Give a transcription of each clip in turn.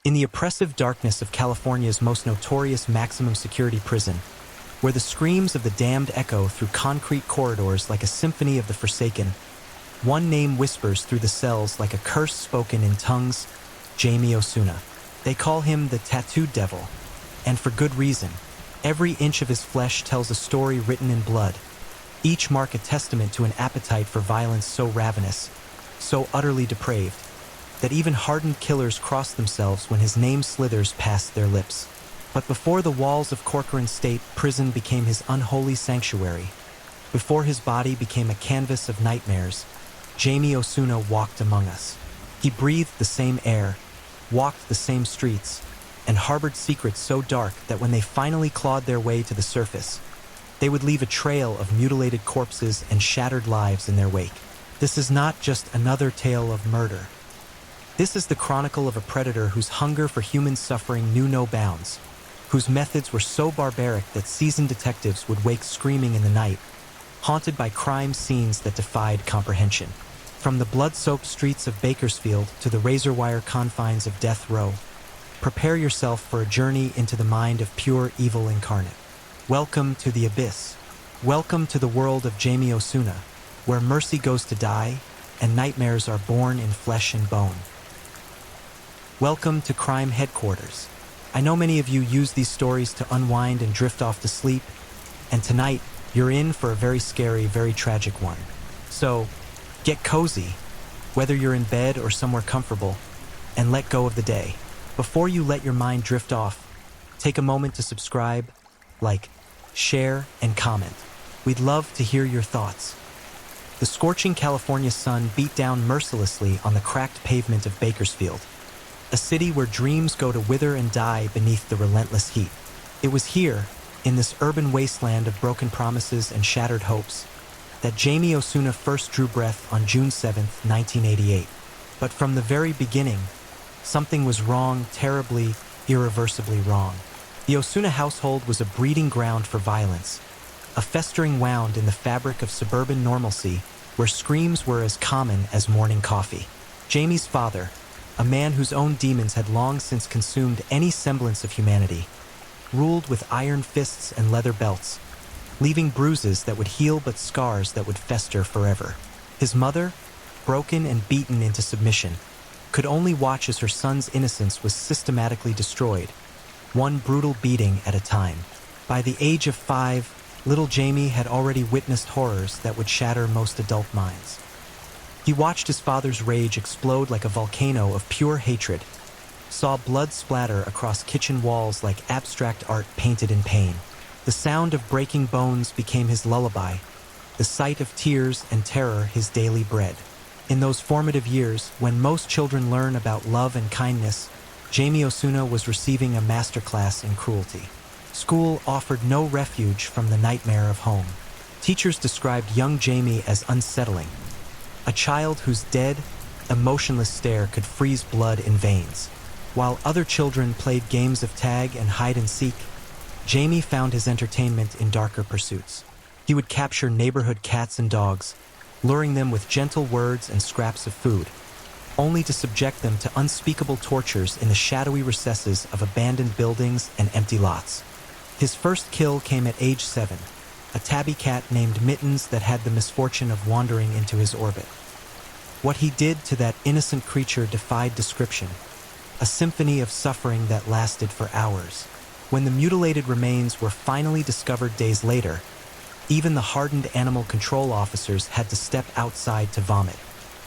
In the oppressive darkness of California's most notorious maximum security prison, where the screams of the damned echo through concrete corridors like a symphony of the forsaken, one name whispers through the cells like a curse spoken in tongues: Jamie Osuna. They call him the Tattooed Devil, and for good reason. Every inch of his flesh tells a story written in blood, each mark a testament to an appetite for violence so ravenous, so utterly depraved, that even hardened killers cross themselves when his name slithers past their lips. But before the walls of Corcoran State Prison became his unholy sanctuary, before his body became a canvas of nightmares, Jamie Osuna walked among us. He breathed the same air, walked the same streets, and harbored secrets so dark that when they finally clawed their way to the surface, they would leave a trail of mutilated corpses and shattered lives in their wake. This is not just another tale of murder. This is the chronicle of a predator whose hunger for human suffering knew no bounds, whose methods were so barbaric that seasoned detectives would wake screaming in the night, haunted by crime scenes that defied comprehension. From the blood-soaked streets of Bakersfield to the razor-wire confines of death row, prepare yourself for a journey into the mind of pure evil incarnate. Welcome to the abyss. Welcome to the world of Jamie Osuna, where mercy goes to die and nightmares are born in flesh and bone. Welcome to Crime Headquarters. I know many of you use these stories to unwind and drift off to sleep, and tonight you're in for a very scary, very tragic one. So, get cozy, whether you're in bed or somewhere comfortable, and let go of the day. Before you let your mind drift off, take a moment to subscribe, like, share, and comment. We'd love to hear your thoughts. The scorching California sun beat down mercilessly on the cracked pavement of Bakersfield, a city where dreams go to wither and die beneath the relentless heat. It was here, in this urban wasteland of broken promises and shattered hopes, that Jamie Osuna first drew breath on June 7, 1988. But from the very beginning, something was wrong, terribly, irreversibly wrong. The Osuna household was a breeding ground for violence, a festering wound in the fabric of suburban normalcy where screams were as common as morning coffee. Jamie's father, a man whose own demons had long since consumed any semblance of humanity, ruled with iron fists and leather belts, leaving bruises that would heal but scars that would fester forever. His mother, broken and beaten into submission, could only watch as her son's innocence was systematically destroyed, one brutal beating at a time. By the age of 5, little Jamie had already witnessed horrors that would shatter most adult minds. He watched his father's rage explode like a volcano of pure hatred, saw blood splatter across kitchen walls like abstract art painted in pain. The sound of breaking bones became his lullaby, the sight of tears and terror his daily bread. In those formative years, when most children learn about love and kindness, Jamie Osuna was receiving a masterclass in cruelty. School offered no refuge from the nightmare of home. Teachers described young Jamie as unsettling, a child whose dead, emotionless stare could freeze blood in veins. While other children played games of tag and hide and seek, Jamie found his entertainment in darker pursuits. He would capture neighborhood cats and dogs, luring them with gentle words and scraps of food, only to subject them to unspeakable tortures in the shadowy recesses of abandoned buildings and empty lots. His first kill came at age 7, a tabby cat named Mittens that had the misfortune of wandering into his orbit. What he did to that innocent creature defied description, a symphony of suffering that lasted for hours. When the mutilated remains were finally discovered days later, even the hardened animal control officers had to step outside to vomit.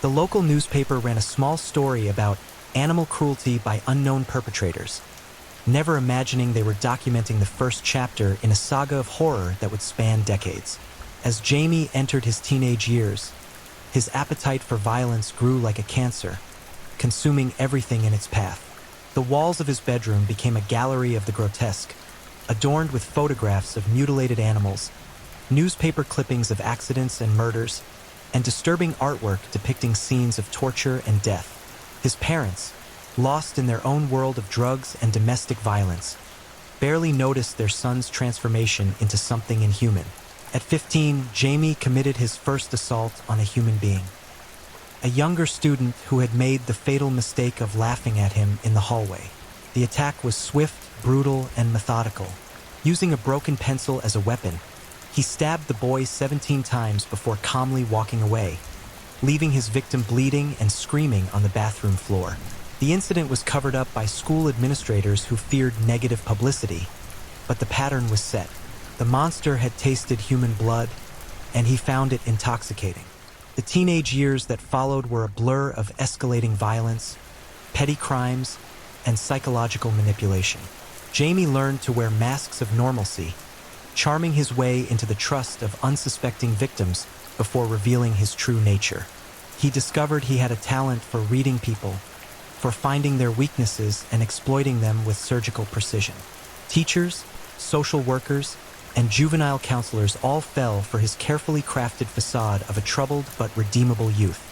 The local newspaper ran a small story about animal cruelty by unknown perpetrators, never imagining they were documenting the first chapter in a saga of horror that would span decades. As Jamie entered his teenage years, his appetite for violence grew like a cancer, consuming everything in its path. The walls of his bedroom became a gallery of the grotesque, adorned with photographs of mutilated animals, newspaper clippings of accidents and murders, and disturbing artwork depicting scenes of torture and death. His parents, lost in their own world of drugs and domestic violence, barely noticed their son's transformation into something inhuman. At 15, Jamie committed his first assault on a human being, a younger student who had made the fatal mistake of laughing at him in the hallway. The attack was swift, brutal, and methodical. Using a broken pencil as a weapon, he stabbed the boy 17 times before calmly walking away, leaving his victim bleeding and screaming on the bathroom floor. The incident was covered up by school administrators who feared negative publicity, but the pattern was set. The monster had tasted human blood, and he found it intoxicating. The teenage years that followed were a blur of escalating violence, petty crimes, and psychological manipulation. Jamie learned to wear masks of normalcy, charming his way into the trust of unsuspecting victims before revealing his true nature. He discovered he had a talent for reading people, for finding their weaknesses and exploiting them with surgical precision. Teachers, social workers, and juvenile counselors all fell for his carefully crafted facade of a troubled but redeemable youth.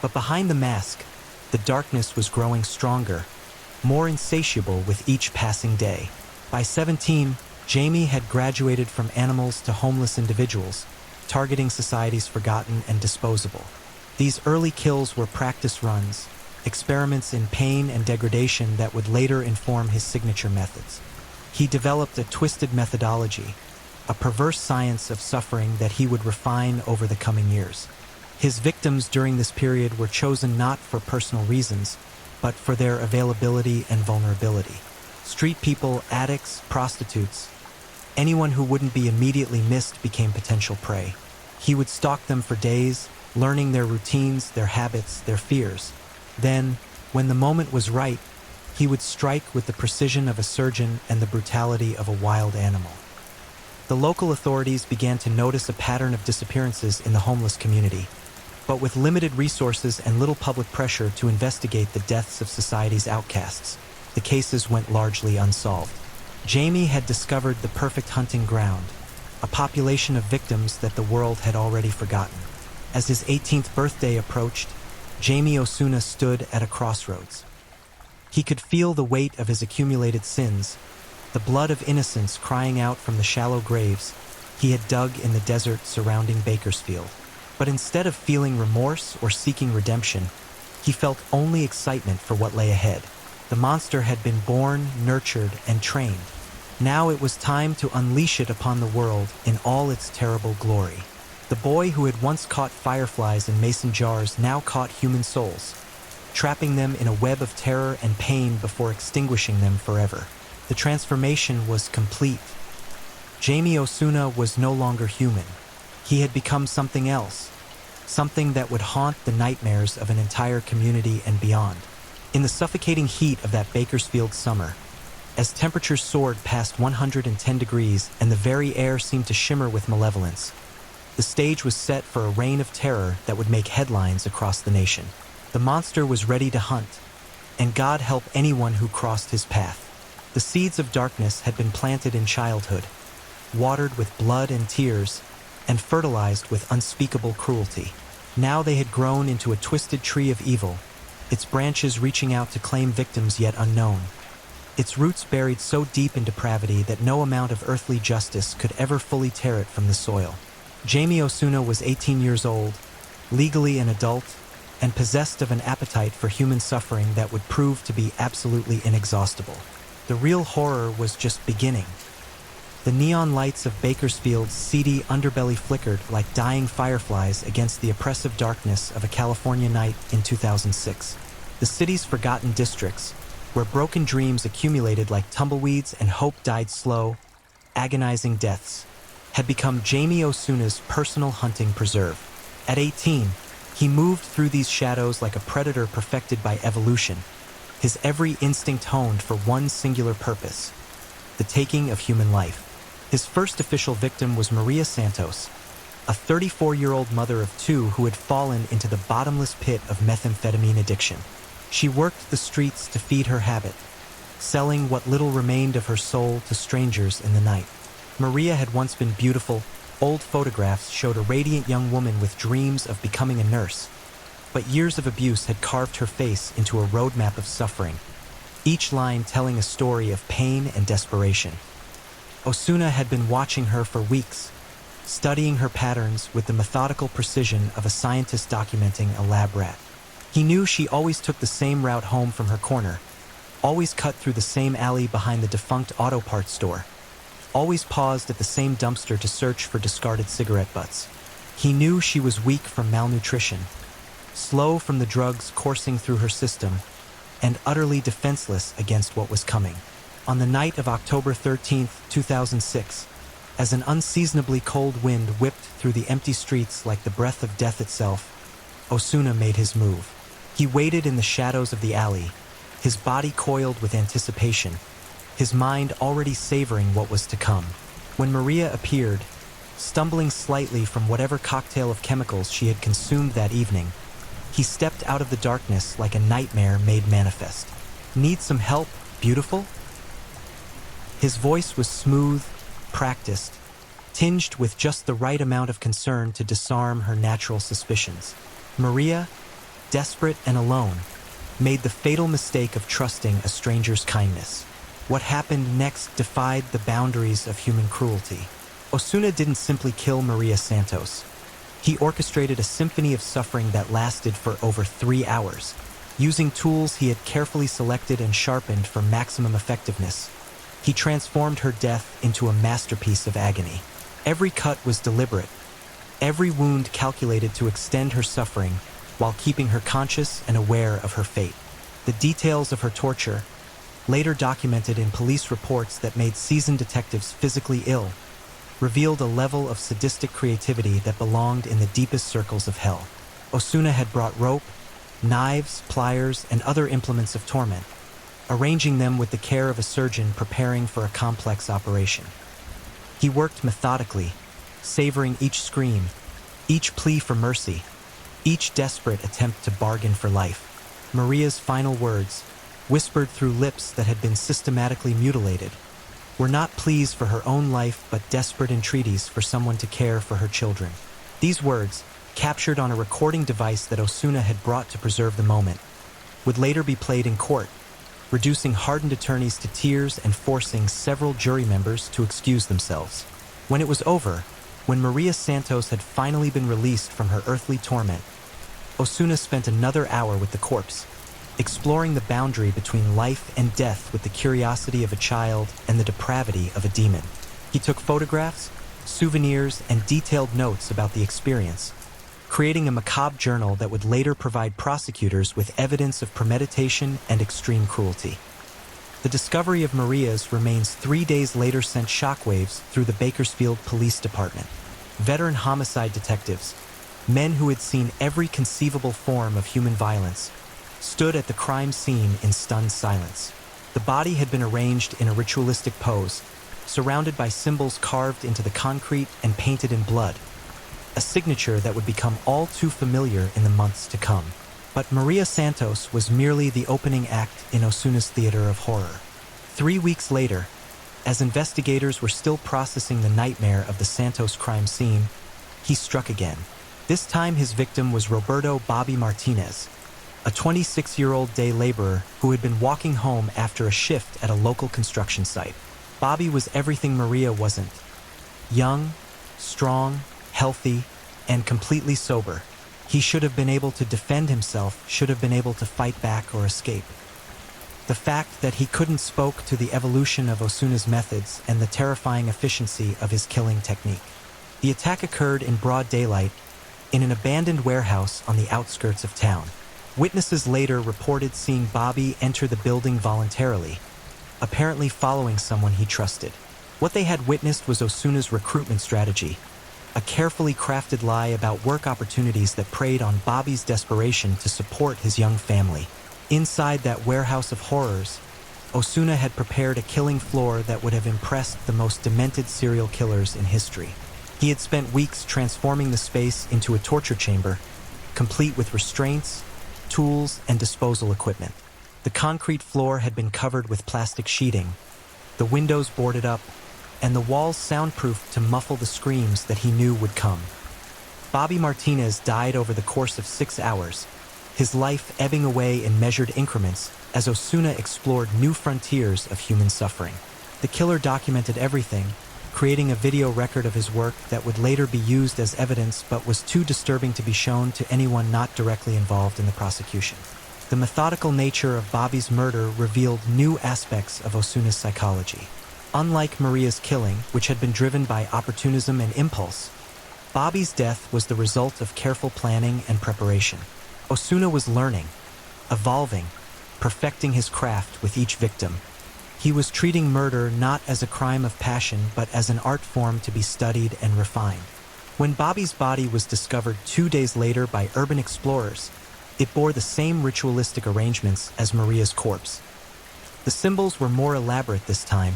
But behind the mask, the darkness was growing stronger, more insatiable with each passing day. By 17, Jamie had graduated from animals to homeless individuals, targeting society's forgotten and disposable. These early kills were practice runs, experiments in pain and degradation that would later inform his signature methods. He developed a twisted methodology, a perverse science of suffering that he would refine over the coming years. His victims during this period were chosen not for personal reasons, but for their availability and vulnerability. Street people, addicts, prostitutes, anyone who wouldn't be immediately missed became potential prey. He would stalk them for days, learning their routines, their habits, their fears. Then, when the moment was right, he would strike with the precision of a surgeon and the brutality of a wild animal. The local authorities began to notice a pattern of disappearances in the homeless community, but with limited resources and little public pressure to investigate the deaths of society's outcasts, the cases went largely unsolved. Jamie had discovered the perfect hunting ground, a population of victims that the world had already forgotten. As his 18th birthday approached, Jamie Osuna stood at a crossroads. He could feel the weight of his accumulated sins, the blood of innocence crying out from the shallow graves he had dug in the desert surrounding Bakersfield. But instead of feeling remorse or seeking redemption, he felt only excitement for what lay ahead. The monster had been born, nurtured, and trained. Now it was time to unleash it upon the world in all its terrible glory. The boy who had once caught fireflies in mason jars now caught human souls, trapping them in a web of terror and pain before extinguishing them forever. The transformation was complete. Jamie Osuna was no longer human. He had become something else, something that would haunt the nightmares of an entire community and beyond. In the suffocating heat of that Bakersfield summer, as temperatures soared past 110 degrees and the very air seemed to shimmer with malevolence, the stage was set for a reign of terror that would make headlines across the nation. The monster was ready to hunt, and God help anyone who crossed his path. The seeds of darkness had been planted in childhood, watered with blood and tears, and fertilized with unspeakable cruelty. Now they had grown into a twisted tree of evil, its branches reaching out to claim victims yet unknown, its roots buried so deep in depravity that no amount of earthly justice could ever fully tear it from the soil. Jamie Osuna was 18 years old, legally an adult, and possessed of an appetite for human suffering that would prove to be absolutely inexhaustible. The real horror was just beginning. The neon lights of Bakersfield's seedy underbelly flickered like dying fireflies against the oppressive darkness of a California night in 2006. The city's forgotten districts, where broken dreams accumulated like tumbleweeds and hope died slow, agonizing deaths, had become Jamie Osuna's personal hunting preserve. At 18, he moved through these shadows like a predator perfected by evolution, his every instinct honed for one singular purpose: the taking of human life. His first official victim was Maria Santos, a 34-year-old mother of two who had fallen into the bottomless pit of methamphetamine addiction. She worked the streets to feed her habit, selling what little remained of her soul to strangers in the night. Maria had once been beautiful. Old photographs showed a radiant young woman with dreams of becoming a nurse, but years of abuse had carved her face into a roadmap of suffering, each line telling a story of pain and desperation. Osuna had been watching her for weeks, studying her patterns with the methodical precision of a scientist documenting a lab rat. He knew she always took the same route home from her corner, always cut through the same alley behind the defunct auto parts store, always paused at the same dumpster to search for discarded cigarette butts. He knew she was weak from malnutrition, slow from the drugs coursing through her system, and utterly defenseless against what was coming. On the night of October 13th, 2006, as an unseasonably cold wind whipped through the empty streets like the breath of death itself, Osuna made his move. He waited in the shadows of the alley, his body coiled with anticipation, his mind already savoring what was to come. When Maria appeared, stumbling slightly from whatever cocktail of chemicals she had consumed that evening, he stepped out of the darkness like a nightmare made manifest. "Need some help, beautiful?" His voice was smooth, practiced, tinged with just the right amount of concern to disarm her natural suspicions. Maria, desperate and alone, made the fatal mistake of trusting a stranger's kindness. What happened next defied the boundaries of human cruelty. Osuna didn't simply kill Maria Santos. He orchestrated a symphony of suffering that lasted for over 3 hours. Using tools he had carefully selected and sharpened for maximum effectiveness, he transformed her death into a masterpiece of agony. Every cut was deliberate, every wound calculated to extend her suffering while keeping her conscious and aware of her fate. The details of her torture, later documented in police reports that made seasoned detectives physically ill, revealed a level of sadistic creativity that belonged in the deepest circles of hell. Osuna had brought rope, knives, pliers, and other implements of torment, arranging them with the care of a surgeon preparing for a complex operation. He worked methodically, savoring each scream, each plea for mercy, each desperate attempt to bargain for life. Maria's final words, whispered through lips that had been systematically mutilated, were not pleas for her own life but desperate entreaties for someone to care for her children. These words, captured on a recording device that Osuna had brought to preserve the moment, would later be played in court, reducing hardened attorneys to tears and forcing several jury members to excuse themselves. When it was over, when Maria Santos had finally been released from her earthly torment, Osuna spent another hour with the corpse, exploring the boundary between life and death with the curiosity of a child and the depravity of a demon. He took photographs, souvenirs, and detailed notes about the experience, creating a macabre journal that would later provide prosecutors with evidence of premeditation and extreme cruelty. The discovery of Maria's remains 3 days later sent shockwaves through the Bakersfield Police Department. Veteran homicide detectives, men who had seen every conceivable form of human violence, stood at the crime scene in stunned silence. The body had been arranged in a ritualistic pose, surrounded by symbols carved into the concrete and painted in blood, a signature that would become all too familiar in the months to come. But Maria Santos was merely the opening act in Osuna's theater of horror. 3 weeks later, as investigators were still processing the nightmare of the Santos crime scene, he struck again. This time his victim was Roberto "Bobby" Martinez, a 26-year-old day laborer who had been walking home after a shift at a local construction site. Bobby was everything Maria wasn't: young, strong, healthy, and completely sober. He should have been able to defend himself, should have been able to fight back or escape. The fact that he couldn't spoke to the evolution of Osuna's methods and the terrifying efficiency of his killing technique. The attack occurred in broad daylight in an abandoned warehouse on the outskirts of town. Witnesses later reported seeing Bobby enter the building voluntarily, apparently following someone he trusted. What they had witnessed was Osuna's recruitment strategy, a carefully crafted lie about work opportunities that preyed on Bobby's desperation to support his young family. Inside that warehouse of horrors, Osuna had prepared a killing floor that would have impressed the most demented serial killers in history. He had spent weeks transforming the space into a torture chamber, complete with restraints, tools, and disposal equipment. The concrete floor had been covered with plastic sheeting, the windows boarded up, and the walls soundproofed to muffle the screams that he knew would come. Bobby Martinez died over the course of 6 hours, his life ebbing away in measured increments as Osuna explored new frontiers of human suffering. The killer documented everything, creating a video record of his work that would later be used as evidence but was too disturbing to be shown to anyone not directly involved in the prosecution. The methodical nature of Bobby's murder revealed new aspects of Osuna's psychology. Unlike Maria's killing, which had been driven by opportunism and impulse, Bobby's death was the result of careful planning and preparation. Osuna was learning, evolving, perfecting his craft with each victim. He was treating murder not as a crime of passion, but as an art form to be studied and refined. When Bobby's body was discovered 2 days later by urban explorers, it bore the same ritualistic arrangements as Maria's corpse. The symbols were more elaborate this time,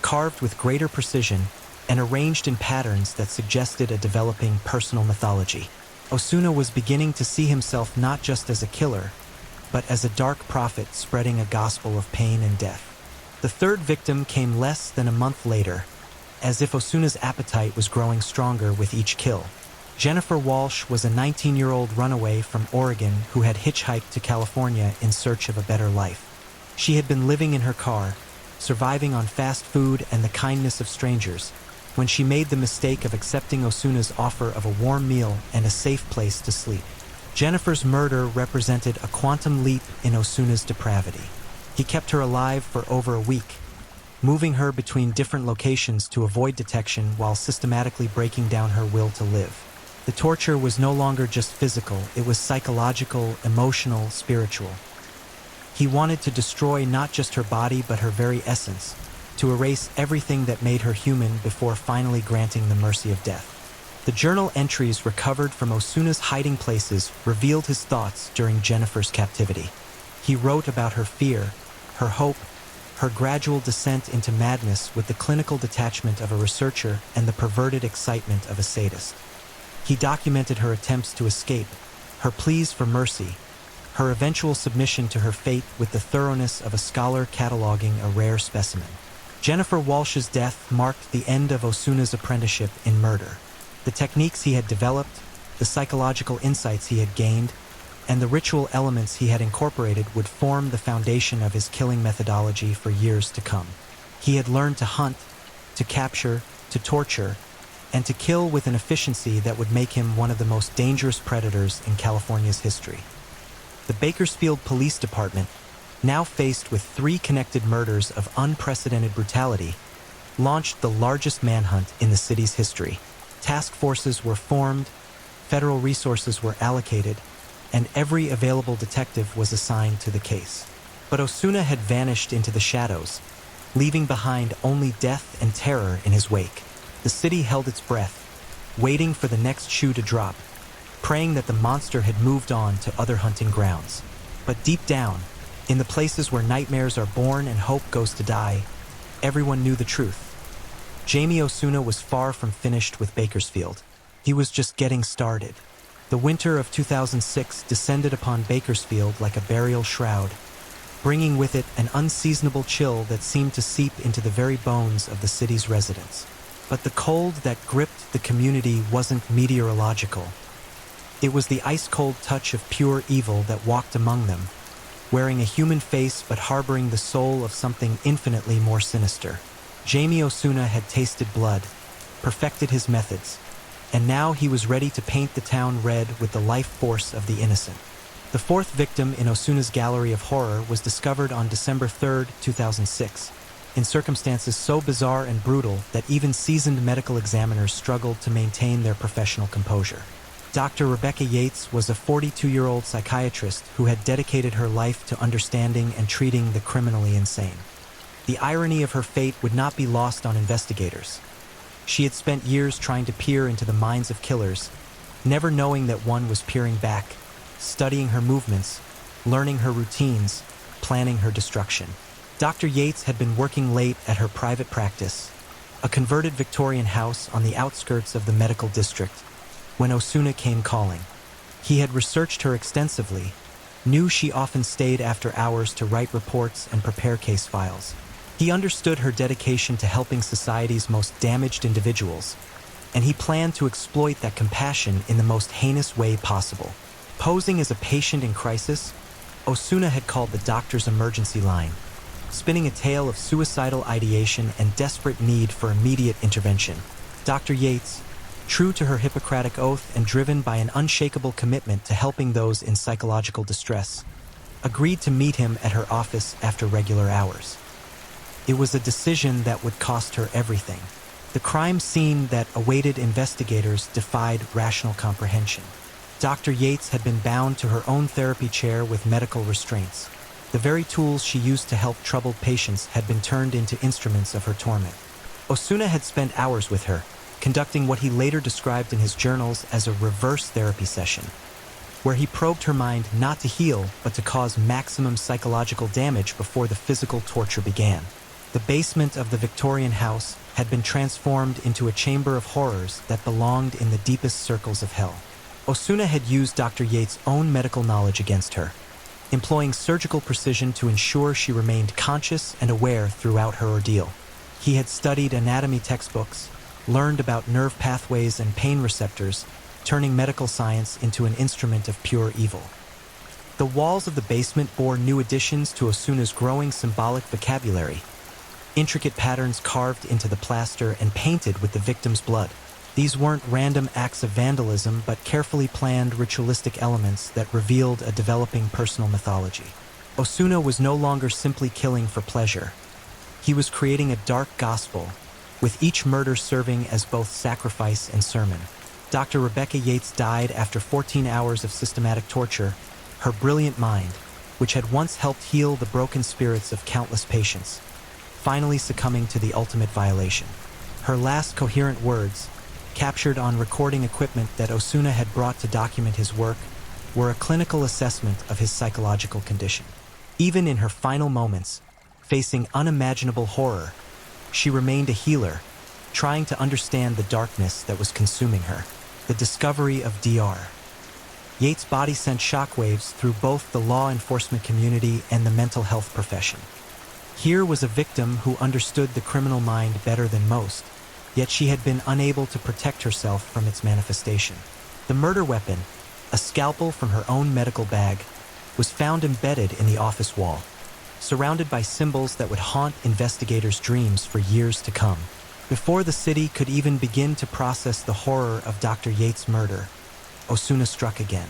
carved with greater precision and arranged in patterns that suggested a developing personal mythology. Osuna was beginning to see himself not just as a killer, but as a dark prophet spreading a gospel of pain and death. The third victim came less than a month later, as if Osuna's appetite was growing stronger with each kill. Jennifer Walsh was a 19-year-old runaway from Oregon who had hitchhiked to California in search of a better life. She had been living in her car, surviving on fast food and the kindness of strangers, when she made the mistake of accepting Osuna's offer of a warm meal and a safe place to sleep. Jennifer's murder represented a quantum leap in Osuna's depravity. He kept her alive for over a week, moving her between different locations to avoid detection while systematically breaking down her will to live. The torture was no longer just physical, it was psychological, emotional, spiritual. He wanted to destroy not just her body but her very essence, to erase everything that made her human before finally granting the mercy of death. The journal entries recovered from Osuna's hiding places revealed his thoughts during Jennifer's captivity. He wrote about her fear, her hope, her gradual descent into madness with the clinical detachment of a researcher and the perverted excitement of a sadist. He documented her attempts to escape, her pleas for mercy, her eventual submission to her fate with the thoroughness of a scholar cataloging a rare specimen. Jennifer Walsh's death marked the end of Osuna's apprenticeship in murder. The techniques he had developed, the psychological insights he had gained, and the ritual elements he had incorporated would form the foundation of his killing methodology for years to come. He had learned to hunt, to capture, to torture, and to kill with an efficiency that would make him one of the most dangerous predators in California's history. The Bakersfield Police Department, now faced with 3 connected murders of unprecedented brutality, launched the largest manhunt in the city's history. Task forces were formed, federal resources were allocated, and every available detective was assigned to the case. But Osuna had vanished into the shadows, leaving behind only death and terror in his wake. The city held its breath, waiting for the next shoe to drop, praying that the monster had moved on to other hunting grounds. But deep down, in the places where nightmares are born and hope goes to die, everyone knew the truth. Jamie Osuna was far from finished with Bakersfield. He was just getting started. The winter of 2006 descended upon Bakersfield like a burial shroud, bringing with it an unseasonable chill that seemed to seep into the very bones of the city's residents. But the cold that gripped the community wasn't meteorological. It was the ice-cold touch of pure evil that walked among them, wearing a human face but harboring the soul of something infinitely more sinister. Jamie Osuna had tasted blood, perfected his methods, and now he was ready to paint the town red with the life force of the innocent. The 4th victim in Osuna's gallery of horror was discovered on December 3, 2006, in circumstances so bizarre and brutal that even seasoned medical examiners struggled to maintain their professional composure. Dr. Rebecca Yates was a 42-year-old psychiatrist who had dedicated her life to understanding and treating the criminally insane. The irony of her fate would not be lost on investigators. She had spent years trying to peer into the minds of killers, never knowing that one was peering back, studying her movements, learning her routines, planning her destruction. Dr. Yates had been working late at her private practice, a converted Victorian house on the outskirts of the medical district, when Osuna came calling. He had researched her extensively, knew she often stayed after hours to write reports and prepare case files. He understood her dedication to helping society's most damaged individuals, and he planned to exploit that compassion in the most heinous way possible. Posing as a patient in crisis, Osuna had called the doctor's emergency line, spinning a tale of suicidal ideation and desperate need for immediate intervention. Dr. Yates, true to her Hippocratic oath and driven by an unshakable commitment to helping those in psychological distress, agreed to meet him at her office after regular hours. It was a decision that would cost her everything. The crime scene that awaited investigators defied rational comprehension. Dr. Yates had been bound to her own therapy chair with medical restraints. The very tools she used to help troubled patients had been turned into instruments of her torment. Osuna had spent hours with her, conducting what he later described in his journals as a reverse therapy session, where he probed her mind not to heal but to cause maximum psychological damage before the physical torture began. The basement of the Victorian house had been transformed into a chamber of horrors that belonged in the deepest circles of hell. Osuna had used Dr. Yates' own medical knowledge against her, employing surgical precision to ensure she remained conscious and aware throughout her ordeal. He had studied anatomy textbooks, learned about nerve pathways and pain receptors, turning medical science into an instrument of pure evil. The walls of the basement bore new additions to Osuna's growing symbolic vocabulary, intricate patterns carved into the plaster and painted with the victim's blood. These weren't random acts of vandalism, but carefully planned ritualistic elements that revealed a developing personal mythology. Osuna was no longer simply killing for pleasure. He was creating a dark gospel, with each murder serving as both sacrifice and sermon. Dr. Rebecca Yates died after 14 hours of systematic torture, her brilliant mind, which had once helped heal the broken spirits of countless patients, finally succumbing to the ultimate violation. Her last coherent words, captured on recording equipment that Osuna had brought to document his work, were a clinical assessment of his psychological condition. Even in her final moments, facing unimaginable horror, she remained a healer, trying to understand the darkness that was consuming her. The discovery of Dr. Yates' body sent shockwaves through both the law enforcement community and the mental health profession. Here was a victim who understood the criminal mind better than most, yet she had been unable to protect herself from its manifestation. The murder weapon, a scalpel from her own medical bag, was found embedded in the office wall, surrounded by symbols that would haunt investigators' dreams for years to come. Before the city could even begin to process the horror of Dr. Yates' murder, Osuna struck again.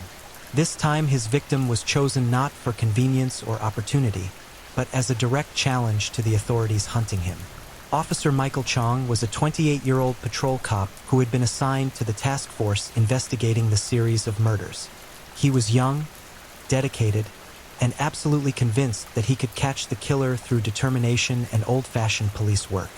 This time his victim was chosen not for convenience or opportunity, but as a direct challenge to the authorities hunting him. Officer Michael Chong was a 28-year-old patrol cop who had been assigned to the task force investigating the series of murders. He was young, dedicated, and absolutely convinced that he could catch the killer through determination and old-fashioned police work.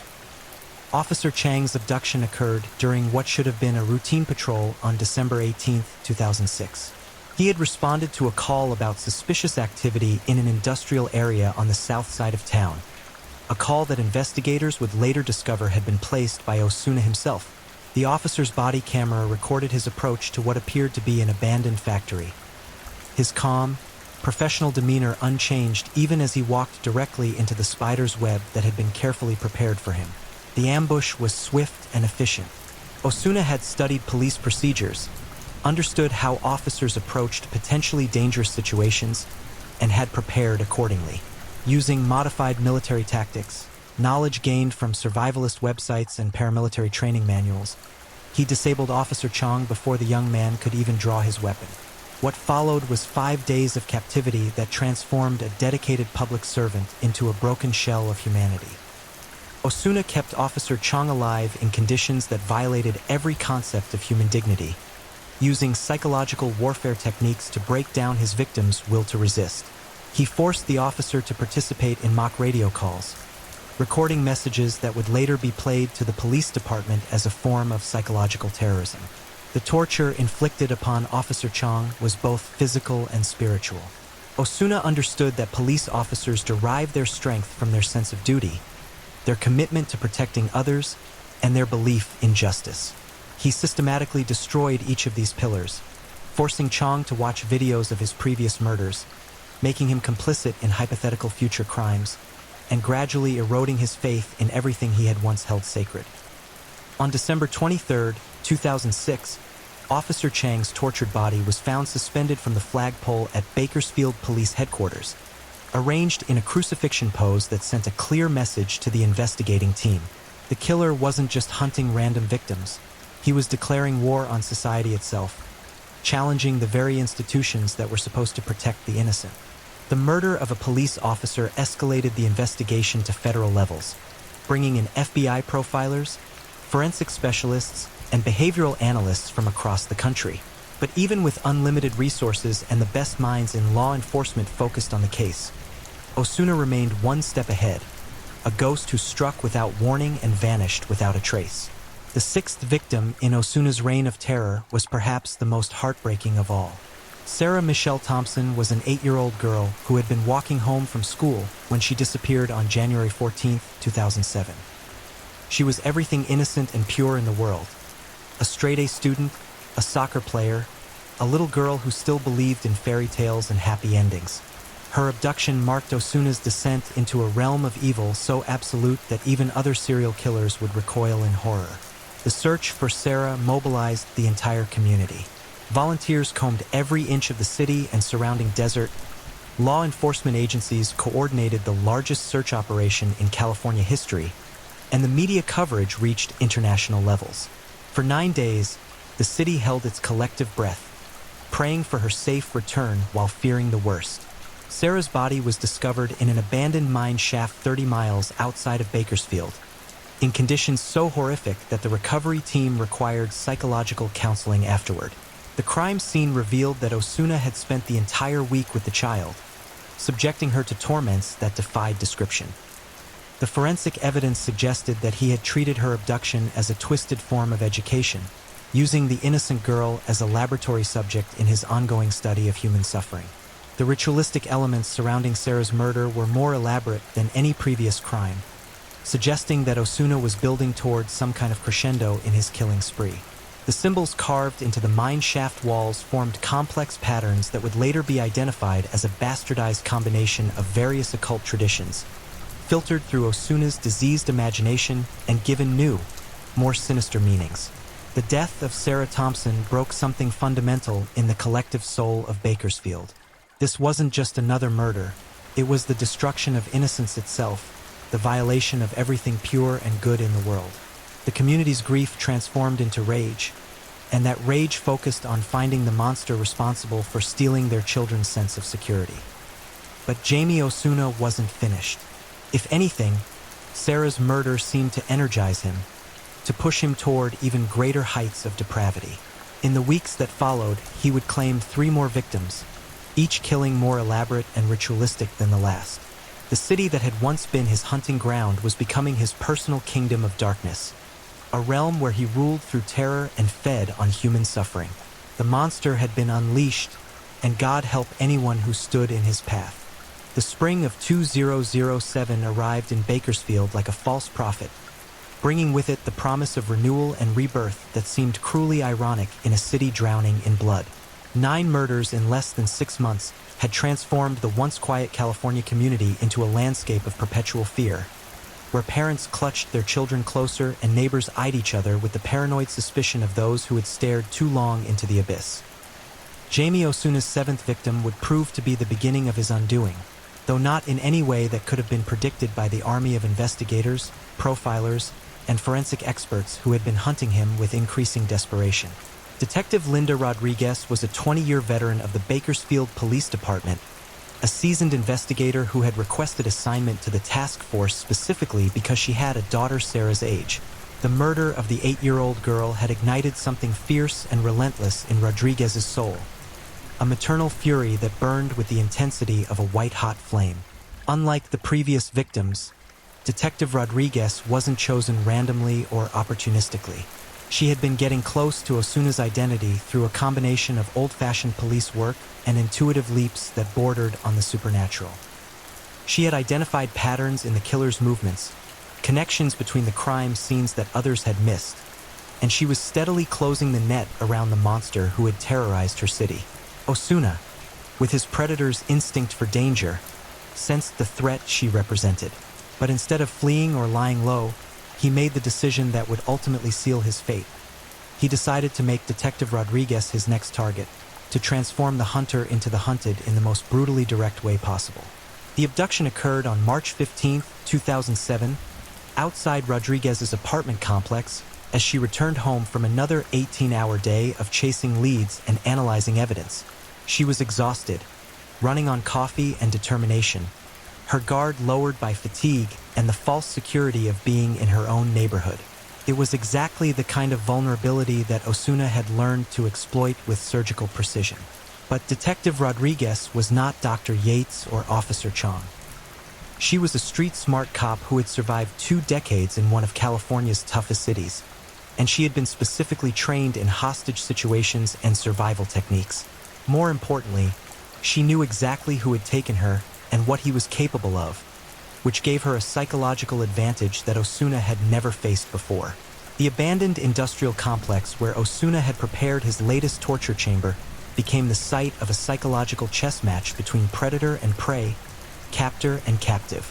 Officer Chang's abduction occurred during what should have been a routine patrol on December 18, 2006. He had responded to a call about suspicious activity in an industrial area on the south side of town, a call that investigators would later discover had been placed by Osuna himself. The officer's body camera recorded his approach to what appeared to be an abandoned factory. His calm, professional demeanor unchanged even as he walked directly into the spider's web that had been carefully prepared for him. The ambush was swift and efficient. Osuna had studied police procedures, understood how officers approached potentially dangerous situations, and had prepared accordingly. Using modified military tactics, knowledge gained from survivalist websites and paramilitary training manuals, he disabled Officer Chong before the young man could even draw his weapon. What followed was 5 days of captivity that transformed a dedicated public servant into a broken shell of humanity. Osuna kept Officer Chong alive in conditions that violated every concept of human dignity, using psychological warfare techniques to break down his victim's will to resist. He forced the officer to participate in mock radio calls, recording messages that would later be played to the police department as a form of psychological terrorism. The torture inflicted upon Officer Chong was both physical and spiritual. Osuna understood that police officers derive their strength from their sense of duty, their commitment to protecting others, and their belief in justice. He systematically destroyed each of these pillars, forcing Chong to watch videos of his previous murders, making him complicit in hypothetical future crimes, and gradually eroding his faith in everything he had once held sacred. On December 23, 2006, Officer Chang's tortured body was found suspended from the flagpole at Bakersfield Police Headquarters, arranged in a crucifixion pose that sent a clear message to the investigating team. The killer wasn't just hunting random victims. He was declaring war on society itself, challenging the very institutions that were supposed to protect the innocent. The murder of a police officer escalated the investigation to federal levels, bringing in FBI profilers, forensic specialists, and behavioral analysts from across the country. But even with unlimited resources and the best minds in law enforcement focused on the case, Osuna remained one step ahead, a ghost who struck without warning and vanished without a trace. The sixth victim in Osuna's reign of terror was perhaps the most heartbreaking of all. Sarah Michelle Thompson was an 8-year-old girl who had been walking home from school when she disappeared on January 14, 2007. She was everything innocent and pure in the world. A straight-A student, a soccer player, a little girl who still believed in fairy tales and happy endings. Her abduction marked Osuna's descent into a realm of evil so absolute that even other serial killers would recoil in horror. The search for Sarah mobilized the entire community. Volunteers combed every inch of the city and surrounding desert. Law enforcement agencies coordinated the largest search operation in California history, and the media coverage reached international levels. For 9 days, the city held its collective breath, praying for her safe return while fearing the worst. Sarah's body was discovered in an abandoned mine shaft 30 miles outside of Bakersfield, in conditions so horrific that the recovery team required psychological counseling afterward. The crime scene revealed that Osuna had spent the entire week with the child, subjecting her to torments that defied description. The forensic evidence suggested that he had treated her abduction as a twisted form of education, using the innocent girl as a laboratory subject in his ongoing study of human suffering. The ritualistic elements surrounding Sarah's murder were more elaborate than any previous crime, suggesting that Osuna was building towards some kind of crescendo in his killing spree. The symbols carved into the mine shaft walls formed complex patterns that would later be identified as a bastardized combination of various occult traditions, filtered through Osuna's diseased imagination and given new, more sinister meanings. The death of Sarah Thompson broke something fundamental in the collective soul of Bakersfield. This wasn't just another murder, it was the destruction of innocence itself, the violation of everything pure and good in the world. The community's grief transformed into rage, and that rage focused on finding the monster responsible for stealing their children's sense of security. But Jamie Osuna wasn't finished. If anything, Sarah's murder seemed to energize him, to push him toward even greater heights of depravity. In the weeks that followed, he would claim 3 more victims, each killing more elaborate and ritualistic than the last. The city that had once been his hunting ground was becoming his personal kingdom of darkness, a realm where he ruled through terror and fed on human suffering. The monster had been unleashed, and God help anyone who stood in his path. The spring of 2007 arrived in Bakersfield like a false prophet, bringing with it the promise of renewal and rebirth that seemed cruelly ironic in a city drowning in blood. 9 murders in less than 6 months had transformed the once quiet California community into a landscape of perpetual fear, where parents clutched their children closer and neighbors eyed each other with the paranoid suspicion of those who had stared too long into the abyss. Jamie Osuna's 7th victim would prove to be the beginning of his undoing, though not in any way that could have been predicted by the army of investigators, profilers, and forensic experts who had been hunting him with increasing desperation. Detective Linda Rodriguez was a 20-year veteran of the Bakersfield Police Department, a seasoned investigator who had requested assignment to the task force specifically because she had a daughter Sarah's age. The murder of the 8-year-old girl had ignited something fierce and relentless in Rodriguez's soul, a maternal fury that burned with the intensity of a white-hot flame. Unlike the previous victims, Detective Rodriguez wasn't chosen randomly or opportunistically. She had been getting close to Osuna's identity through a combination of old-fashioned police work and intuitive leaps that bordered on the supernatural. She had identified patterns in the killer's movements, connections between the crime scenes that others had missed, and she was steadily closing the net around the monster who had terrorized her city. Osuna, with his predator's instinct for danger, sensed the threat she represented. But instead of fleeing or lying low, he made the decision that would ultimately seal his fate. He decided to make Detective Rodriguez his next target, to transform the hunter into the hunted in the most brutally direct way possible. The abduction occurred on March 15, 2007, outside Rodriguez's apartment complex as she returned home from another 18-hour day of chasing leads and analyzing evidence. She was exhausted, running on coffee and determination, her guard lowered by fatigue and the false security of being in her own neighborhood. It was exactly the kind of vulnerability that Osuna had learned to exploit with surgical precision. But Detective Rodriguez was not Dr. Yates or Officer Chong. She was a street-smart cop who had survived 2 decades in one of California's toughest cities, and she had been specifically trained in hostage situations and survival techniques. More importantly, she knew exactly who had taken her and what he was capable of, which gave her a psychological advantage that Osuna had never faced before. The abandoned industrial complex where Osuna had prepared his latest torture chamber became the site of a psychological chess match between predator and prey, captor and captive.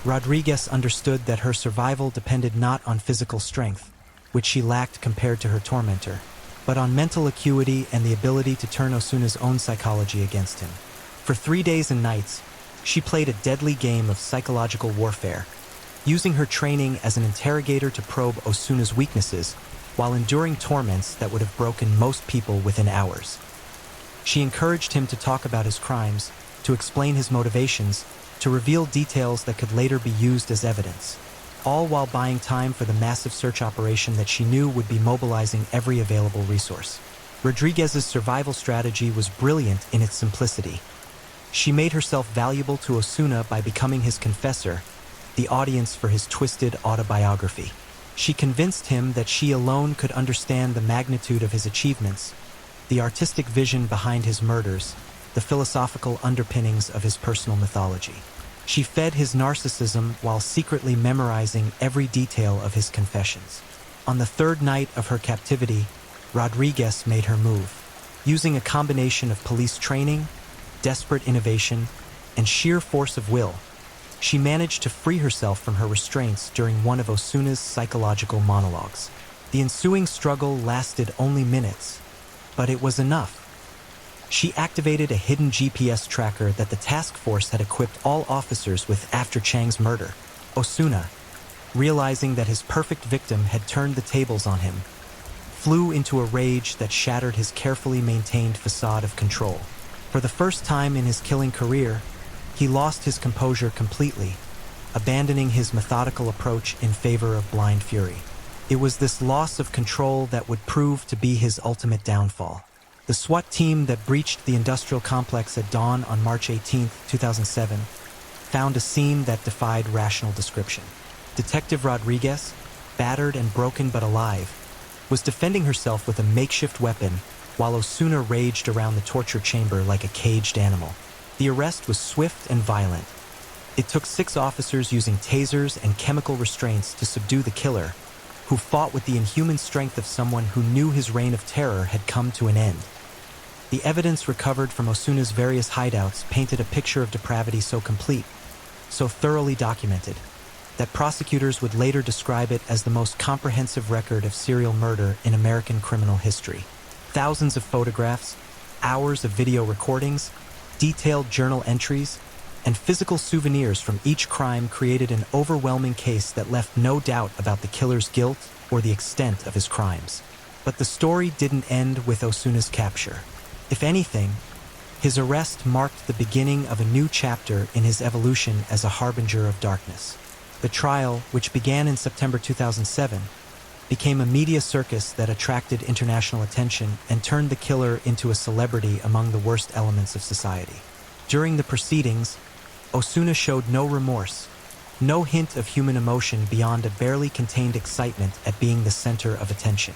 Rodriguez understood that her survival depended not on physical strength, which she lacked compared to her tormentor, but on mental acuity and the ability to turn Osuna's own psychology against him. For 3 days and nights, she played a deadly game of psychological warfare, using her training as an interrogator to probe Osuna's weaknesses while enduring torments that would have broken most people within hours. She encouraged him to talk about his crimes, to explain his motivations, to reveal details that could later be used as evidence, all while buying time for the massive search operation that she knew would be mobilizing every available resource. Rodriguez's survival strategy was brilliant in its simplicity. She made herself valuable to Osuna by becoming his confessor, the audience for his twisted autobiography. She convinced him that she alone could understand the magnitude of his achievements, the artistic vision behind his murders, the philosophical underpinnings of his personal mythology. She fed his narcissism while secretly memorizing every detail of his confessions. On the 3rd night of her captivity, Rodriguez made her move. Using a combination of police training, desperate innovation, and sheer force of will, she managed to free herself from her restraints during one of Osuna's psychological monologues. The ensuing struggle lasted only minutes, but it was enough. She activated a hidden GPS tracker that the task force had equipped all officers with after Chang's murder. Osuna, realizing that his perfect victim had turned the tables on him, flew into a rage that shattered his carefully maintained facade of control. For the first time in his killing career, he lost his composure completely, abandoning his methodical approach in favor of blind fury. It was this loss of control that would prove to be his ultimate downfall. The SWAT team that breached the industrial complex at dawn on March 18, 2007, found a scene that defied rational description. Detective Rodriguez, battered and broken but alive, was defending herself with a makeshift weapon while Osuna raged around the torture chamber like a caged animal. The arrest was swift and violent. It took 6 officers using tasers and chemical restraints to subdue the killer, who fought with the inhuman strength of someone who knew his reign of terror had come to an end. The evidence recovered from Osuna's various hideouts painted a picture of depravity so complete, so thoroughly documented, that prosecutors would later describe it as the most comprehensive record of serial murder in American criminal history. Thousands of photographs, hours of video recordings, detailed journal entries, and physical souvenirs from each crime created an overwhelming case that left no doubt about the killer's guilt or the extent of his crimes. But the story didn't end with Osuna's capture. If anything, his arrest marked the beginning of a new chapter in his evolution as a harbinger of darkness. The trial, which began in September 2007, became a media circus that attracted international attention and turned the killer into a celebrity among the worst elements of society. During the proceedings, Osuna showed no remorse, no hint of human emotion beyond a barely contained excitement at being the center of attention.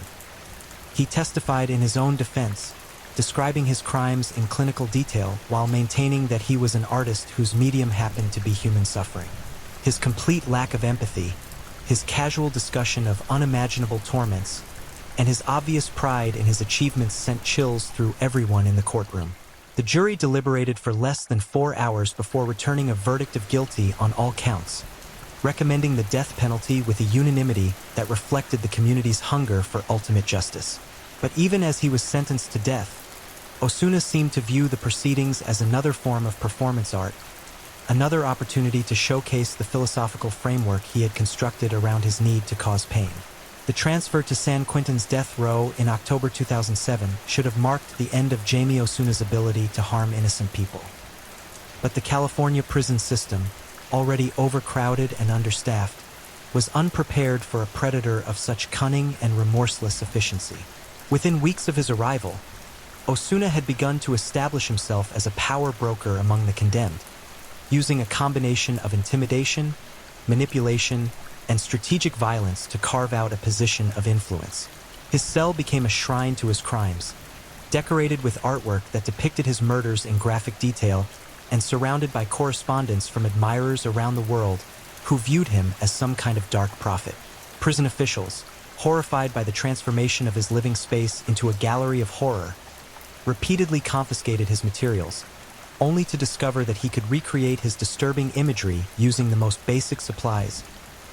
He testified in his own defense, describing his crimes in clinical detail while maintaining that he was an artist whose medium happened to be human suffering. His complete lack of empathy, his casual discussion of unimaginable torments, and his obvious pride in his achievements sent chills through everyone in the courtroom. The jury deliberated for less than 4 hours before returning a verdict of guilty on all counts, recommending the death penalty with a unanimity that reflected the community's hunger for ultimate justice. But even as he was sentenced to death, Osuna seemed to view the proceedings as another form of performance art, another opportunity to showcase the philosophical framework he had constructed around his need to cause pain. The transfer to San Quentin's death row in October 2007 should have marked the end of Jamie Osuna's ability to harm innocent people. But the California prison system, already overcrowded and understaffed, was unprepared for a predator of such cunning and remorseless efficiency. Within weeks of his arrival, Osuna had begun to establish himself as a power broker among the condemned, using a combination of intimidation, manipulation, and strategic violence to carve out a position of influence. His cell became a shrine to his crimes, decorated with artwork that depicted his murders in graphic detail and surrounded by correspondence from admirers around the world who viewed him as some kind of dark prophet. Prison officials, horrified by the transformation of his living space into a gallery of horror, repeatedly confiscated his materials, only to discover that he could recreate his disturbing imagery using the most basic supplies: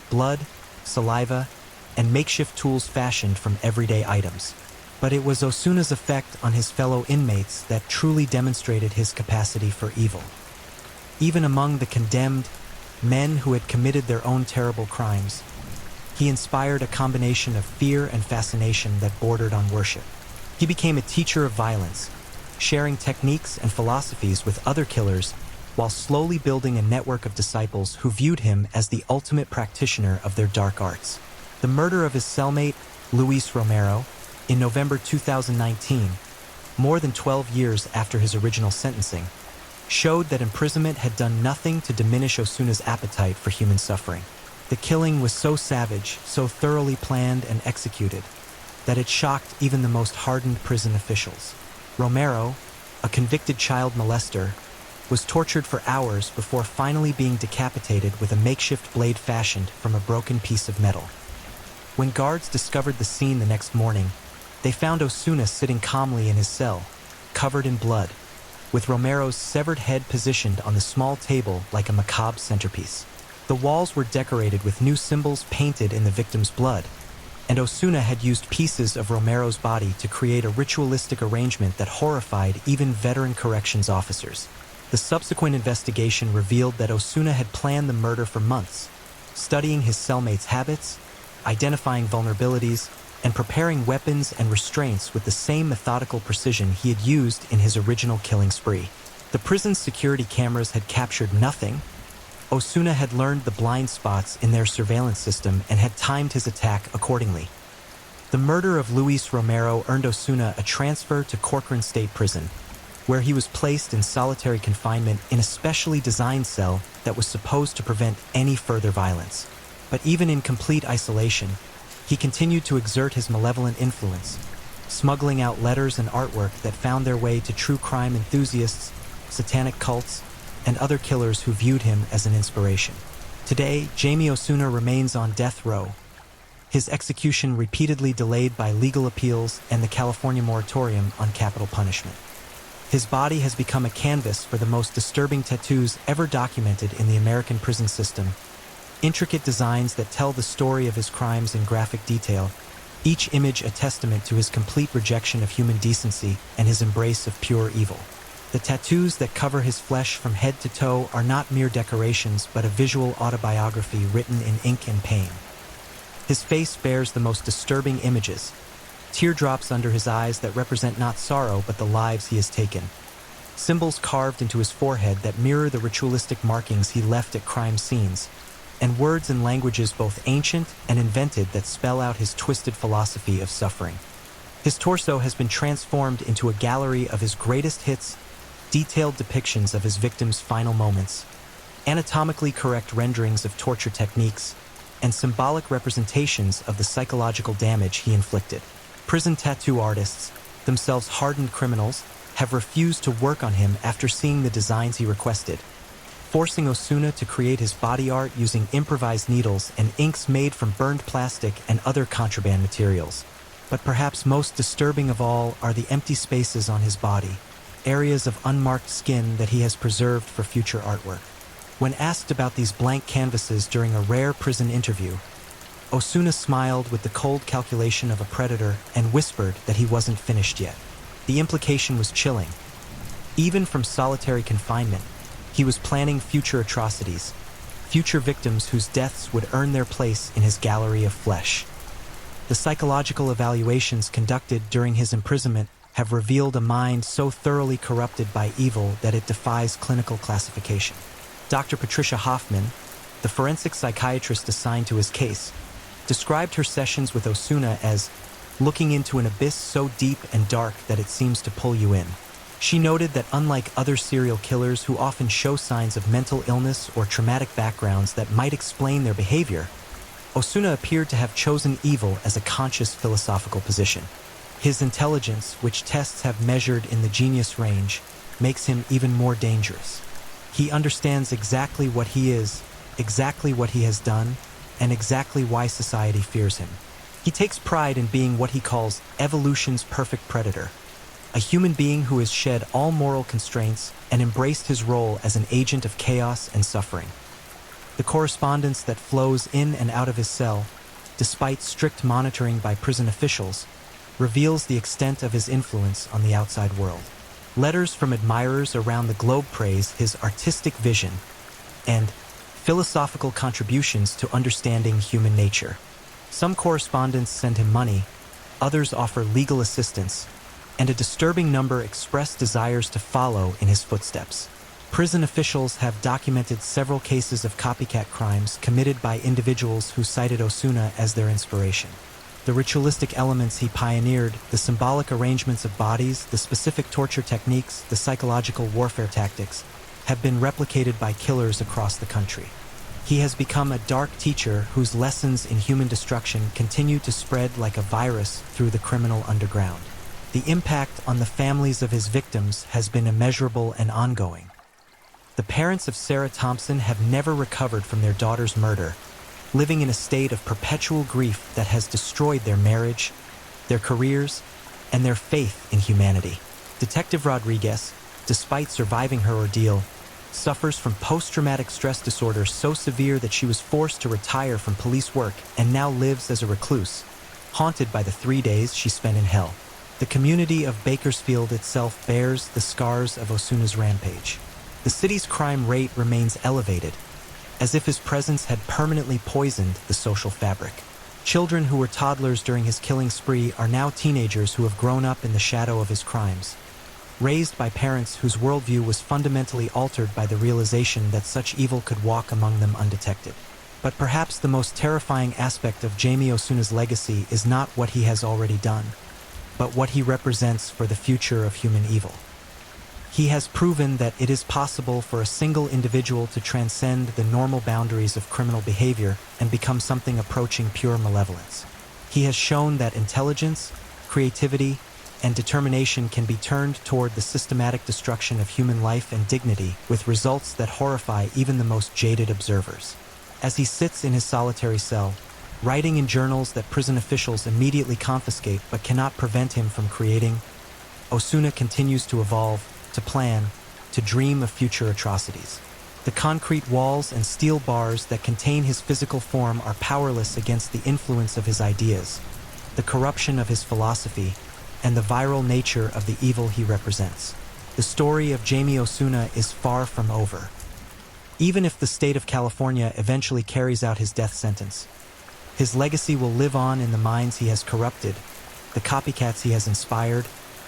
blood, saliva, and makeshift tools fashioned from everyday items. But it was Osuna's effect on his fellow inmates that truly demonstrated his capacity for evil. Even among the condemned, men who had committed their own terrible crimes, he inspired a combination of fear and fascination that bordered on worship. He became a teacher of violence, sharing techniques and philosophies with other killers while slowly building a network of disciples who viewed him as the ultimate practitioner of their dark arts. The murder of his cellmate, Luis Romero, in November 2019, more than 12 years after his original sentencing, showed that imprisonment had done nothing to diminish Osuna's appetite for human suffering. The killing was so savage, so thoroughly planned and executed, that it shocked even the most hardened prison officials. Romero, a convicted child molester, was tortured for hours before finally being decapitated with a makeshift blade fashioned from a broken piece of metal. When guards discovered the scene the next morning, they found Osuna sitting calmly in his cell, covered in blood, with Romero's severed head positioned on the small table like a macabre centerpiece. The walls were decorated with new symbols painted in the victim's blood, and Osuna had used pieces of Romero's body to create a ritualistic arrangement that horrified even veteran corrections officers. The subsequent investigation revealed that Osuna had planned the murder for months, studying his cellmates' habits, identifying vulnerabilities, and preparing weapons and restraints with the same methodical precision he had used in his original killing spree. The prison's security cameras had captured nothing. Osuna had learned the blind spots in their surveillance system and had timed his attack accordingly. The murder of Luis Romero earned Osuna a transfer to Corcoran State Prison, where he was placed in solitary confinement in a specially designed cell that was supposed to prevent any further violence. But even in complete isolation, he continued to exert his malevolent influence, smuggling out letters and artwork that found their way to true crime enthusiasts, satanic cults, and other killers who viewed him as an inspiration. Today, Jamie Osuna remains on death row, his execution repeatedly delayed by legal appeals and the California moratorium on capital punishment. His body has become a canvas for the most disturbing tattoos ever documented in the American prison system. Intricate designs that tell the story of his crimes in graphic detail, each image a testament to his complete rejection of human decency and his embrace of pure evil. The tattoos that cover his flesh from head to toe are not mere decorations but a visual autobiography written in ink and pain. His face bears the most disturbing images, teardrops under his eyes that represent not sorrow but the lives he has taken, symbols carved into his forehead that mirror the ritualistic markings he left at crime scenes, and words and languages both ancient and invented that spell out his twisted philosophy of suffering. His torso has been transformed into a gallery of his greatest hits, detailed depictions of his victims' final moments, anatomically correct renderings of torture techniques, and symbolic representations of the psychological damage he inflicted. Prison tattoo artists, themselves hardened criminals, have refused to work on him after seeing the designs he requested, forcing Osuna to create his body art using improvised needles and inks made from burned plastic and other contraband materials. But perhaps most disturbing of all are the empty spaces on his body, areas of unmarked skin that he has preserved for future artwork. When asked about these blank canvases during a rare prison interview, Osuna smiled with the cold calculation of a predator and whispered that he wasn't finished yet. The implication was chilling. Even from solitary confinement, he was planning future atrocities, future victims whose deaths would earn their place in his gallery of flesh. The psychological evaluations conducted during his imprisonment have revealed a mind so thoroughly corrupted by evil that it defies clinical classification. Dr. Patricia Hoffman, the forensic psychiatrist assigned to his case, described her sessions with Osuna as looking into an abyss so deep and dark that it seems to pull you in. She noted that unlike other serial killers who often show signs of mental illness or traumatic backgrounds that might explain their behavior, Osuna appeared to have chosen evil as a conscious philosophical position. His intelligence, which tests have measured in the genius range, makes him even more dangerous. He understands exactly what he is, exactly what he has done, and exactly why society fears him. He takes pride in being what he calls evolution's perfect predator, a human being who has shed all moral constraints and embraced his role as an agent of chaos and suffering. The correspondence that flows in and out of his cell, despite strict monitoring by prison officials, reveals the extent of his influence on the outside world. Letters from admirers around the globe praise his artistic vision and philosophical contributions to understanding human nature. Some correspondents send him money, others offer legal assistance, and a disturbing number express desires to follow in his footsteps. Prison officials have documented several cases of copycat crimes committed by individuals who cited Osuna as their inspiration. The ritualistic elements he pioneered, the symbolic arrangements of bodies, the specific torture techniques, the psychological warfare tactics, have been replicated by killers across the country. He has become a dark teacher whose lessons in human destruction continue to spread like a virus through the criminal underground. The impact on the families of his victims has been immeasurable and ongoing. The parents of Sarah Thompson have never recovered from their daughter's murder, living in a state of perpetual grief that has destroyed their marriage, their careers, and their faith in humanity. Detective Rodriguez, despite surviving her ordeal, suffers from post-traumatic stress disorder so severe that she was forced to retire from police work and now lives as a recluse, haunted by the 3 days she spent in hell. The community of Bakersfield itself bears the scars of Osuna's rampage. The city's crime rate remains elevated, as if his presence had permanently poisoned the social fabric. Children who were toddlers during his killing spree are now teenagers who have grown up in the shadow of his crimes, raised by parents whose worldview was fundamentally altered by the realization that such evil could walk among them undetected. But perhaps the most terrifying aspect of Jamie Osuna's legacy is not what he has already done, but what he represents for the future of human evil. He has proven that it is possible for a single individual to transcend the normal boundaries of criminal behavior and become something approaching pure malevolence. He has shown that intelligence, creativity, and determination can be turned toward the systematic destruction of human life and dignity, with results that horrify even the most jaded observers. As he sits in his solitary cell, writing in journals that prison officials immediately confiscate but cannot prevent him from creating, Osuna continues to evolve, to plan, to dream of future atrocities. The concrete walls and steel bars that contain his physical form are powerless against the influence of his ideas, the corruption of his philosophy, and the viral nature of the evil he represents. The story of Jamie Osuna is far from over. Even if the state of California eventually carries out his death sentence, his legacy will live on in the minds he has corrupted, the copycats he has inspired,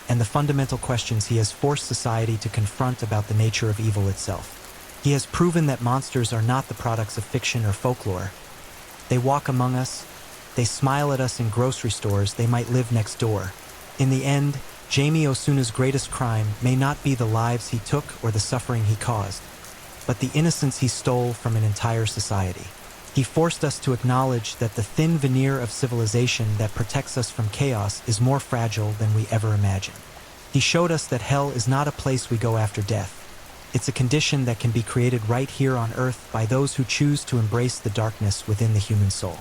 and the fundamental questions he has forced society to confront about the nature of evil itself. He has proven that monsters are not the products of fiction or folklore. They walk among us, they smile at us in grocery stores, they might live next door. In the end, Jamie Osuna's greatest crime may not be the lives he took or the suffering he caused, but the innocence he stole from an entire society. He forced us to acknowledge that the thin veneer of civilization that protects us from chaos is more fragile than we ever imagined. He showed us that hell is not a place we go after death. It's a condition that can be created right here on Earth by those who choose to embrace the darkness within the human soul.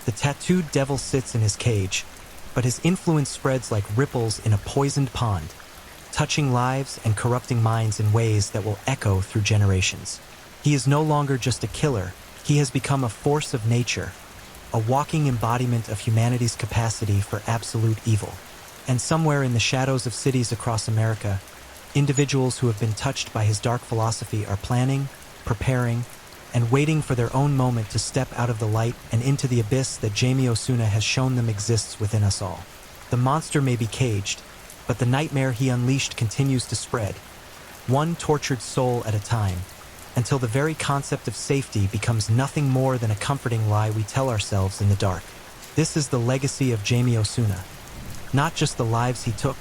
The tattooed devil sits in his cage, but his influence spreads like ripples in a poisoned pond, touching lives and corrupting minds in ways that will echo through generations. He is no longer just a killer. He has become a force of nature, a walking embodiment of humanity's capacity for absolute evil. And somewhere in the shadows of cities across America, individuals who have been touched by his dark philosophy are planning, preparing, and waiting for their own moment to step out of the light and into the abyss that Jamie Osuna has shown them exists within us all. The monster may be caged, But the nightmare he unleashed continues to spread, one tortured soul at a time, until the very concept of safety becomes nothing more than a comforting lie we tell ourselves in the dark. This is the legacy of Jamie Osuna. Not just the lives he took,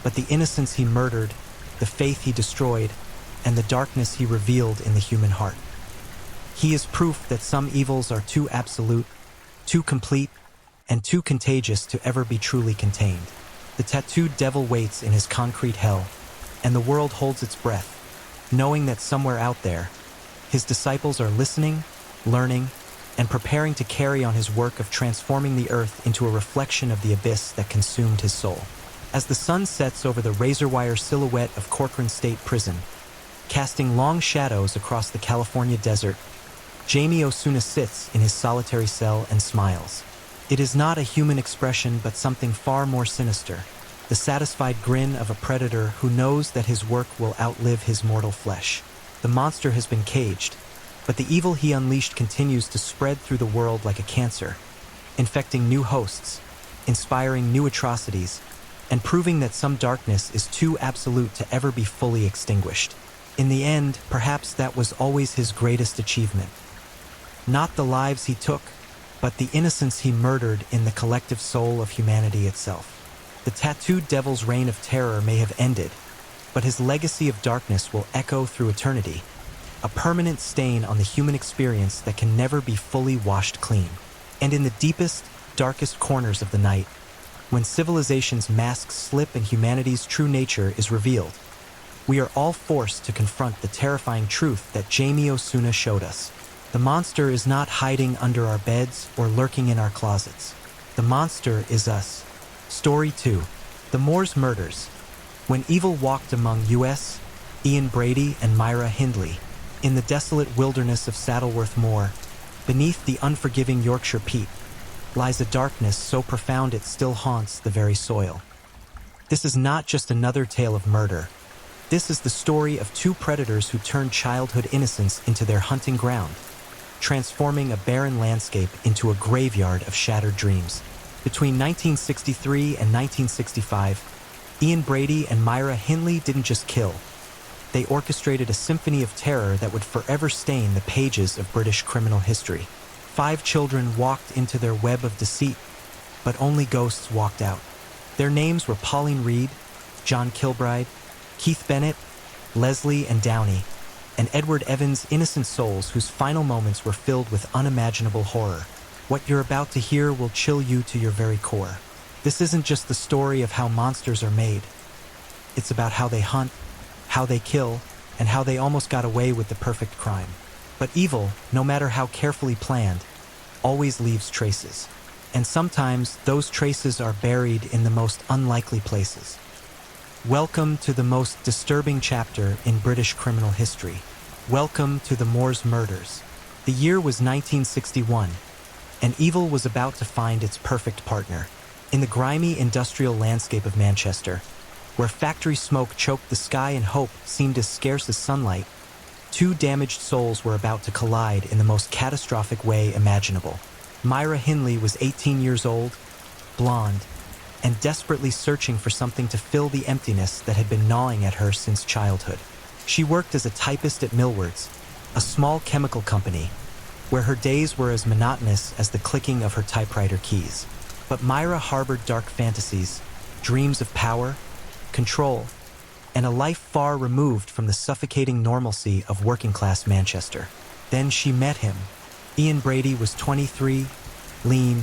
but the innocence he murdered, the faith he destroyed, and the darkness he revealed in the human heart. He is proof that some evils are too absolute, too complete, and too contagious to ever be truly contained. The tattooed devil waits in his concrete hell, and the world holds its breath, knowing that somewhere out there, his disciples are listening, learning, and preparing to carry on his work of transforming the earth into a reflection of the abyss that consumed his soul. As the sun sets over the razor-wire silhouette of Corcoran State Prison, casting long shadows across the California desert, Jamie Osuna sits in his solitary cell and smiles. It is not a human expression, but something far more sinister, the satisfied grin of a predator who knows that his work will outlive his mortal flesh. The monster has been caged, but the evil he unleashed continues to spread through the world like a cancer, infecting new hosts, inspiring new atrocities, and proving that some darkness is too absolute to ever be fully extinguished. In the end, perhaps that was always his greatest achievement. Not the lives he took, but the innocence he murdered in the collective soul of humanity itself. The tattooed devil's reign of terror may have ended, but his legacy of darkness will echo through eternity, a permanent stain on the human experience that can never be fully washed clean. And in the deepest, darkest corners of the night, when civilization's masks slip and humanity's true nature is revealed, we are all forced to confront the terrifying truth that Jamie Osuna showed us. The monster is not hiding under our beds or lurking in our closets. The monster is us. Story 2. The Moors Murders. When evil walked among U.S., Ian Brady and Myra Hindley, in the desolate wilderness of Saddleworth Moor, beneath the unforgiving Yorkshire peat, lies a darkness so profound it still haunts the very soil. This is not just another tale of murder. This is the story of two predators who turned childhood innocence into their hunting ground, transforming a barren landscape into a graveyard of shattered dreams. Between 1963 and 1965, Ian Brady and Myra Hindley didn't just kill. They orchestrated a symphony of terror that would forever stain the pages of British criminal history. 5 children walked into their web of deceit, but only ghosts walked out. Their names were Pauline Reed, John Kilbride, Keith Bennett, Leslie and Downey, and Edward Evans, innocent souls whose final moments were filled with unimaginable horror. What you're about to hear will chill you to your very core. This isn't just the story of how monsters are made. It's about how they hunt, how they kill, and how they almost got away with the perfect crime. But evil, no matter how carefully planned, always leaves traces. And sometimes those traces are buried in the most unlikely places. Welcome to the most disturbing chapter in British criminal history. Welcome to the Moors Murders. The year was 1961, and evil was about to find its perfect partner. In the grimy industrial landscape of Manchester, where factory smoke choked the sky and hope seemed as scarce as sunlight, 2 damaged souls were about to collide in the most catastrophic way imaginable. Myra Hindley was 18 years old, blonde, and desperately searching for something to fill the emptiness that had been gnawing at her since childhood. She worked as a typist at Millwards, a small chemical company, where her days were as monotonous as the clicking of her typewriter keys. But Myra harbored dark fantasies, dreams of power, control, and a life far removed from the suffocating normalcy of working-class Manchester. Then she met him. Ian Brady was 23, lean,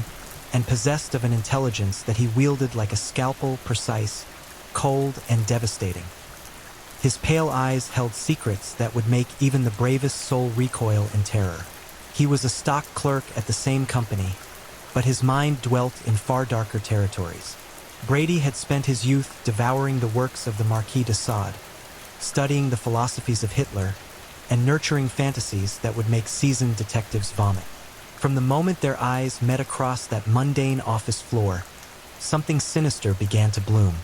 and possessed of an intelligence that he wielded like a scalpel, precise, cold, and devastating. His pale eyes held secrets that would make even the bravest soul recoil in terror. He was a stock clerk at the same company, but his mind dwelt in far darker territories. Brady had spent his youth devouring the works of the Marquis de Sade, studying the philosophies of Hitler, and nurturing fantasies that would make seasoned detectives vomit. From the moment their eyes met across that mundane office floor, something sinister began to bloom.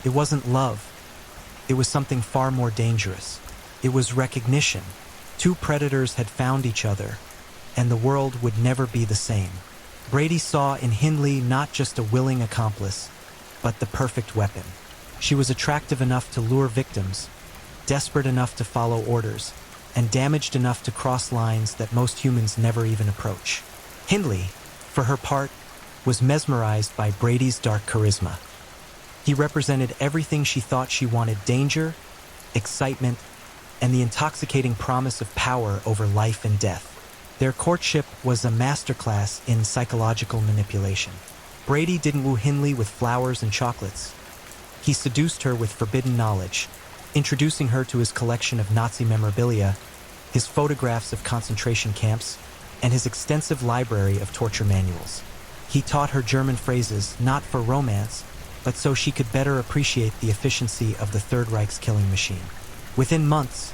It wasn't love. It was something far more dangerous. It was recognition. 2 predators had found each other, and the world would never be the same. Brady saw in Hindley not just a willing accomplice, but the perfect weapon. She was attractive enough to lure victims, desperate enough to follow orders, and damaged enough to cross lines that most humans never even approach. Hindley, for her part, was mesmerized by Brady's dark charisma. He represented everything she thought she wanted: danger, excitement, and the intoxicating promise of power over life and death. Their courtship was a masterclass in psychological manipulation. Brady didn't woo Hindley with flowers and chocolates. He seduced her with forbidden knowledge, introducing her to his collection of Nazi memorabilia, his photographs of concentration camps, and his extensive library of torture manuals. He taught her German phrases not for romance, but so she could better appreciate the efficiency of the Third Reich's killing machine. Within months,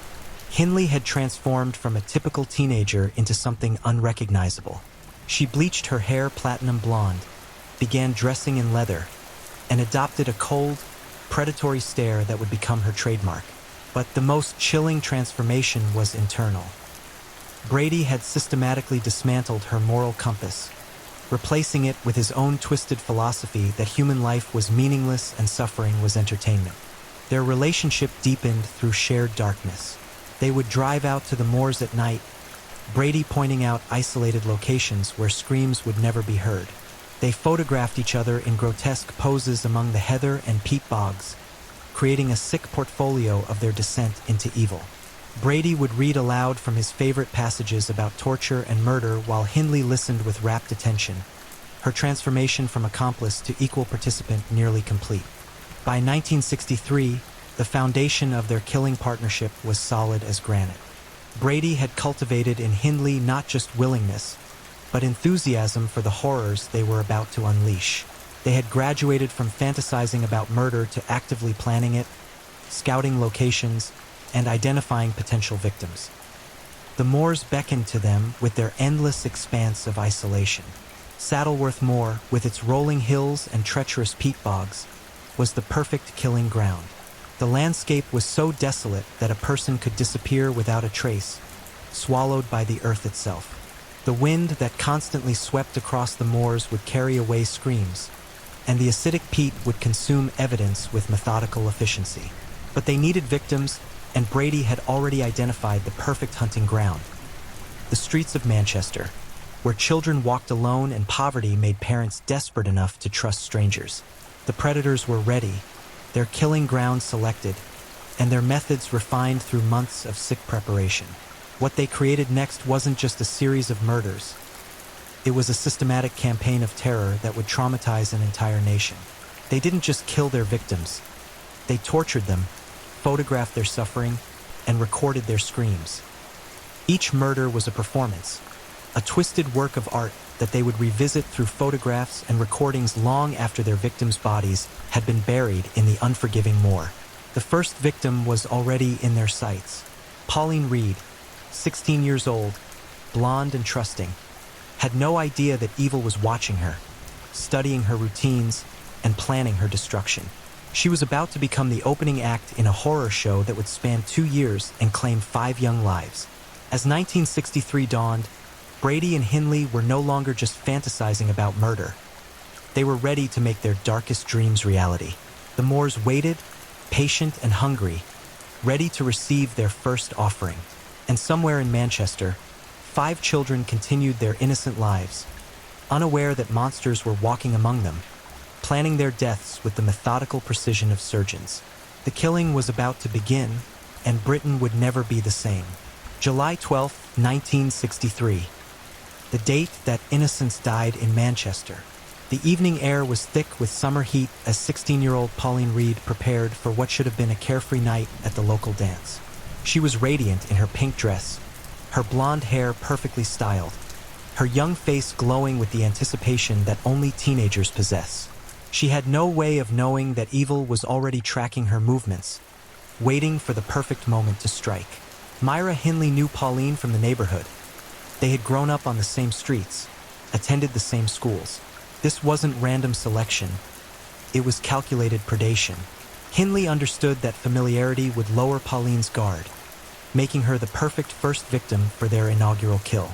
Hindley had transformed from a typical teenager into something unrecognizable. She bleached her hair platinum blonde, began dressing in leather, and adopted a cold, predatory stare that would become her trademark. But the most chilling transformation was internal. Brady had systematically dismantled her moral compass, replacing it with his own twisted philosophy that human life was meaningless and suffering was entertainment. Their relationship deepened through shared darkness. They would drive out to the moors at night, Brady pointing out isolated locations where screams would never be heard. They photographed each other in grotesque poses among the heather and peat bogs, creating a sick portfolio of their descent into evil. Brady would read aloud from his favorite passages about torture and murder while Hindley listened with rapt attention, her transformation from accomplice to equal participant nearly complete. By 1963, the foundation of their killing partnership was solid as granite. Brady had cultivated in Hindley not just willingness, but enthusiasm for the horrors they were about to unleash. They had graduated from fantasizing about murder to actively planning it, scouting locations, and identifying potential victims. The moors beckoned to them with their endless expanse of isolation. Saddleworth Moor, with its rolling hills and treacherous peat bogs, was the perfect killing ground. The landscape was so desolate that a person could disappear without a trace, swallowed by the earth itself. The wind that constantly swept across the moors would carry away screams, and the acidic peat would consume evidence with methodical efficiency. But they needed victims, and Brady had already identified the perfect hunting ground: the streets of Manchester, where children walked alone and poverty made parents desperate enough to trust strangers. The predators were ready, their killing ground selected, and their methods refined through months of sick preparation. What they created next wasn't just a series of murders. It was a systematic campaign of terror that would traumatize an entire nation. They didn't just kill their victims. They tortured them, photographed their suffering, and recorded their screams. Each murder was a performance, a twisted work of art that they would revisit through photographs and recordings long after their victims' bodies had been buried in the unforgiving moor. The first victim was already in their sights. Pauline Reed, 16 years old, blonde and trusting, had no idea that evil was watching her, studying her routines, and planning her destruction. She was about to become the opening act in a horror show that would span 2 years and claim 5 young lives. As 1963 dawned, Brady and Hindley were no longer just fantasizing about murder. They were ready to make their darkest dreams reality. The Moors waited, patient and hungry, ready to receive their first offering. And somewhere in Manchester, 5 children continued their innocent lives, unaware that monsters were walking among them, planning their deaths with the methodical precision of surgeons. The killing was about to begin, and Britain would never be the same. July 12, 1963. The date that innocence died in Manchester. The evening air was thick with summer heat as 16-year-old Pauline Reed prepared for what should have been a carefree night at the local dance. She was radiant in her pink dress, her blonde hair perfectly styled, her young face glowing with the anticipation that only teenagers possess. She had no way of knowing that evil was already tracking her movements, waiting for the perfect moment to strike. Myra Hindley knew Pauline from the neighborhood. They had grown up on the same streets, attended the same schools. This wasn't random selection. It was calculated predation. Hindley understood that familiarity would lower Pauline's guard, making her the perfect first victim for their inaugural kill.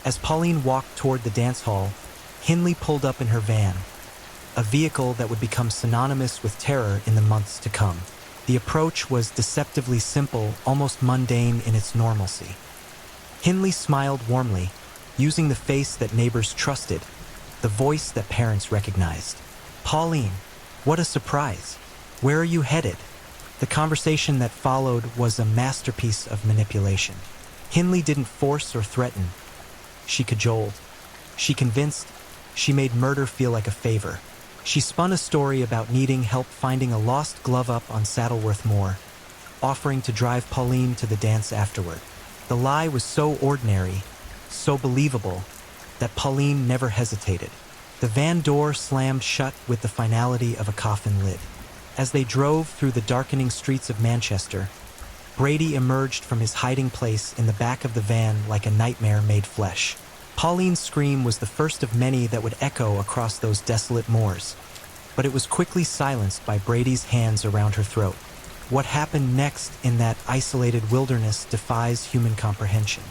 As Pauline walked toward the dance hall, Hindley pulled up in her van, a vehicle that would become synonymous with terror in the months to come. The approach was deceptively simple, almost mundane in its normalcy. Hindley smiled warmly, using the face that neighbors trusted, the voice that parents recognized. "Pauline, what a surprise. Where are you headed?" The conversation that followed was a masterpiece of manipulation. Hindley didn't force or threaten. She cajoled. She convinced. She made murder feel like a favor. She spun a story about needing help finding a lost glove up on Saddleworth Moor, offering to drive Pauline to the dance afterward. The lie was so ordinary, so believable, that Pauline never hesitated. The van door slammed shut with the finality of a coffin lid. As they drove through the darkening streets of Manchester, Brady emerged from his hiding place in the back of the van like a nightmare made flesh. Pauline's scream was the first of many that would echo across those desolate moors, but it was quickly silenced by Brady's hands around her throat. What happened next in that isolated wilderness defies human comprehension.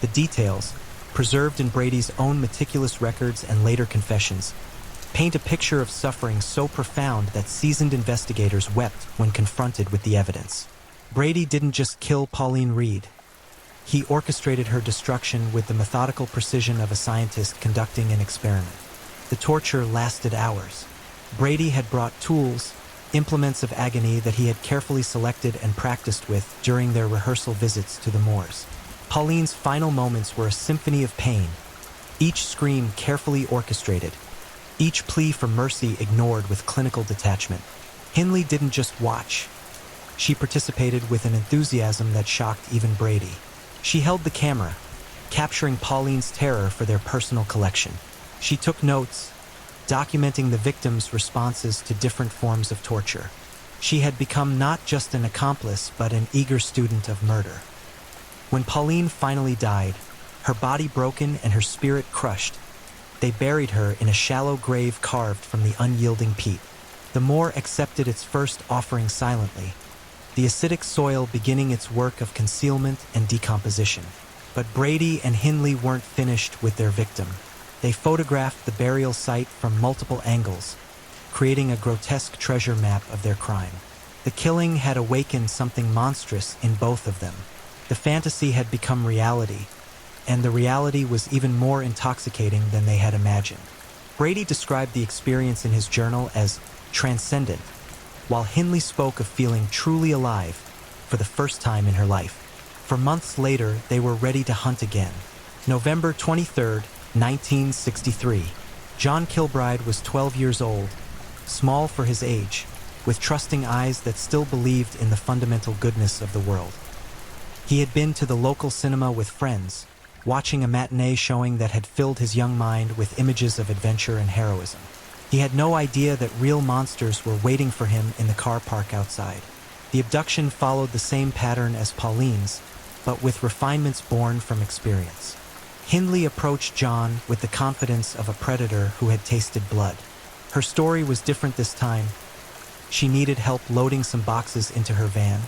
The details, preserved in Brady's own meticulous records and later confessions, paint a picture of suffering so profound that seasoned investigators wept when confronted with the evidence. Brady didn't just kill Pauline Reed. He orchestrated her destruction with the methodical precision of a scientist conducting an experiment. The torture lasted hours. Brady had brought tools, implements of agony that he had carefully selected and practiced with during their rehearsal visits to the moors. Pauline's final moments were a symphony of pain, each scream carefully orchestrated, each plea for mercy ignored with clinical detachment. Hindley didn't just watch. She participated with an enthusiasm that shocked even Brady. She held the camera, capturing Pauline's terror for their personal collection. She took notes, documenting the victims' responses to different forms of torture. She had become not just an accomplice, but an eager student of murder. When Pauline finally died, her body broken and her spirit crushed, they buried her in a shallow grave carved from the unyielding peat. The moor accepted its first offering silently, the acidic soil beginning its work of concealment and decomposition. But Brady and Hindley weren't finished with their victim. They photographed the burial site from multiple angles, creating a grotesque treasure map of their crime. The killing had awakened something monstrous in both of them. The fantasy had become reality, and the reality was even more intoxicating than they had imagined. Brady described the experience in his journal as transcendent, while Hindley spoke of feeling truly alive for the first time in her life. For months later, they were ready to hunt again. November 23, 1963. John Kilbride was 12 years old, small for his age, with trusting eyes that still believed in the fundamental goodness of the world. He had been to the local cinema with friends, watching a matinee showing that had filled his young mind with images of adventure and heroism. He had no idea that real monsters were waiting for him in the car park outside. The abduction followed the same pattern as Pauline's, but with refinements born from experience. Hindley approached John with the confidence of a predator who had tasted blood. Her story was different this time. She needed help loading some boxes into her van,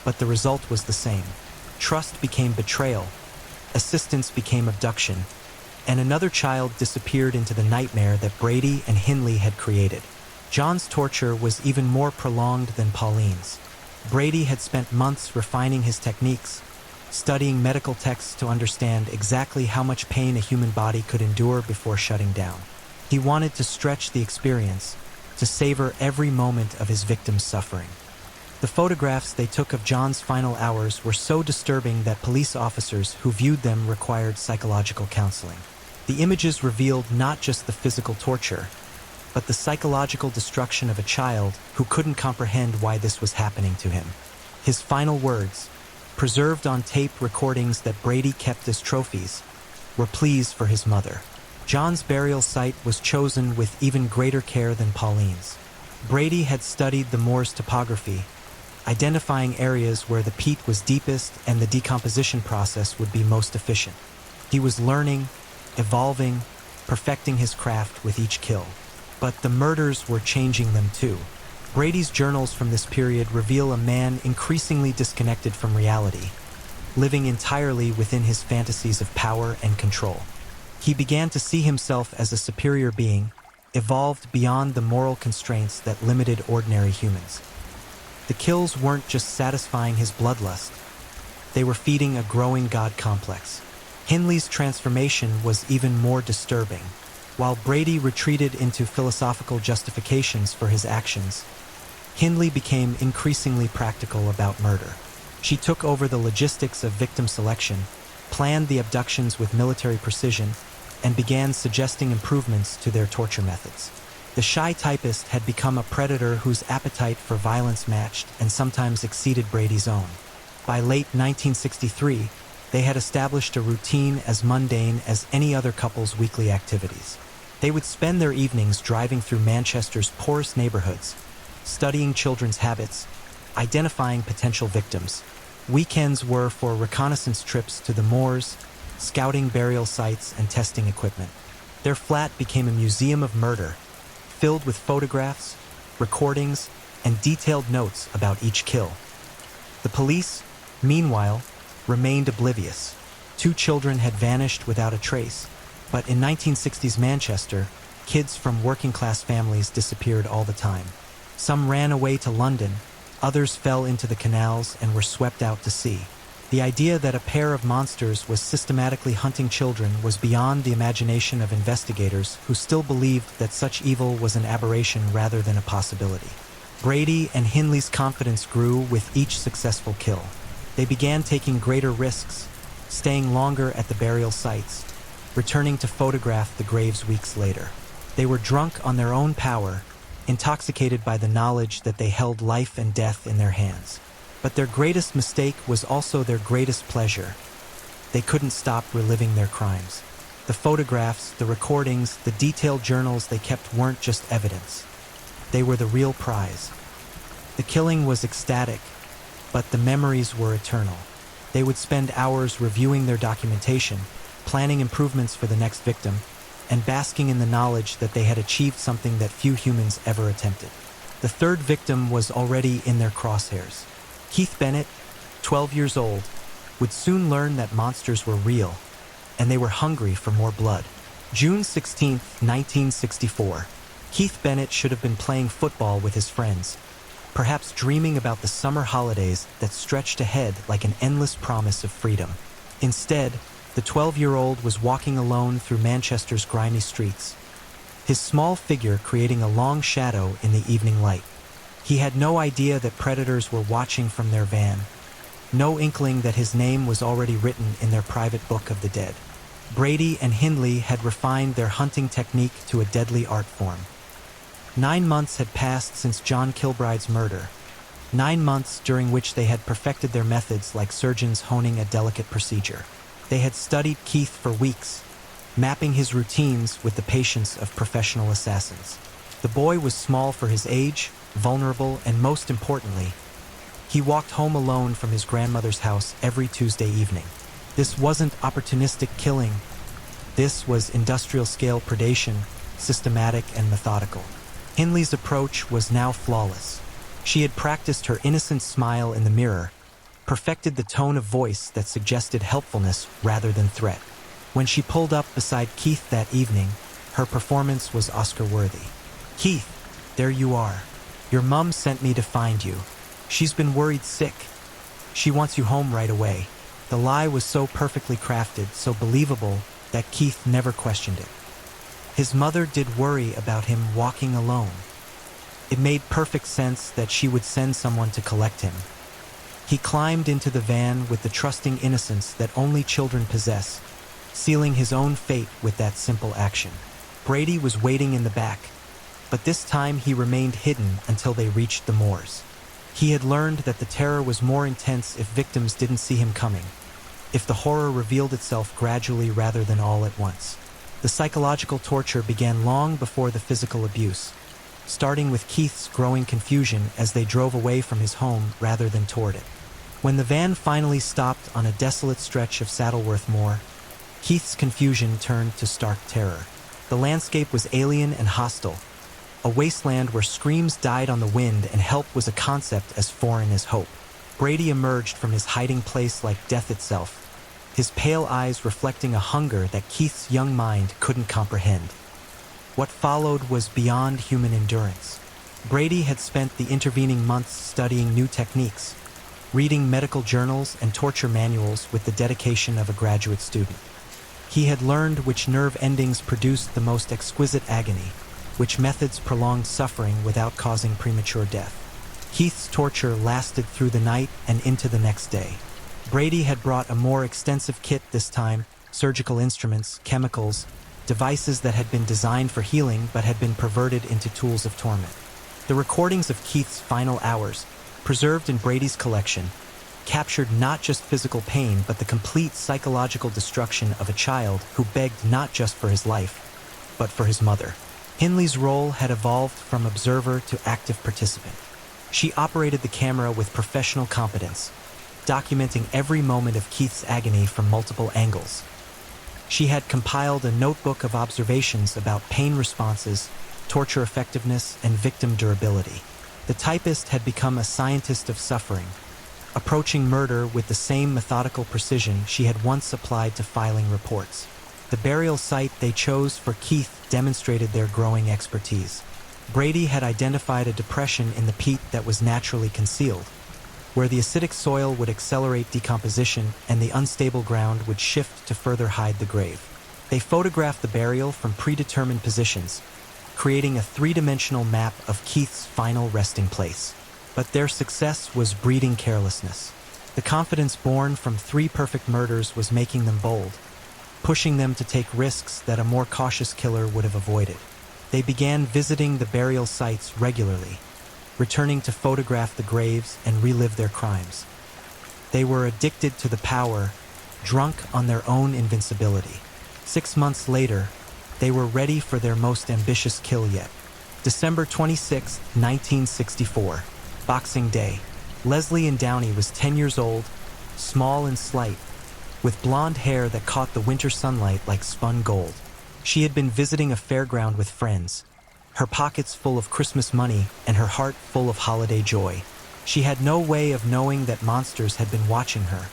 but the result was the same. Trust became betrayal, assistance became abduction, and another child disappeared into the nightmare that Brady and Hindley had created. John's torture was even more prolonged than Pauline's. Brady had spent months refining his techniques, studying medical texts to understand exactly how much pain a human body could endure before shutting down. He wanted to stretch the experience, to savor every moment of his victim's suffering. The photographs they took of John's final hours were so disturbing that police officers who viewed them required psychological counseling. The images revealed not just the physical torture, but the psychological destruction of a child who couldn't comprehend why this was happening to him. His final words, preserved on tape recordings that Brady kept as trophies, were pleas for his mother. John's burial site was chosen with even greater care than Pauline's. Brady had studied the moor's topography, identifying areas where the peat was deepest and the decomposition process would be most efficient. He was learning, evolving, perfecting his craft with each kill. But the murders were changing them too. Brady's journals from this period reveal a man increasingly disconnected from reality, living entirely within his fantasies of power and control. He began to see himself as a superior being, evolved beyond the moral constraints that limited ordinary humans. The kills weren't just satisfying his bloodlust, they were feeding a growing god complex. Hindley's transformation was even more disturbing. While Brady retreated into philosophical justifications for his actions, Hindley became increasingly practical about murder. She took over the logistics of victim selection, planned the abductions with military precision, and began suggesting improvements to their torture methods. The shy typist had become a predator whose appetite for violence matched and sometimes exceeded Brady's own. By late 1963, they had established a routine as mundane as any other couple's weekly activities. They would spend their evenings driving through Manchester's poorest neighborhoods, studying children's habits, identifying potential victims. Weekends were for reconnaissance trips to the moors, scouting burial sites, and testing equipment. Their flat became a museum of murder, filled with photographs, recordings, and detailed notes about each kill. The police, meanwhile, remained oblivious. 2 children had vanished without a trace, but in 1960s Manchester, kids from working-class families disappeared all the time. Some ran away to London, others fell into the canals and were swept out to sea. The idea that a pair of monsters was systematically hunting children was beyond the imagination of investigators who still believed that such evil was an aberration rather than a possibility. Brady and Hindley's confidence grew with each successful kill. They began taking greater risks, staying longer at the burial sites, returning to photograph the graves weeks later. They were drunk on their own power, intoxicated by the knowledge that they held life and death in their hands. But their greatest mistake was also their greatest pleasure. They couldn't stop reliving their crimes. The photographs, the recordings, the detailed journals they kept weren't just evidence. They were the real prize. The killing was ecstatic, but the memories were eternal. They would spend hours reviewing their documentation, planning improvements for the next victim, and basking in the knowledge that they had achieved something that few humans ever attempted. The third victim was already in their crosshairs. Keith Bennett, 12 years old, would soon learn that monsters were real, and they were hungry for more blood. June 16, 1964. Keith Bennett should have been playing football with his friends, perhaps dreaming about the summer holidays that stretched ahead like an endless promise of freedom. Instead, the 12-year-old was walking alone through Manchester's grimy streets, his small figure creating a long shadow in the evening light. He had no idea that predators were watching from their van, no inkling that his name was already written in their private book of the dead. Brady and Hindley had refined their hunting technique to a deadly art form. 9 months had passed since John Kilbride's murder, 9 months during which they had perfected their methods like surgeons honing a delicate procedure. They had studied Keith for weeks, mapping his routines with the patience of professional assassins. The boy was small for his age, vulnerable, and most importantly, he walked home alone from his grandmother's house every Tuesday evening. This wasn't opportunistic killing. This was industrial-scale predation, systematic and methodical. Hindley's approach was now flawless. She had practiced her innocent smile in the mirror, perfected the tone of voice that suggested helpfulness rather than threat. When she pulled up beside Keith that evening, her performance was Oscar-worthy. "Keith, there you are. Your mom sent me to find you. She's been worried sick. She wants you home right away." The lie was so perfectly crafted, so believable, that Keith never questioned it. His mother did worry about him walking alone. It made perfect sense that she would send someone to collect him. He climbed into the van with the trusting innocence that only children possess, sealing his own fate with that simple action. Brady was waiting in the back, but this time he remained hidden until they reached the moors. He had learned that the terror was more intense if victims didn't see him coming, if the horror revealed itself gradually rather than all at once. The psychological torture began long before the physical abuse, starting with Keith's growing confusion as they drove away from his home rather than toward it. When the van finally stopped on a desolate stretch of Saddleworth Moor, Keith's confusion turned to stark terror. The landscape was alien and hostile, a wasteland where screams died on the wind and help was a concept as foreign as hope. Brady emerged from his hiding place like death itself, his pale eyes reflecting a hunger that Keith's young mind couldn't comprehend. What followed was beyond human endurance. Brady had spent the intervening months studying new techniques, reading medical journals and torture manuals with the dedication of a graduate student. He had learned which nerve endings produced the most exquisite agony, which methods prolonged suffering without causing premature death. Keith's torture lasted through the night and into the next day. Brady had brought a more extensive kit this time: surgical instruments, chemicals, devices that had been designed for healing but had been perverted into tools of torment. The recordings of Keith's final hours, preserved in Brady's collection, captured not just physical pain but the complete psychological destruction of a child who begged not just for his life, but for his mother. Hindley's role had evolved from observer to active participant. She operated the camera with professional competence, documenting every moment of Keith's agony from multiple angles. She had compiled a notebook of observations about pain responses, torture effectiveness, and victim durability. The typist had become a scientist of suffering, approaching murder with the same methodical precision she had once applied to filing reports. The burial site they chose for Keith demonstrated their growing expertise. Brady had identified a depression in the peat that was naturally concealed, where the acidic soil would accelerate decomposition and the unstable ground would shift to further hide the grave. They photographed the burial from predetermined positions, creating a three-dimensional map of Keith's final resting place. But their success was breeding carelessness. The confidence born from 3 perfect murders was making them bold, pushing them to take risks that a more cautious killer would have avoided. They began visiting the burial sites regularly, returning to photograph the graves and relive their crimes. They were addicted to the power, drunk on their own invincibility. 6 months later, they were ready for their most ambitious kill yet. December 26, 1964, Boxing Day. Leslie and Downey was 10 years old, small and slight, with blonde hair that caught the winter sunlight like spun gold. She had been visiting a fairground with friends, her pockets full of Christmas money and her heart full of holiday joy. She had no way of knowing that monsters had been watching her,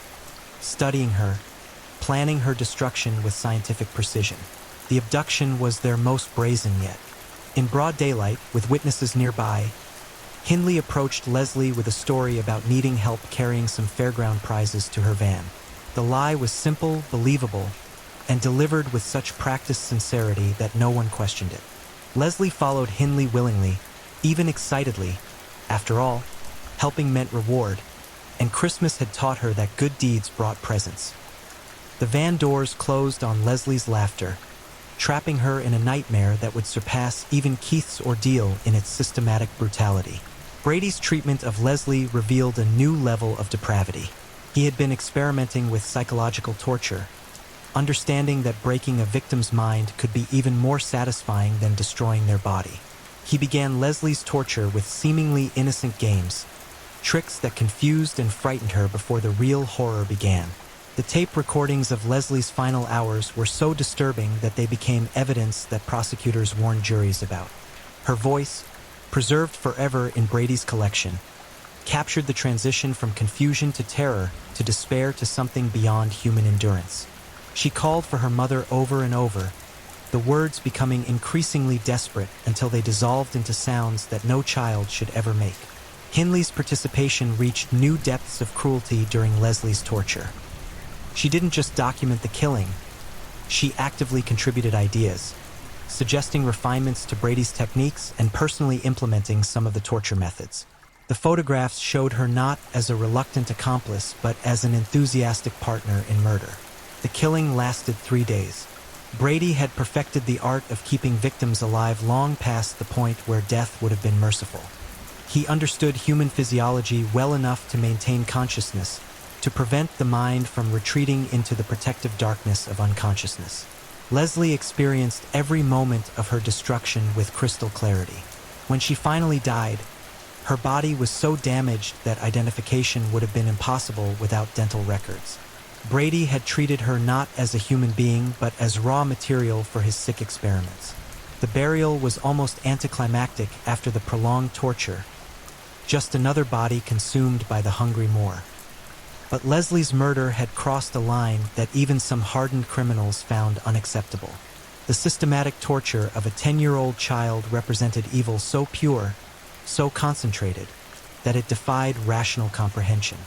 studying her, planning her destruction with scientific precision. The abduction was their most brazen yet. In broad daylight, with witnesses nearby, Hindley approached Leslie with a story about needing help carrying some fairground prizes to her van. The lie was simple, believable, and delivered with such practiced sincerity that no one questioned it. Leslie followed Hindley willingly, even excitedly. After all, helping meant reward, and Christmas had taught her that good deeds brought presents. The van doors closed on Leslie's laughter, trapping her in a nightmare that would surpass even Keith's ordeal in its systematic brutality. Brady's treatment of Leslie revealed a new level of depravity. He had been experimenting with psychological torture, understanding that breaking a victim's mind could be even more satisfying than destroying their body. He began Leslie's torture with seemingly innocent games, tricks that confused and frightened her before the real horror began. The tape recordings of Leslie's final hours were so disturbing that they became evidence that prosecutors warned juries about. Her voice, preserved forever in Brady's collection, captured the transition from confusion to terror to despair to something beyond human endurance. She called for her mother over and over, the words becoming increasingly desperate until they dissolved into sounds that no child should ever make. Hindley's participation reached new depths of cruelty during Leslie's torture. She didn't just document the killing, she actively contributed ideas, suggesting refinements to Brady's techniques and personally implementing some of the torture methods. The photographs showed her not as a reluctant accomplice, but as an enthusiastic partner in murder. The killing lasted 3 days. Brady had perfected the art of keeping victims alive long past the point where death would have been merciful. He understood human physiology well enough to maintain consciousness, to prevent the mind from retreating into the protective darkness of unconsciousness. Leslie experienced every moment of her destruction with crystal clarity. When she finally died, her body was so damaged that identification would have been impossible without dental records. Brady had treated her not as a human being, but as raw material for his sick experiments. The burial was almost anticlimactic after the prolonged torture, just another body consumed by the hungry Moor. But Leslie's murder had crossed a line that even some hardened criminals found unacceptable. The systematic torture of a 10-year-old child represented evil so pure, so concentrated, that it defied rational comprehension.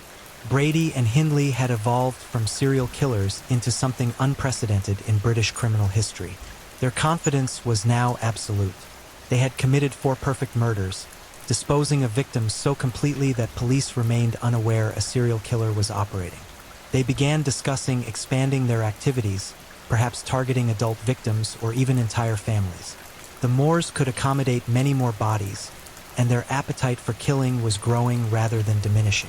Brady and Hindley had evolved from serial killers into something unprecedented in British criminal history. Their confidence was now absolute. They had committed 4 perfect murders, disposing of victims so completely that police remained unaware a serial killer was operating. They began discussing expanding their activities, perhaps targeting adult victims or even entire families. The Moors could accommodate many more bodies, and their appetite for killing was growing rather than diminishing.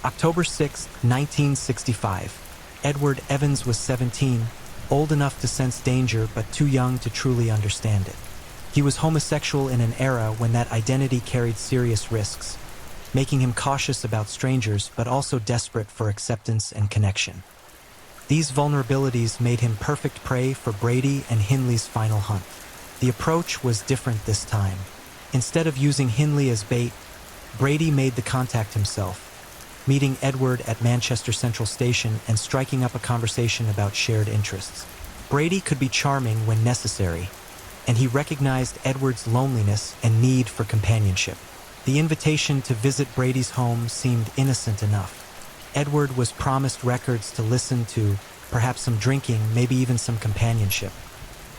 October 6, 1965. Edward Evans was 17, old enough to sense danger but too young to truly understand it. He was homosexual in an era when that identity carried serious risks, making him cautious about strangers but also desperate for acceptance and connection. These vulnerabilities made him perfect prey for Brady and Hindley's final hunt. The approach was different this time. Instead of using Hindley as bait, Brady made the contact himself, meeting Edward at Manchester Central Station and striking up a conversation about shared interests. Brady could be charming when necessary, and he recognized Edward's loneliness and need for companionship. The invitation to visit Brady's home seemed innocent enough. Edward was promised records to listen to, perhaps some drinking, maybe even some companionship.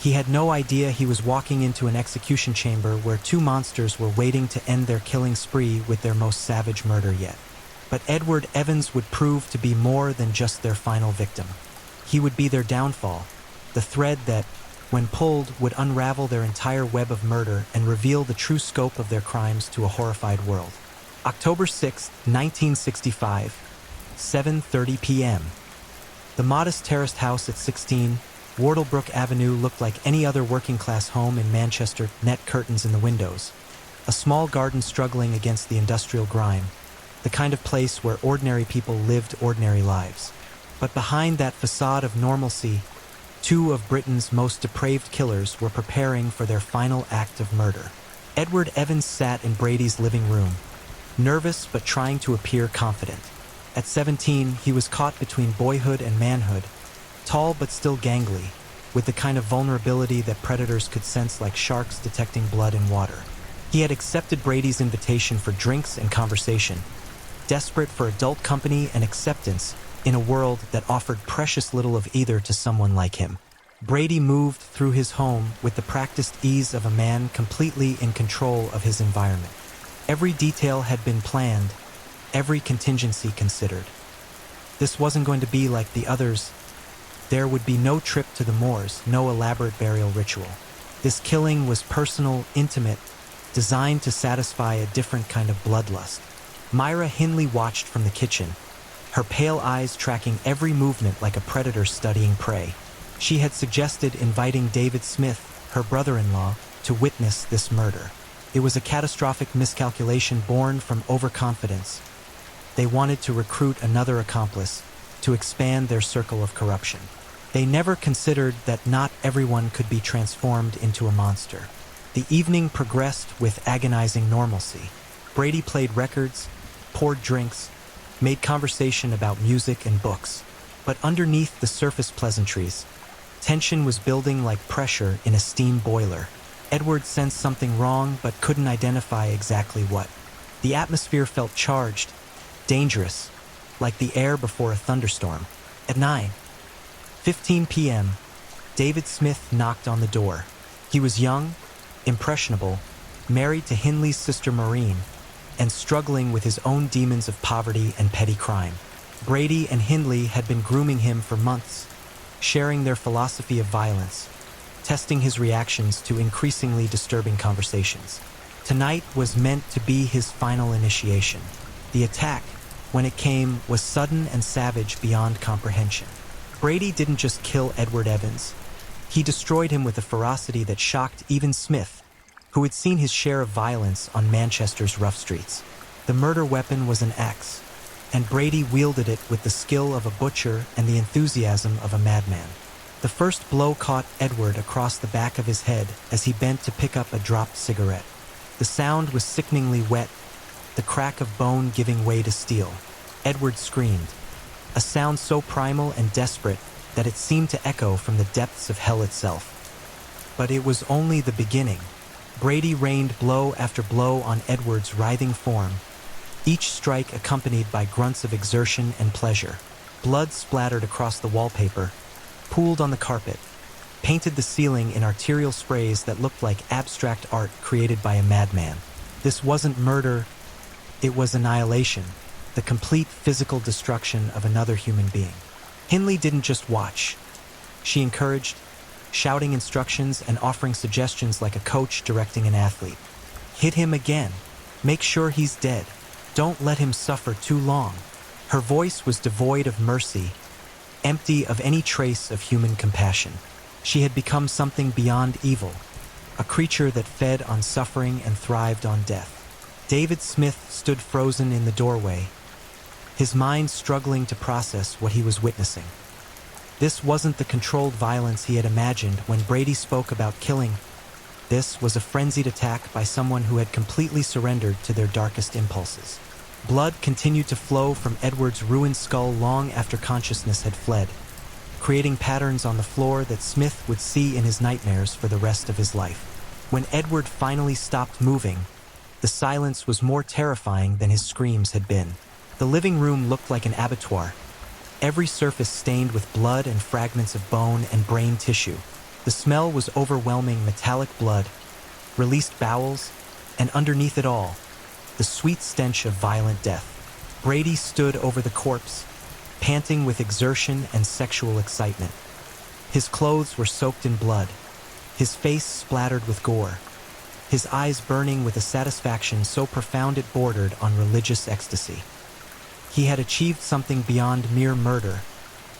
He had no idea he was walking into an execution chamber where 2 monsters were waiting to end their killing spree with their most savage murder yet. But Edward Evans would prove to be more than just their final victim. He would be their downfall, the thread that, when pulled, would unravel their entire web of murder and reveal the true scope of their crimes to a horrified world. October 6, 1965, 7:30 p.m. The modest terraced house at 16 Wardlebrook Avenue looked like any other working-class home in Manchester, net curtains in the windows, a small garden struggling against the industrial grime, the kind of place where ordinary people lived ordinary lives. But behind that facade of normalcy, 2 of Britain's most depraved killers were preparing for their final act of murder. Edward Evans sat in Brady's living room, nervous but trying to appear confident. At 17, he was caught between boyhood and manhood, tall but still gangly, with the kind of vulnerability that predators could sense like sharks detecting blood in water. He had accepted Brady's invitation for drinks and conversation, desperate for adult company and acceptance in a world that offered precious little of either to someone like him. Brady moved through his home with the practiced ease of a man completely in control of his environment. Every detail had been planned, every contingency considered. This wasn't going to be like the others. There would be no trip to the moors, no elaborate burial ritual. This killing was personal, intimate, designed to satisfy a different kind of bloodlust. Myra Hindley watched from the kitchen, her pale eyes tracking every movement like a predator studying prey. She had suggested inviting David Smith, her brother-in-law, to witness this murder. It was a catastrophic miscalculation born from overconfidence. They wanted to recruit another accomplice, to expand their circle of corruption. They never considered that not everyone could be transformed into a monster. The evening progressed with agonizing normalcy. Brady played records, poured drinks, made conversation about music and books. But underneath the surface pleasantries, tension was building like pressure in a steam boiler. Edward sensed something wrong but couldn't identify exactly what. The atmosphere felt charged, dangerous, like the air before a thunderstorm. At 9:15 p.m., David Smith knocked on the door. He was young, impressionable, married to Hindley's sister Maureen, and struggling with his own demons of poverty and petty crime. Brady and Hindley had been grooming him for months, sharing their philosophy of violence, testing his reactions to increasingly disturbing conversations. Tonight was meant to be his final initiation. The attack, when it came, was sudden and savage beyond comprehension. Brady didn't just kill Edward Evans. He destroyed him with a ferocity that shocked even Smith, who had seen his share of violence on Manchester's rough streets. The murder weapon was an axe, and Brady wielded it with the skill of a butcher and the enthusiasm of a madman. The first blow caught Edward across the back of his head as he bent to pick up a dropped cigarette. The sound was sickeningly wet, the crack of bone giving way to steel. Edward screamed, a sound so primal and desperate that it seemed to echo from the depths of hell itself. But it was only the beginning. Brady rained blow after blow on Edward's writhing form, each strike accompanied by grunts of exertion and pleasure. Blood splattered across the wallpaper, pooled on the carpet, painted the ceiling in arterial sprays that looked like abstract art created by a madman. This wasn't murder, it was annihilation, the complete physical destruction of another human being. Hindley didn't just watch. She encouraged, shouting instructions and offering suggestions like a coach directing an athlete. Hit him again. Make sure he's dead. Don't let him suffer too long. Her voice was devoid of mercy, empty of any trace of human compassion. She had become something beyond evil, a creature that fed on suffering and thrived on death. David Smith stood frozen in the doorway, his mind struggling to process what he was witnessing. This wasn't the controlled violence he had imagined when Brady spoke about killing. This was a frenzied attack by someone who had completely surrendered to their darkest impulses. Blood continued to flow from Edward's ruined skull long after consciousness had fled, creating patterns on the floor that Smith would see in his nightmares for the rest of his life. When Edward finally stopped moving, the silence was more terrifying than his screams had been. The living room looked like an abattoir, every surface stained with blood and fragments of bone and brain tissue. The smell was overwhelming: metallic blood, released bowels, and underneath it all, the sweet stench of violent death. Brady stood over the corpse, panting with exertion and sexual excitement. His clothes were soaked in blood, his face splattered with gore, his eyes burning with a satisfaction so profound it bordered on religious ecstasy. He had achieved something beyond mere murder.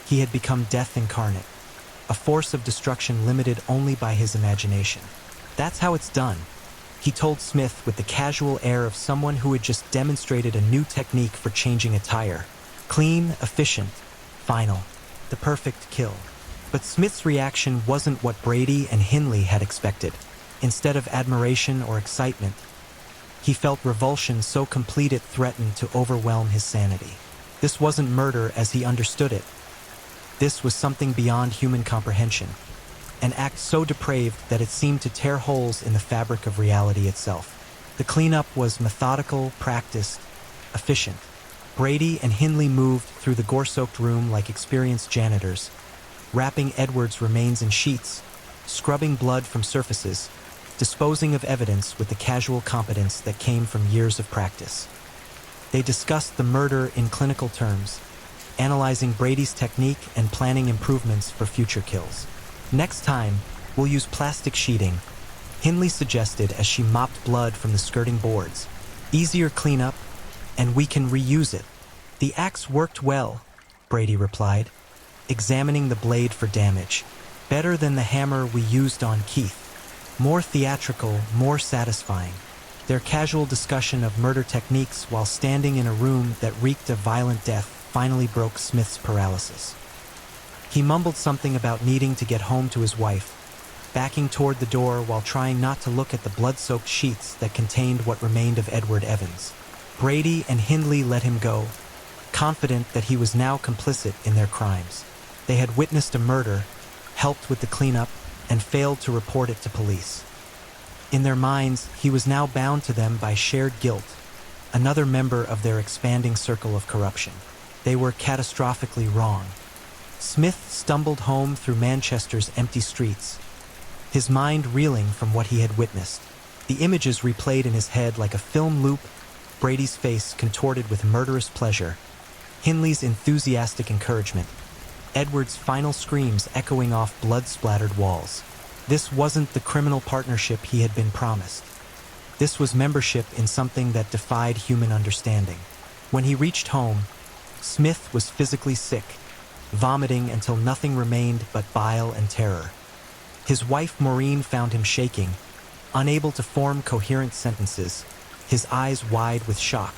He had become death incarnate, a force of destruction limited only by his imagination. That's how it's done, he told Smith with the casual air of someone who had just demonstrated a new technique for changing a tire. Clean, efficient, final, the perfect kill. But Smith's reaction wasn't what Brady and Hindley had expected. Instead of admiration or excitement, he felt revulsion so complete it threatened to overwhelm his sanity. This wasn't murder as he understood it. This was something beyond human comprehension, an act so depraved that it seemed to tear holes in the fabric of reality itself. The cleanup was methodical, practiced, efficient. Brady and Hindley moved through the gore-soaked room like experienced janitors, wrapping Edward's remains in sheets, scrubbing blood from surfaces, disposing of evidence with the casual competence that came from years of practice. They discussed the murder in clinical terms, analyzing Brady's technique and planning improvements for future kills. Next time, we'll use plastic sheeting, Hindley suggested as she mopped blood from the skirting boards. Easier cleanup, and we can reuse it. The axe worked well, Brady replied, examining the blade for damage. Better than the hammer we used on Keith. More theatrical, more satisfying. Their casual discussion of murder techniques while standing in a room that reeked of violent death finally broke Smith's paralysis. He mumbled something about needing to get home to his wife, backing toward the door while trying not to look at the blood-soaked sheets that contained what remained of Edward Evans. Brady and Hindley let him go, confident that he was now complicit in their crimes. They had witnessed a murder, helped with the cleanup, and failed to report it to police. In their minds, he was now bound to them by shared guilt, another member of their expanding circle of corruption. They were catastrophically wrong. Smith stumbled home through Manchester's empty streets, his mind reeling from what he had witnessed. The images replayed in his head like a film loop, Brady's face contorted with murderous pleasure, Hindley's enthusiastic encouragement, Edward's final screams echoing off blood-splattered walls. This wasn't the criminal partnership he had been promised. This was membership in something that defied human understanding. When he reached home, Smith was physically sick, vomiting until nothing remained but bile and terror. His wife Maureen found him shaking, unable to form coherent sentences, his eyes wide with shock.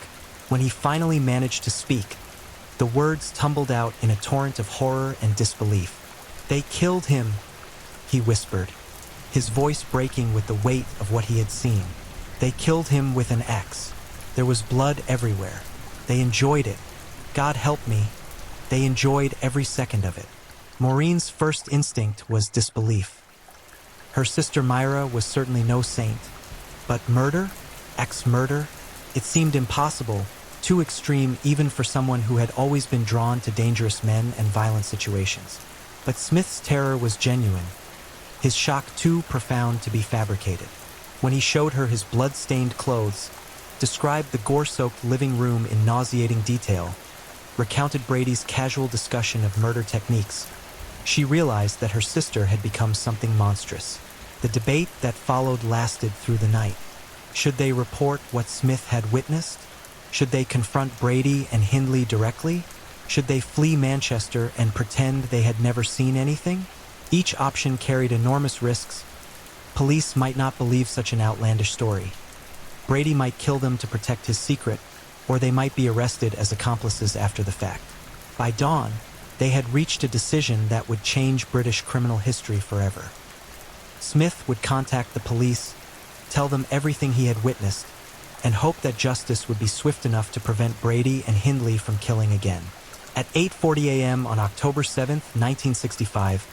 When he finally managed to speak, the words tumbled out in a torrent of horror and disbelief. "They killed him," he whispered, his voice breaking with the weight of what he had seen. "They killed him with an axe. There was blood everywhere. They enjoyed it. God help me. They enjoyed every second of it." Maureen's first instinct was disbelief. Her sister Myra was certainly no saint. But murder? Ex-murder? It seemed impossible, too extreme even for someone who had always been drawn to dangerous men and violent situations. But Smith's terror was genuine, his shock too profound to be fabricated. When he showed her his blood-stained clothes, described the gore-soaked living room in nauseating detail, recounted Brady's casual discussion of murder techniques, she realized that her sister had become something monstrous. The debate that followed lasted through the night. Should they report what Smith had witnessed? Should they confront Brady and Hindley directly? Should they flee Manchester and pretend they had never seen anything? Each option carried enormous risks. Police might not believe such an outlandish story. Brady might kill them to protect his secret, or they might be arrested as accomplices after the fact. By dawn, they had reached a decision that would change British criminal history forever. Smith would contact the police, tell them everything he had witnessed, and hope that justice would be swift enough to prevent Brady and Hindley from killing again. At 8:40 a.m. on October 7, 1965,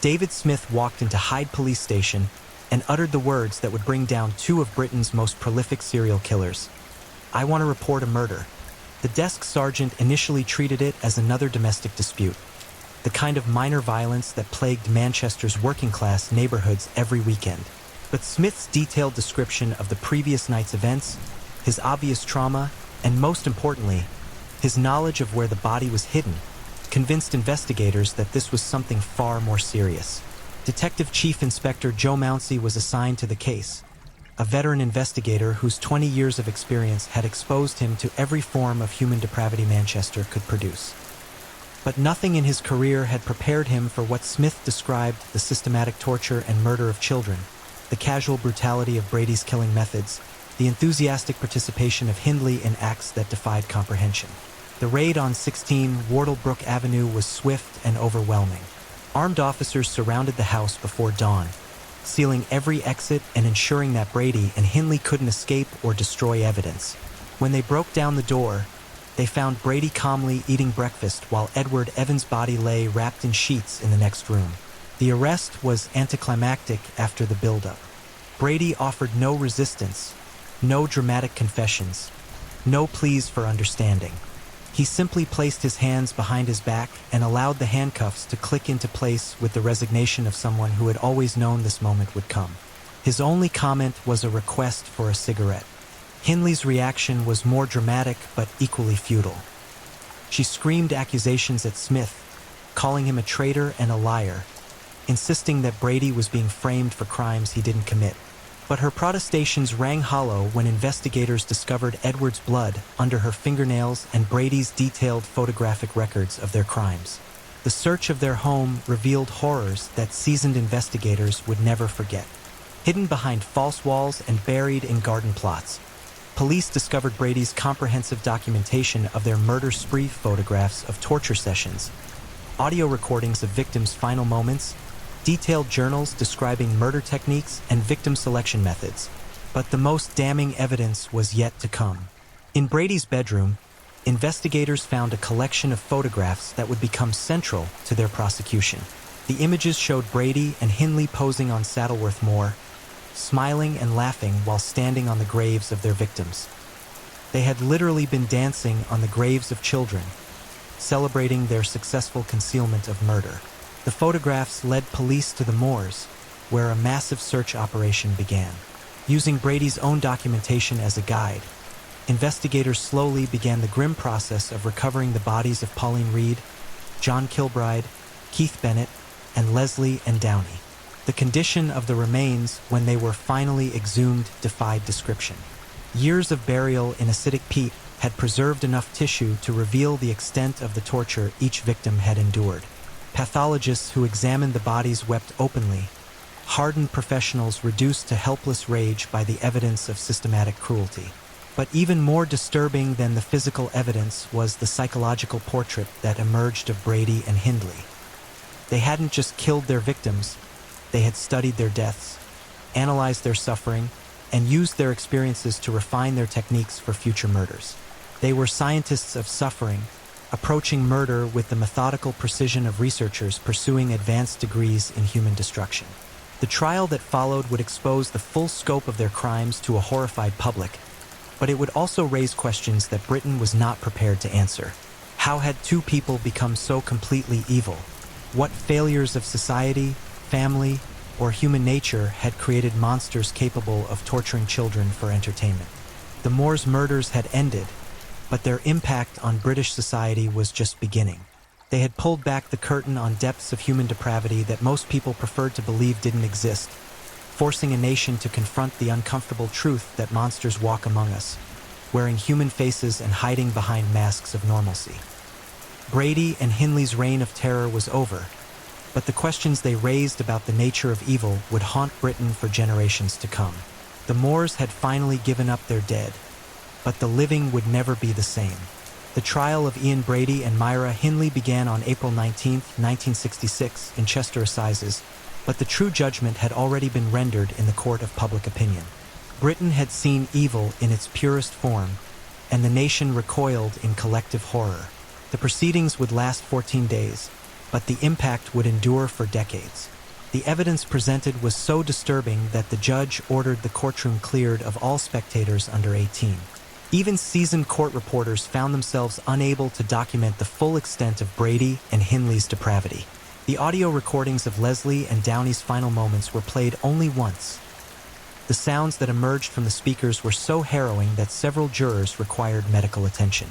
David Smith walked into Hyde Police Station and uttered the words that would bring down two of Britain's most prolific serial killers. "I want to report a murder." The desk sergeant initially treated it as another domestic dispute, the kind of minor violence that plagued Manchester's working-class neighborhoods every weekend. But Smith's detailed description of the previous night's events, his obvious trauma, and most importantly, his knowledge of where the body was hidden, convinced investigators that this was something far more serious. Detective Chief Inspector Joe Mounsey was assigned to the case, a veteran investigator whose 20 years of experience had exposed him to every form of human depravity Manchester could produce. But nothing in his career had prepared him for what Smith described: the systematic torture and murder of children, the casual brutality of Brady's killing methods, the enthusiastic participation of Hindley in acts that defied comprehension. The raid on 16 Wardlebrook Avenue was swift and overwhelming. Armed officers surrounded the house before dawn, sealing every exit and ensuring that Brady and Hindley couldn't escape or destroy evidence. When they broke down the door, they found Brady calmly eating breakfast while Edward Evans' body lay wrapped in sheets in the next room. The arrest was anticlimactic after the buildup. Brady offered no resistance, no dramatic confessions, no pleas for understanding. He simply placed his hands behind his back and allowed the handcuffs to click into place with the resignation of someone who had always known this moment would come. His only comment was a request for a cigarette. Hindley's reaction was more dramatic but equally futile. She screamed accusations at Smith, calling him a traitor and a liar, insisting that Brady was being framed for crimes he didn't commit. But her protestations rang hollow when investigators discovered Edward's blood under her fingernails and Brady's detailed photographic records of their crimes. The search of their home revealed horrors that seasoned investigators would never forget. Hidden behind false walls and buried in garden plots, police discovered Brady's comprehensive documentation of their murder spree, photographs of torture sessions, audio recordings of victims' final moments, detailed journals describing murder techniques and victim selection methods. But the most damning evidence was yet to come. In Brady's bedroom, investigators found a collection of photographs that would become central to their prosecution. The images showed Brady and Hindley posing on Saddleworth Moor, smiling and laughing while standing on the graves of their victims. They had literally been dancing on the graves of children, celebrating their successful concealment of murder. The photographs led police to the moors, where a massive search operation began. Using Brady's own documentation as a guide, investigators slowly began the grim process of recovering the bodies of Pauline Reed, John Kilbride, Keith Bennett, and Leslie and Downey. The condition of the remains when they were finally exhumed defied description. Years of burial in acidic peat had preserved enough tissue to reveal the extent of the torture each victim had endured. Pathologists who examined the bodies wept openly, hardened professionals reduced to helpless rage by the evidence of systematic cruelty. But even more disturbing than the physical evidence was the psychological portrait that emerged of Brady and Hindley. They hadn't just killed their victims, they had studied their deaths, analyzed their suffering, and used their experiences to refine their techniques for future murders. They were scientists of suffering, approaching murder with the methodical precision of researchers pursuing advanced degrees in human destruction. The trial that followed would expose the full scope of their crimes to a horrified public, but it would also raise questions that Britain was not prepared to answer. How had two people become so completely evil? What failures of society, family, or human nature had created monsters capable of torturing children for entertainment? The Moors' murders had ended, but their impact on British society was just beginning. They had pulled back the curtain on depths of human depravity that most people preferred to believe didn't exist, forcing a nation to confront the uncomfortable truth that monsters walk among us, wearing human faces and hiding behind masks of normalcy. Brady and Hindley's reign of terror was over, but the questions they raised about the nature of evil would haunt Britain for generations to come. The Moors had finally given up their dead, but the living would never be the same. The trial of Ian Brady and Myra Hindley began on April 19, 1966, in Chester Assizes, but the true judgment had already been rendered in the court of public opinion. Britain had seen evil in its purest form, and the nation recoiled in collective horror. The proceedings would last 14 days, but the impact would endure for decades. The evidence presented was so disturbing that the judge ordered the courtroom cleared of all spectators under 18. Even seasoned court reporters found themselves unable to document the full extent of Brady and Hindley's depravity. The audio recordings of Leslie and Downey's final moments were played only once. The sounds that emerged from the speakers were so harrowing that several jurors required medical attention.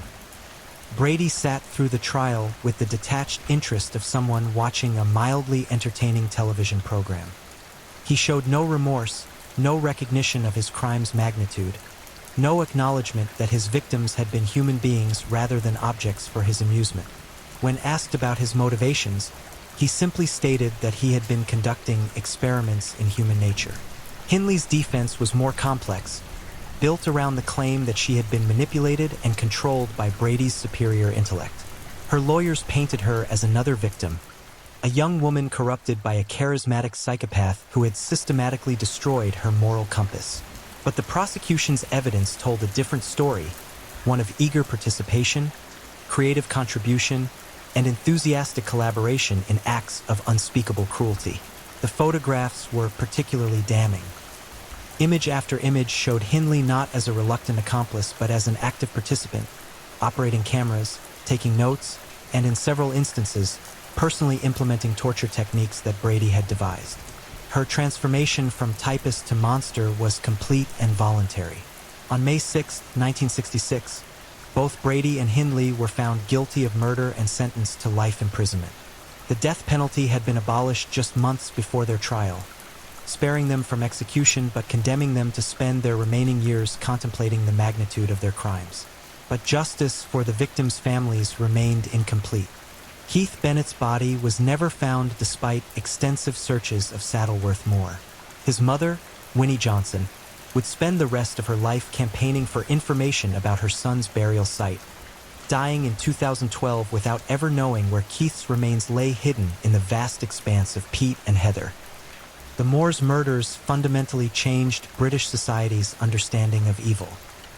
Brady sat through the trial with the detached interest of someone watching a mildly entertaining television program. He showed no remorse, no recognition of his crime's magnitude, no acknowledgement that his victims had been human beings rather than objects for his amusement. When asked about his motivations, he simply stated that he had been conducting experiments in human nature. Hindley's defense was more complex, built around the claim that she had been manipulated and controlled by Brady's superior intellect. Her lawyers painted her as another victim, a young woman corrupted by a charismatic psychopath who had systematically destroyed her moral compass. But the prosecution's evidence told a different story, one of eager participation, creative contribution, and enthusiastic collaboration in acts of unspeakable cruelty. The photographs were particularly damning. Image after image showed Hindley not as a reluctant accomplice but as an active participant, operating cameras, taking notes, and in several instances, personally implementing torture techniques that Brady had devised. Her transformation from typist to monster was complete and voluntary. On May 6, 1966, both Brady and Hindley were found guilty of murder and sentenced to life imprisonment. The death penalty had been abolished just months before their trial, sparing them from execution but condemning them to spend their remaining years contemplating the magnitude of their crimes. But justice for the victims' families remained incomplete. Keith Bennett's body was never found despite extensive searches of Saddleworth Moor. His mother, Winnie Johnson, would spend the rest of her life campaigning for information about her son's burial site, dying in 2012 without ever knowing where Keith's remains lay hidden in the vast expanse of peat and heather. The Moors' murders fundamentally changed British society's understanding of evil.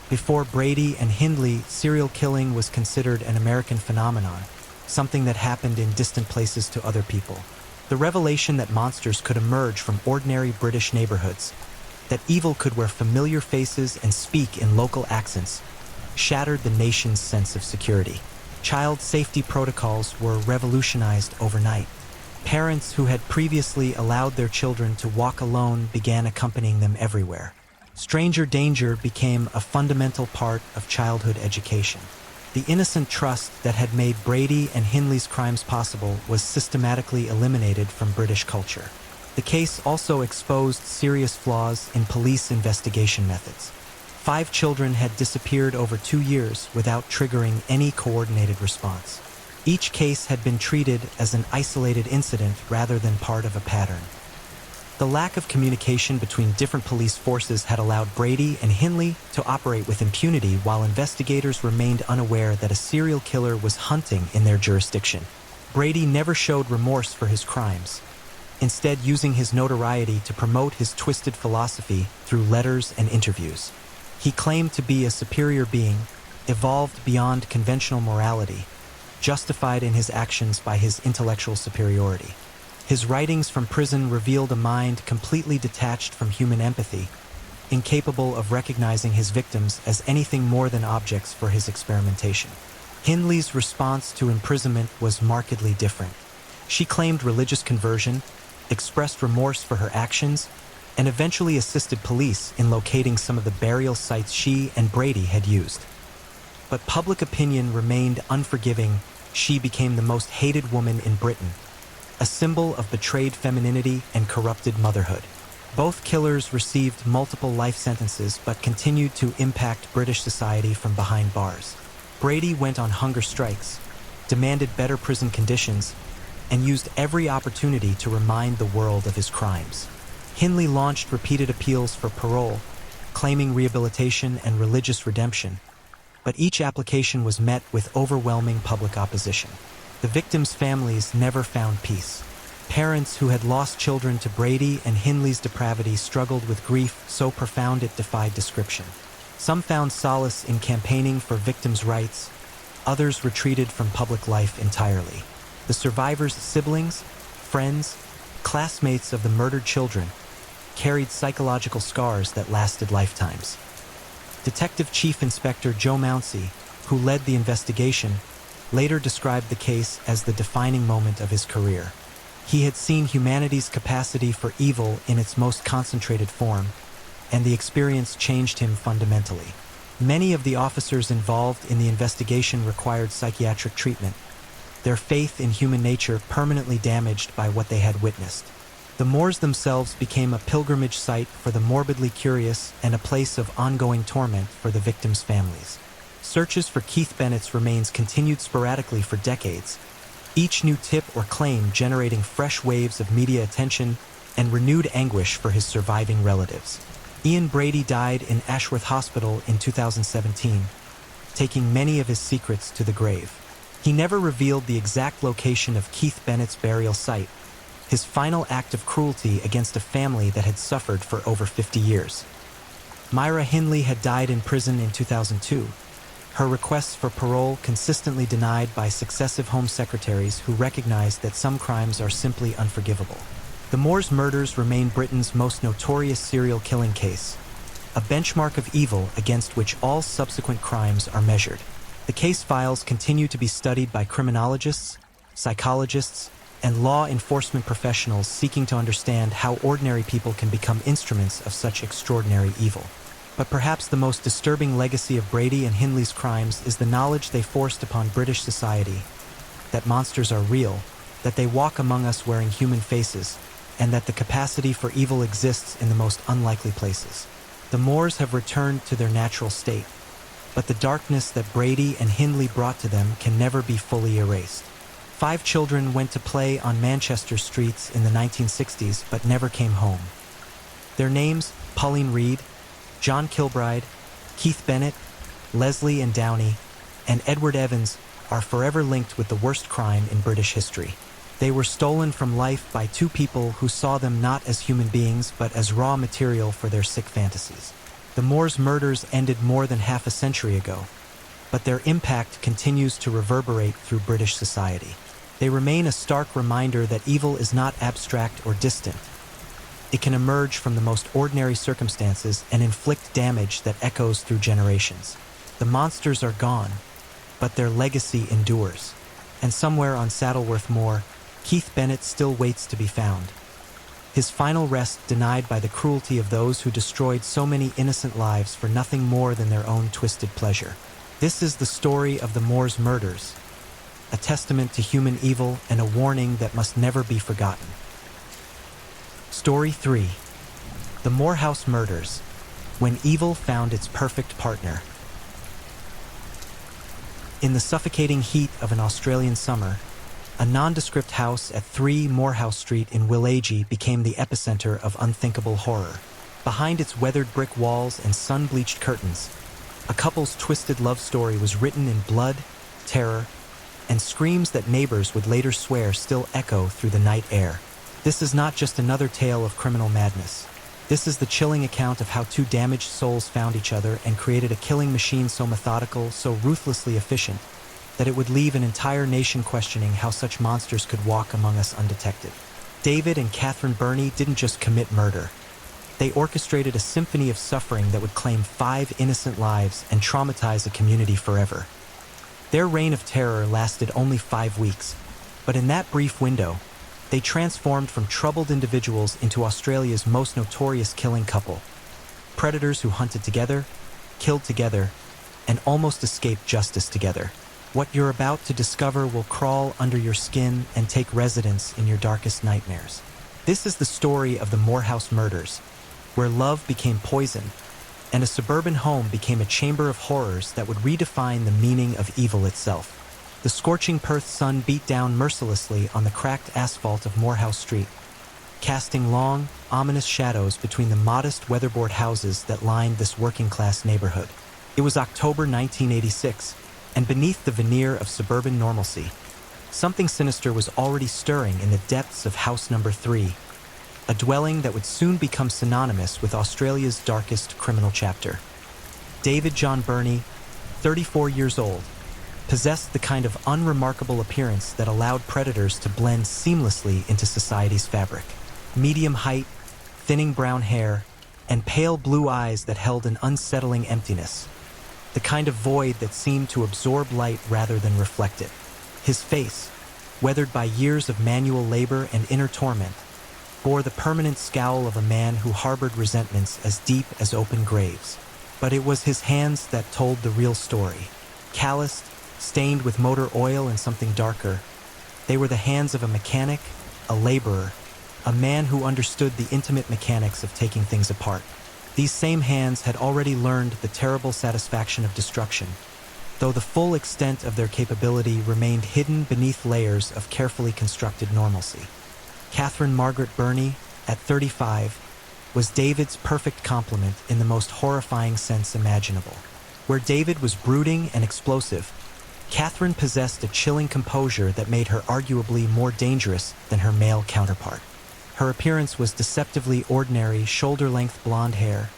Before Brady and Hindley, serial killing was considered an American phenomenon, something that happened in distant places to other people. The revelation that monsters could emerge from ordinary British neighborhoods, that evil could wear familiar faces and speak in local accents, shattered the nation's sense of security. Child safety protocols were revolutionized overnight. Parents who had previously allowed their children to walk alone began accompanying them everywhere. Stranger danger became a fundamental part of childhood education. The innocent trust that had made Brady and Hindley's crimes possible was systematically eliminated from British culture. The case also exposed serious flaws in police investigation methods. 5 children had disappeared over 2 years without triggering any coordinated response. Each case had been treated as an isolated incident rather than part of a pattern. The lack of communication between different police forces had allowed Brady and Hindley to operate with impunity while investigators remained unaware that a serial killer was hunting in their jurisdiction. Brady never showed remorse for his crimes, instead using his notoriety to promote his twisted philosophy through letters and interviews. He claimed to be a superior being, evolved beyond conventional morality, justified in his actions by his intellectual superiority. His writings from prison revealed a mind completely detached from human empathy, incapable of recognizing his victims as anything more than objects for his experimentation. Hindley's response to imprisonment was markedly different. She claimed religious conversion, expressed remorse for her actions, and eventually assisted police in locating some of the burial sites she and Brady had used. But public opinion remained unforgiving. She became the most hated woman in Britain, a symbol of betrayed femininity and corrupted motherhood. Both killers received multiple life sentences but continued to impact British society from behind bars. Brady went on hunger strikes, demanded better prison conditions, and used every opportunity to remind the world of his crimes. Hindley launched repeated appeals for parole, claiming rehabilitation and religious redemption, but each application was met with overwhelming public opposition. The victims' families never found peace. Parents who had lost children to Brady and Hindley's depravity struggled with grief so profound it defied description. Some found solace in campaigning for victims' rights, others retreated from public life entirely. The survivors' siblings, friends, classmates of the murdered children carried psychological scars that lasted lifetimes. Detective Chief Inspector Joe Mounsey, who led the investigation, later described the case as the defining moment of his career. He had seen humanity's capacity for evil in its most concentrated form, and the experience changed him fundamentally. Many of the officers involved in the investigation required psychiatric treatment, their faith in human nature permanently damaged by what they had witnessed. The moors themselves became a pilgrimage site for the morbidly curious and a place of ongoing torment for the victims' families. Searches for Keith Bennett's remains continued sporadically for decades, each new tip or claim generating fresh waves of media attention and renewed anguish for his surviving relatives. Ian Brady died in Ashworth Hospital in 2017, taking many of his secrets to the grave. He never revealed the exact location of Keith Bennett's burial site, his final act of cruelty against a family that had suffered for over 50 years. Myra Hindley had died in prison in 2002, her requests for parole consistently denied by successive Home Secretaries who recognized that some crimes are simply unforgivable. The Moors murders remain Britain's most notorious serial killing case, a benchmark of evil against which all subsequent crimes are measured. The case files continue to be studied by criminologists, psychologists, and law enforcement professionals seeking to understand how ordinary people can become instruments of such extraordinary evil. But perhaps the most disturbing legacy of Brady and Hindley's crimes is the knowledge they forced upon British society that monsters are real, that they walk among us wearing human faces, and that the capacity for evil exists in the most unlikely places. The Moors have returned to their natural state, but the darkness that Brady and Hindley brought to them can never be fully erased. 5 children went to play on Manchester streets in the 1960s but never came home. Their names, Pauline Reed, John Kilbride, Keith Bennett, Leslie and Downey, and Edward Evans, are forever linked with the worst crime in British history. They were stolen from life by 2 people who saw them not as human beings but as raw material for their sick fantasies. The Moors' murders ended more than half a century ago, but their impact continues to reverberate through British society. They remain a stark reminder that evil is not abstract or distant. It can emerge from the most ordinary circumstances and inflict damage that echoes through generations. The monsters are gone, but their legacy endures. And somewhere on Saddleworth Moor, Keith Bennett still waits to be found. His final rest denied by the cruelty of those who destroyed so many innocent lives for nothing more than their own twisted pleasure. This is the story of the Moors' murders, a testament to human evil and a warning that must never be forgotten. Story 3. The Moorhouse Murders, when evil found its perfect partner. In the suffocating heat of an Australian summer, a nondescript house at 3 Moorhouse Street in Willagee became the epicenter of unthinkable horror. Behind its weathered brick walls and sun-bleached curtains, a couple's twisted love story was written in blood, terror, and screams that neighbors would later swear still echo through the night air. This is not just another tale of criminal madness. This is the chilling account of how 2 damaged souls found each other and created a killing machine so methodical, so ruthlessly efficient, that it would leave an entire nation questioning how such monsters could walk among us undetected. David and Catherine Burney didn't just commit murder. They orchestrated a symphony of suffering that would claim 5 innocent lives and traumatize a community forever. Their reign of terror lasted only 5 weeks, but in that brief window, they transformed from troubled individuals into Australia's most notorious killing couple. Predators who hunted together, killed together, and almost escaped justice together. What you're about to discover will crawl under your skin and take residence in your darkest nightmares. This is the story of the Morehouse murders, where love became poison, and a suburban home became a chamber of horrors that would redefine the meaning of evil itself. The scorching Perth sun beat down mercilessly on the cracked asphalt of Morehouse Street, casting long, ominous shadows between the modest weatherboard houses that lined this working-class neighborhood. It was October 1986, and beneath the veneer of suburban normalcy, something sinister was already stirring in the depths of house number 3, a dwelling that would soon become synonymous with Australia's darkest criminal chapter. David John Burney, 34 years old, possessed the kind of unremarkable appearance that allowed predators to blend seamlessly into society's fabric. Medium height, thinning brown hair, and pale blue eyes that held an unsettling emptiness, the kind of void that seemed to absorb light rather than reflect it. His face, weathered by years of manual labor and inner torment, bore the permanent scowl of a man who harbored resentments as deep as open graves. But it was his hands that told the real story. Calloused, stained with motor oil and something darker, they were the hands of a mechanic, a laborer, a man who understood the intimate mechanics of taking things apart. These same hands had already learned the terrible satisfaction of destruction, though the full extent of their capability remained hidden beneath layers of carefully constructed normalcy. Catherine Margaret Burney, at 35, was David's perfect complement in the most horrifying sense imaginable. Where David was brooding and explosive, Catherine possessed a chilling composure that made her arguably more dangerous than her male counterpart. Her appearance was deceptively ordinary, shoulder-length blonde hair,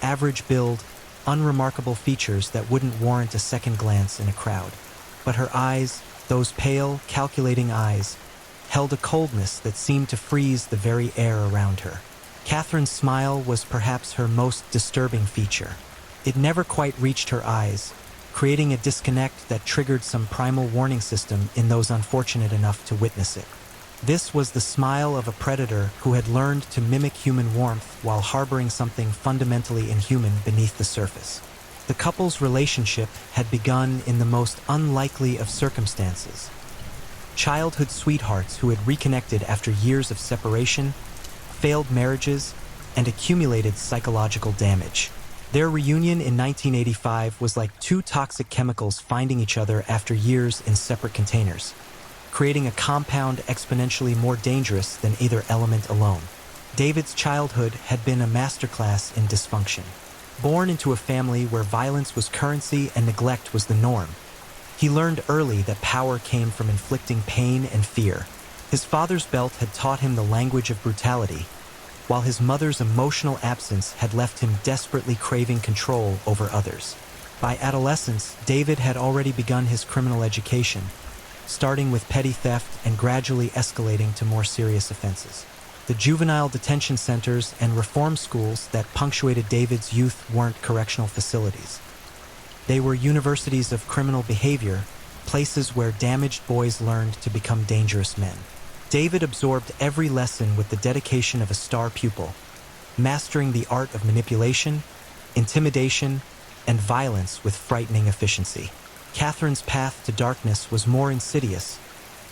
average build, unremarkable features that wouldn't warrant a second glance in a crowd. But her eyes, those pale, calculating eyes, held a coldness that seemed to freeze the very air around her. Catherine's smile was perhaps her most disturbing feature. It never quite reached her eyes, creating a disconnect that triggered some primal warning system in those unfortunate enough to witness it. This was the smile of a predator who had learned to mimic human warmth while harboring something fundamentally inhuman beneath the surface. The couple's relationship had begun in the most unlikely of circumstances. Childhood sweethearts who had reconnected after years of separation, failed marriages, and accumulated psychological damage. Their reunion in 1985 was like 2 toxic chemicals finding each other after years in separate containers, creating a compound exponentially more dangerous than either element alone. David's childhood had been a masterclass in dysfunction. Born into a family where violence was currency and neglect was the norm, he learned early that power came from inflicting pain and fear. His father's belt had taught him the language of brutality, while his mother's emotional absence had left him desperately craving control over others. By adolescence, David had already begun his criminal education, starting with petty theft and gradually escalating to more serious offenses. The juvenile detention centers and reform schools that punctuated David's youth weren't correctional facilities. They were universities of criminal behavior, places where damaged boys learned to become dangerous men. David absorbed every lesson with the dedication of a star pupil, mastering the art of manipulation, intimidation, and violence with frightening efficiency. Catherine's path to darkness was more insidious,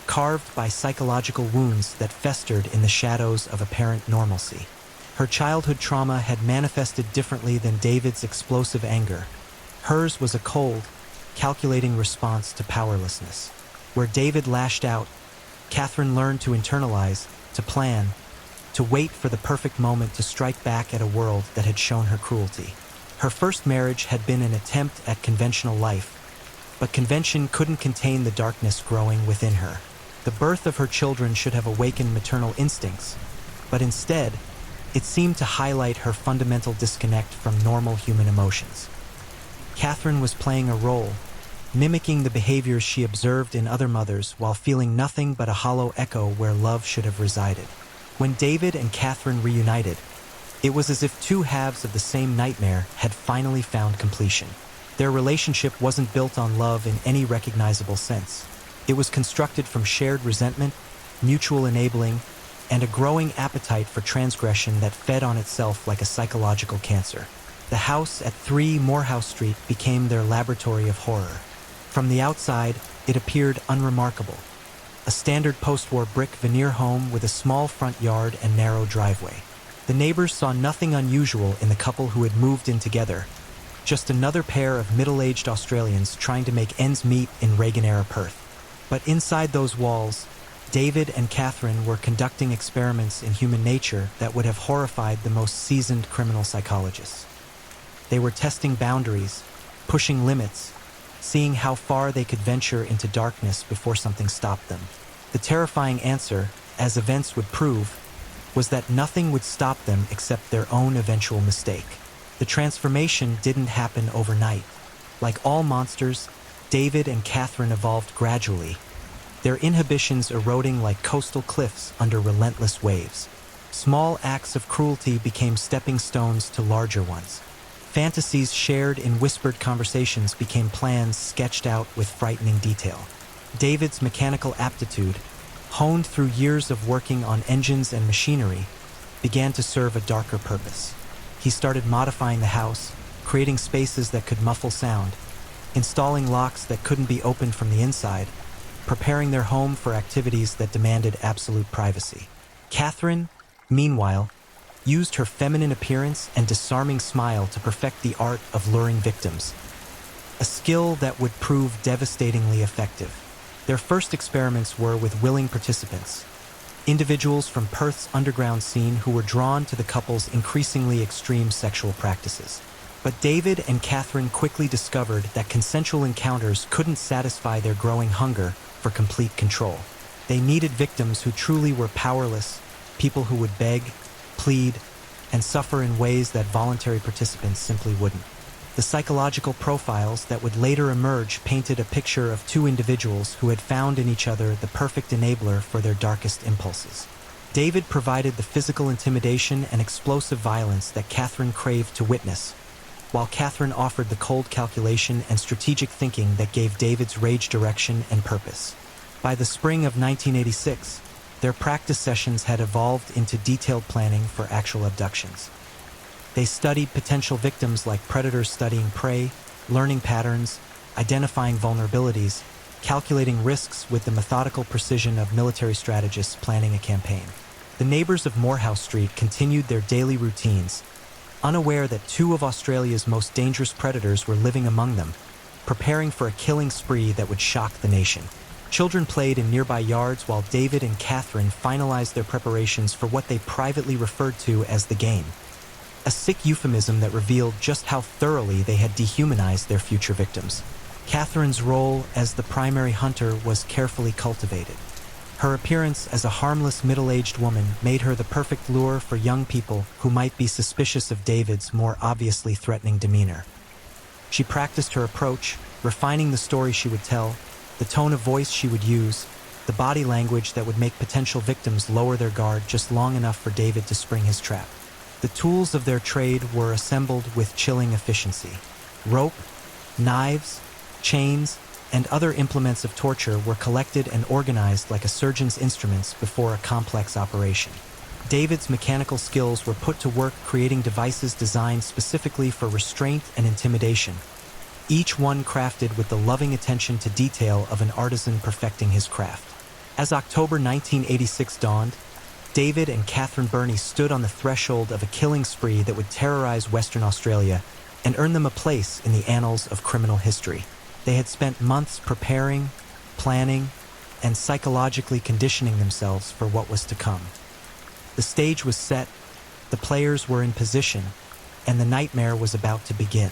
carved by psychological wounds that festered in the shadows of apparent normalcy. Her childhood trauma had manifested differently than David's explosive anger. Hers was a cold, calculating response to powerlessness. Where David lashed out, Catherine learned to internalize, to plan, to wait for the perfect moment to strike back at a world that had shown her cruelty. Her first marriage had been an attempt at conventional life, but convention couldn't contain the darkness growing within her. The birth of her children should have awakened maternal instincts, but instead, it seemed to highlight her fundamental disconnect from normal human emotions. Catherine was playing a role, mimicking the behaviors she observed in other mothers while feeling nothing but a hollow echo where love should have resided. When David and Catherine reunited, it was as if two halves of the same nightmare had finally found completion. Their relationship wasn't built on love in any recognizable sense. It was constructed from shared resentment, mutual enabling, and a growing appetite for transgression that fed on itself like a psychological cancer. The house at 3 Morehouse Street became their laboratory of horror. From the outside, it appeared unremarkable. A standard post-war brick veneer home with a small front yard and narrow driveway. The neighbors saw nothing unusual in the couple who had moved in together, just another pair of middle-aged Australians trying to make ends meet in Reagan-era Perth. But inside those walls, David and Catherine were conducting experiments in human nature that would have horrified the most seasoned criminal psychologists. They were testing boundaries, pushing limits, seeing how far they could venture into darkness before something stopped them. The terrifying answer, as events would prove, was that nothing would stop them except their own eventual mistake. The transformation didn't happen overnight. Like all monsters, David and Catherine evolved gradually, their inhibitions eroding like coastal cliffs under relentless waves. Small acts of cruelty became stepping stones to larger ones. Fantasies shared in whispered conversations became plans sketched out with frightening detail. David's mechanical aptitude, honed through years of working on engines and machinery, began to serve a darker purpose. He started modifying the house, creating spaces that could muffle sound, installing locks that couldn't be opened from the inside, preparing their home for activities that demanded absolute privacy. Catherine, meanwhile, used her feminine appearance and disarming smile to perfect the art of luring victims, a skill that would prove devastatingly effective. Their first experiments were with willing participants, individuals from Perth's underground scene who were drawn to the couple's increasingly extreme sexual practices. But David and Catherine quickly discovered that consensual encounters couldn't satisfy their growing hunger for complete control. They needed victims who truly were powerless, people who would beg, plead, and suffer in ways that voluntary participants simply wouldn't. The psychological profiles that would later emerge painted a picture of two individuals who had found in each other the perfect enabler for their darkest impulses. David provided the physical intimidation and explosive violence that Catherine craved to witness, while Catherine offered the cold calculation and strategic thinking that gave David's rage direction and purpose. By the spring of 1986, their practice sessions had evolved into detailed planning for actual abductions. They studied potential victims like predators studying prey, learning patterns, identifying vulnerabilities, calculating risks with the methodical precision of military strategists planning a campaign. The neighbors of Morehouse Street continued their daily routines, unaware that two of Australia's most dangerous predators were living among them, preparing for a killing spree that would shock the nation. Children played in nearby yards while David and Catherine finalized their preparations for what they privately referred to as the game, a sick euphemism that revealed just how thoroughly they had dehumanized their future victims. Catherine's role as the primary hunter was carefully cultivated. Her appearance as a harmless middle-aged woman made her the perfect lure for young people who might be suspicious of David's more obviously threatening demeanor. She practiced her approach, refining the story she would tell, the tone of voice she would use, the body language that would make potential victims lower their guard just long enough for David to spring his trap. The tools of their trade were assembled with chilling efficiency. Rope, knives, chains, and other implements of torture were collected and organized like a surgeon's instruments before a complex operation. David's mechanical skills were put to work creating devices designed specifically for restraint and intimidation, each one crafted with the loving attention to detail of an artisan perfecting his craft. As October 1986 dawned, David and Catherine Burney stood on the threshold of a killing spree that would terrorize Western Australia and earn them a place in the annals of criminal history. They had spent months preparing, planning, and psychologically conditioning themselves for what was to come. The stage was set, the players were in position, and the nightmare was about to begin.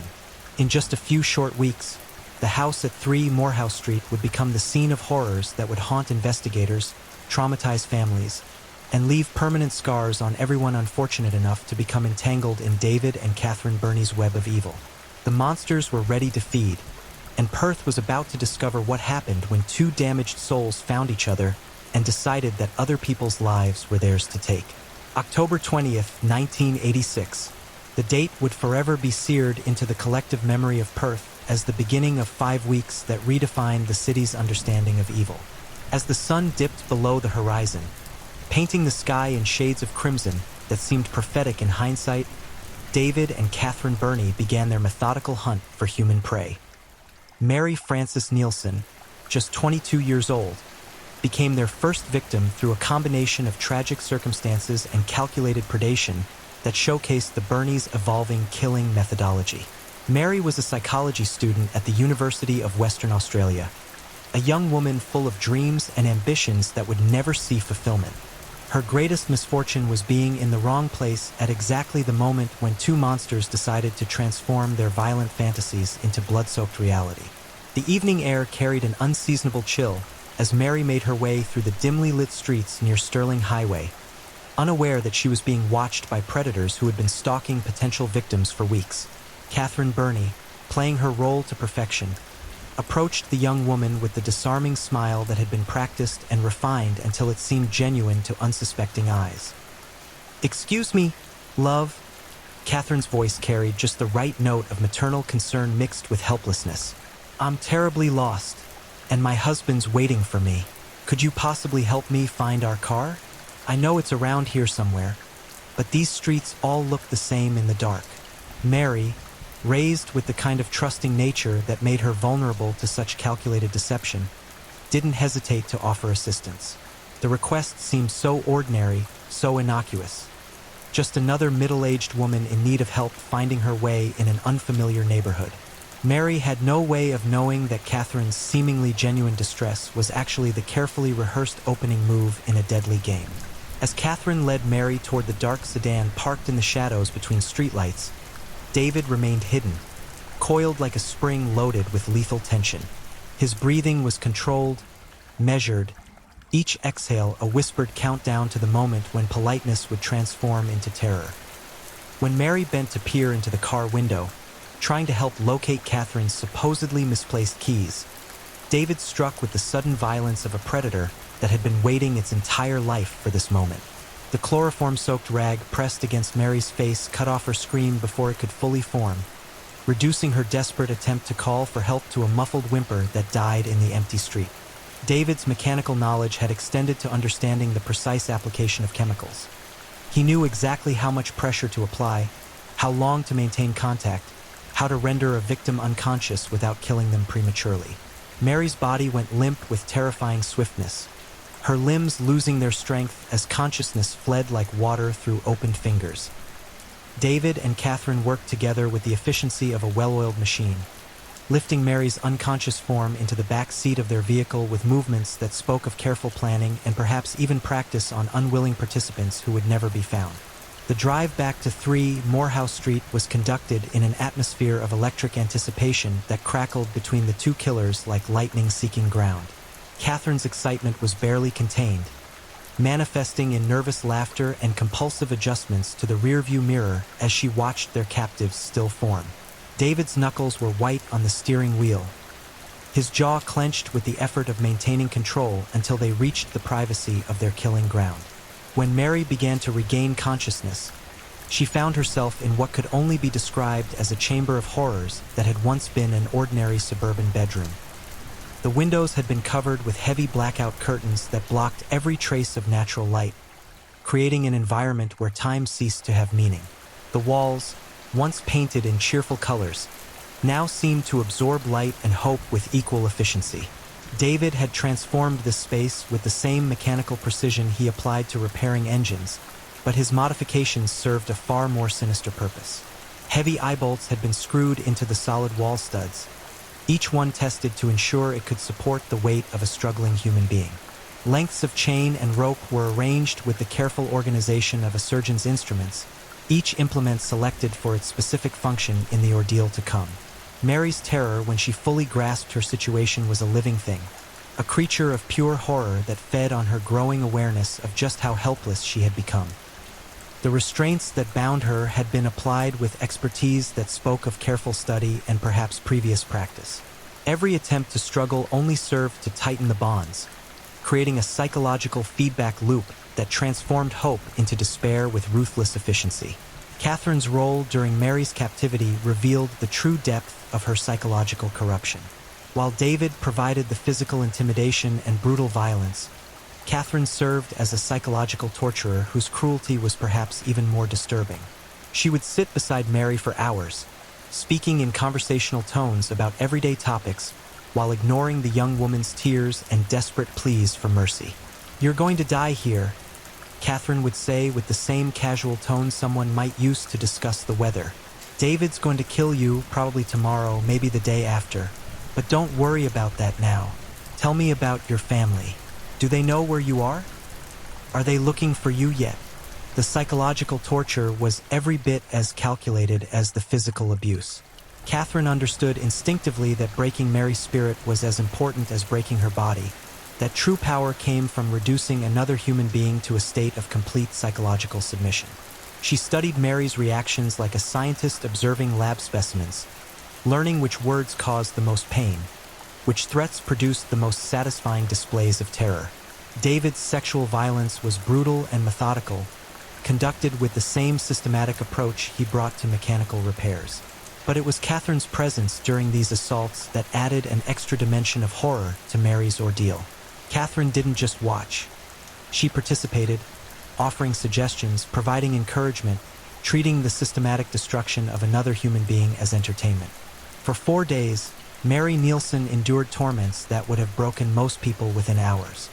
In just a few short weeks, the house at 3 Morehouse Street would become the scene of horrors that would haunt investigators, traumatize families, and leave permanent scars on everyone unfortunate enough to become entangled in David and Catherine Burney's web of evil. The monsters were ready to feed, and Perth was about to discover what happened when two damaged souls found each other and decided that other people's lives were theirs to take. October 20th, 1986. The date would forever be seared into the collective memory of Perth as the beginning of 5 weeks that redefined the city's understanding of evil. As the sun dipped below the horizon, painting the sky in shades of crimson that seemed prophetic in hindsight, David and Catherine Burney began their methodical hunt for human prey. Mary Frances Nielsen, just 22 years old, became their first victim through a combination of tragic circumstances and calculated predation that showcased the Burneys' evolving killing methodology. Mary was a psychology student at the University of Western Australia, a young woman full of dreams and ambitions that would never see fulfillment. Her greatest misfortune was being in the wrong place at exactly the moment when two monsters decided to transform their violent fantasies into blood-soaked reality. The evening air carried an unseasonable chill as Mary made her way through the dimly lit streets near Sterling Highway, unaware that she was being watched by predators who had been stalking potential victims for weeks. Catherine Burney, playing her role to perfection, approached the young woman with the disarming smile that had been practiced and refined until it seemed genuine to unsuspecting eyes. "Excuse me, love." Catherine's voice carried just the right note of maternal concern mixed with helplessness. "I'm terribly lost, and my husband's waiting for me. Could you possibly help me find our car? I know it's around here somewhere, but these streets all look the same in the dark." Mary, raised with the kind of trusting nature that made her vulnerable to such calculated deception, didn't hesitate to offer assistance. The request seemed so ordinary, so innocuous. Just another middle-aged woman in need of help finding her way in an unfamiliar neighborhood. Mary had no way of knowing that Catherine's seemingly genuine distress was actually the carefully rehearsed opening move in a deadly game. As Catherine led Mary toward the dark sedan parked in the shadows between streetlights, David remained hidden, coiled like a spring loaded with lethal tension. His breathing was controlled, measured, each exhale a whispered countdown to the moment when politeness would transform into terror. When Mary bent to peer into the car window, trying to help locate Catherine's supposedly misplaced keys, David struck with the sudden violence of a predator that had been waiting its entire life for this moment. The chloroform-soaked rag pressed against Mary's face cut off her scream before it could fully form, reducing her desperate attempt to call for help to a muffled whimper that died in the empty street. David's mechanical knowledge had extended to understanding the precise application of chemicals. He knew exactly how much pressure to apply, how long to maintain contact, how to render a victim unconscious without killing them prematurely. Mary's body went limp with terrifying swiftness, her limbs losing their strength as consciousness fled like water through opened fingers. David and Catherine worked together with the efficiency of a well-oiled machine, lifting Mary's unconscious form into the back seat of their vehicle with movements that spoke of careful planning and perhaps even practice on unwilling participants who would never be found. The drive back to 3 Morehouse Street was conducted in an atmosphere of electric anticipation that crackled between the two killers like lightning seeking ground. Catherine's excitement was barely contained, manifesting in nervous laughter and compulsive adjustments to the rearview mirror as she watched their captives still form. David's knuckles were white on the steering wheel, his jaw clenched with the effort of maintaining control until they reached the privacy of their killing ground. When Mary began to regain consciousness, she found herself in what could only be described as a chamber of horrors that had once been an ordinary suburban bedroom. The windows had been covered with heavy blackout curtains that blocked every trace of natural light, creating an environment where time ceased to have meaning. The walls, once painted in cheerful colors, now seemed to absorb light and hope with equal efficiency. David had transformed this space with the same mechanical precision he applied to repairing engines, but his modifications served a far more sinister purpose. Heavy eye bolts had been screwed into the solid wall studs, each one tested to ensure it could support the weight of a struggling human being. Lengths of chain and rope were arranged with the careful organization of a surgeon's instruments, each implement selected for its specific function in the ordeal to come. Mary's terror when she fully grasped her situation was a living thing, a creature of pure horror that fed on her growing awareness of just how helpless she had become. The restraints that bound her had been applied with expertise that spoke of careful study and perhaps previous practice. Every attempt to struggle only served to tighten the bonds, creating a psychological feedback loop that transformed hope into despair with ruthless efficiency. Catherine's role during Mary's captivity revealed the true depth of her psychological corruption. While David provided the physical intimidation and brutal violence, Catherine served as a psychological torturer whose cruelty was perhaps even more disturbing. She would sit beside Mary for hours, speaking in conversational tones about everyday topics while ignoring the young woman's tears and desperate pleas for mercy. "You're going to die here," Catherine would say with the same casual tone someone might use to discuss the weather. "David's going to kill you, probably tomorrow, maybe the day after. But don't worry about that now. Tell me about your family. Do they know where you are? Are they looking for you yet?" The psychological torture was every bit as calculated as the physical abuse. Catherine understood instinctively that breaking Mary's spirit was as important as breaking her body, that true power came from reducing another human being to a state of complete psychological submission. She studied Mary's reactions like a scientist observing lab specimens, learning which words caused the most pain, which threats produced the most satisfying displays of terror. David's sexual violence was brutal and methodical, conducted with the same systematic approach he brought to mechanical repairs. But it was Catherine's presence during these assaults that added an extra dimension of horror to Mary's ordeal. Catherine didn't just watch. She participated, offering suggestions, providing encouragement, treating the systematic destruction of another human being as entertainment. For 4 days, Mary Nielsen endured torments that would have broken most people within hours.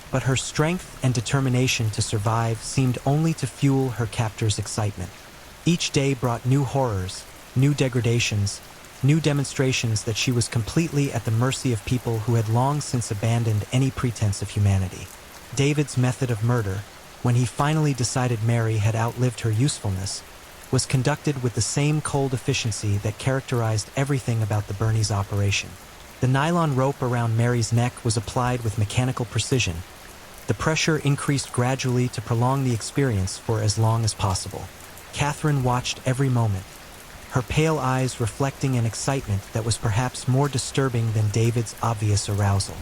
But her strength and determination to survive seemed only to fuel her captors' excitement. Each day brought new horrors, new degradations, new demonstrations that she was completely at the mercy of people who had long since abandoned any pretense of humanity. David's method of murder, when he finally decided Mary had outlived her usefulness, was conducted with the same cold efficiency that characterized everything about the Bernie's operation. The nylon rope around Mary's neck was applied with mechanical precision. The pressure increased gradually to prolong the experience for as long as possible. Catherine watched every moment, her pale eyes reflecting an excitement that was perhaps more disturbing than David's obvious arousal.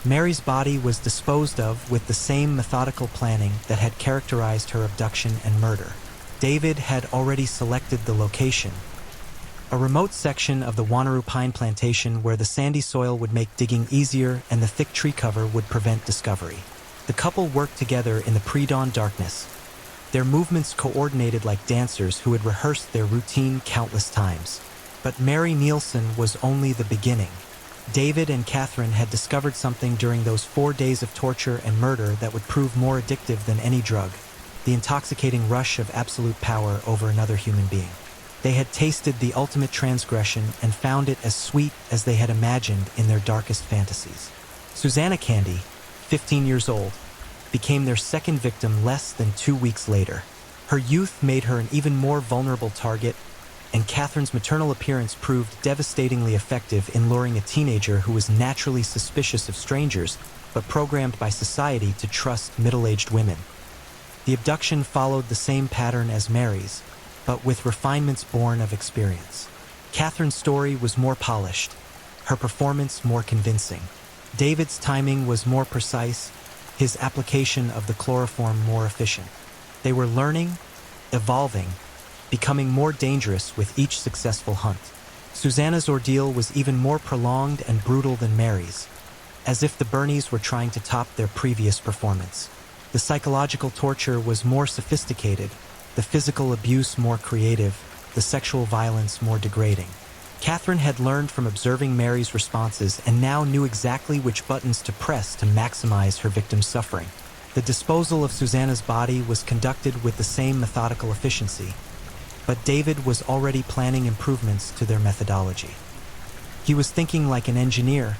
Mary's body was disposed of with the same methodical planning that had characterized her abduction and murder. David had already selected the location, a remote section of the Wanneroo pine plantation where the sandy soil would make digging easier and the thick tree cover would prevent discovery. The couple worked together in the pre-dawn darkness, their movements coordinated like dancers who had rehearsed their routine countless times. But Mary Nielsen was only the beginning. David and Catherine had discovered something during those 4 days of torture and murder that would prove more addictive than any drug: the intoxicating rush of absolute power over another human being. They had tasted the ultimate transgression and found it as sweet as they had imagined in their darkest fantasies. Susanna Candy, 15 years old, became their second victim less than 2 weeks later. Her youth made her an even more vulnerable target, and Catherine's maternal appearance proved devastatingly effective in luring a teenager who was naturally suspicious of strangers, but programmed by society to trust middle-aged women. The abduction followed the same pattern as Mary's, but with refinements born of experience. Catherine's story was more polished, her performance more convincing. David's timing was more precise, his application of the chloroform more efficient. They were learning, evolving, becoming more dangerous with each successful hunt. Susanna's ordeal was even more prolonged and brutal than Mary's, as if the Bernies were trying to top their previous performance. The psychological torture was more sophisticated, the physical abuse more creative, the sexual violence more degrading. Catherine had learned from observing Mary's responses and now knew exactly which buttons to press to maximize her victim's suffering. The disposal of Susanna's body was conducted with the same methodical efficiency, but David was already planning improvements to their methodology. He was thinking like an engineer,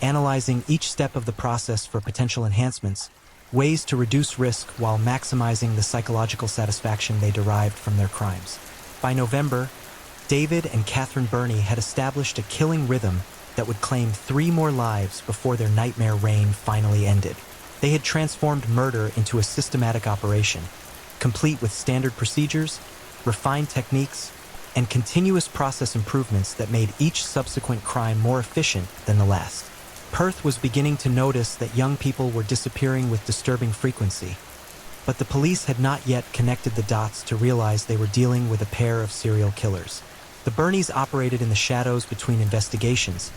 analyzing each step of the process for potential enhancements, ways to reduce risk while maximizing the psychological satisfaction they derived from their crimes. By November, David and Catherine Burney had established a killing rhythm that would claim 3 more lives before their nightmare reign finally ended. They had transformed murder into a systematic operation, complete with standard procedures, refined techniques, and continuous process improvements that made each subsequent crime more efficient than the last. Perth was beginning to notice that young people were disappearing with disturbing frequency, but the police had not yet connected the dots to realize they were dealing with a pair of serial killers. The Bernies operated in the shadows between investigations,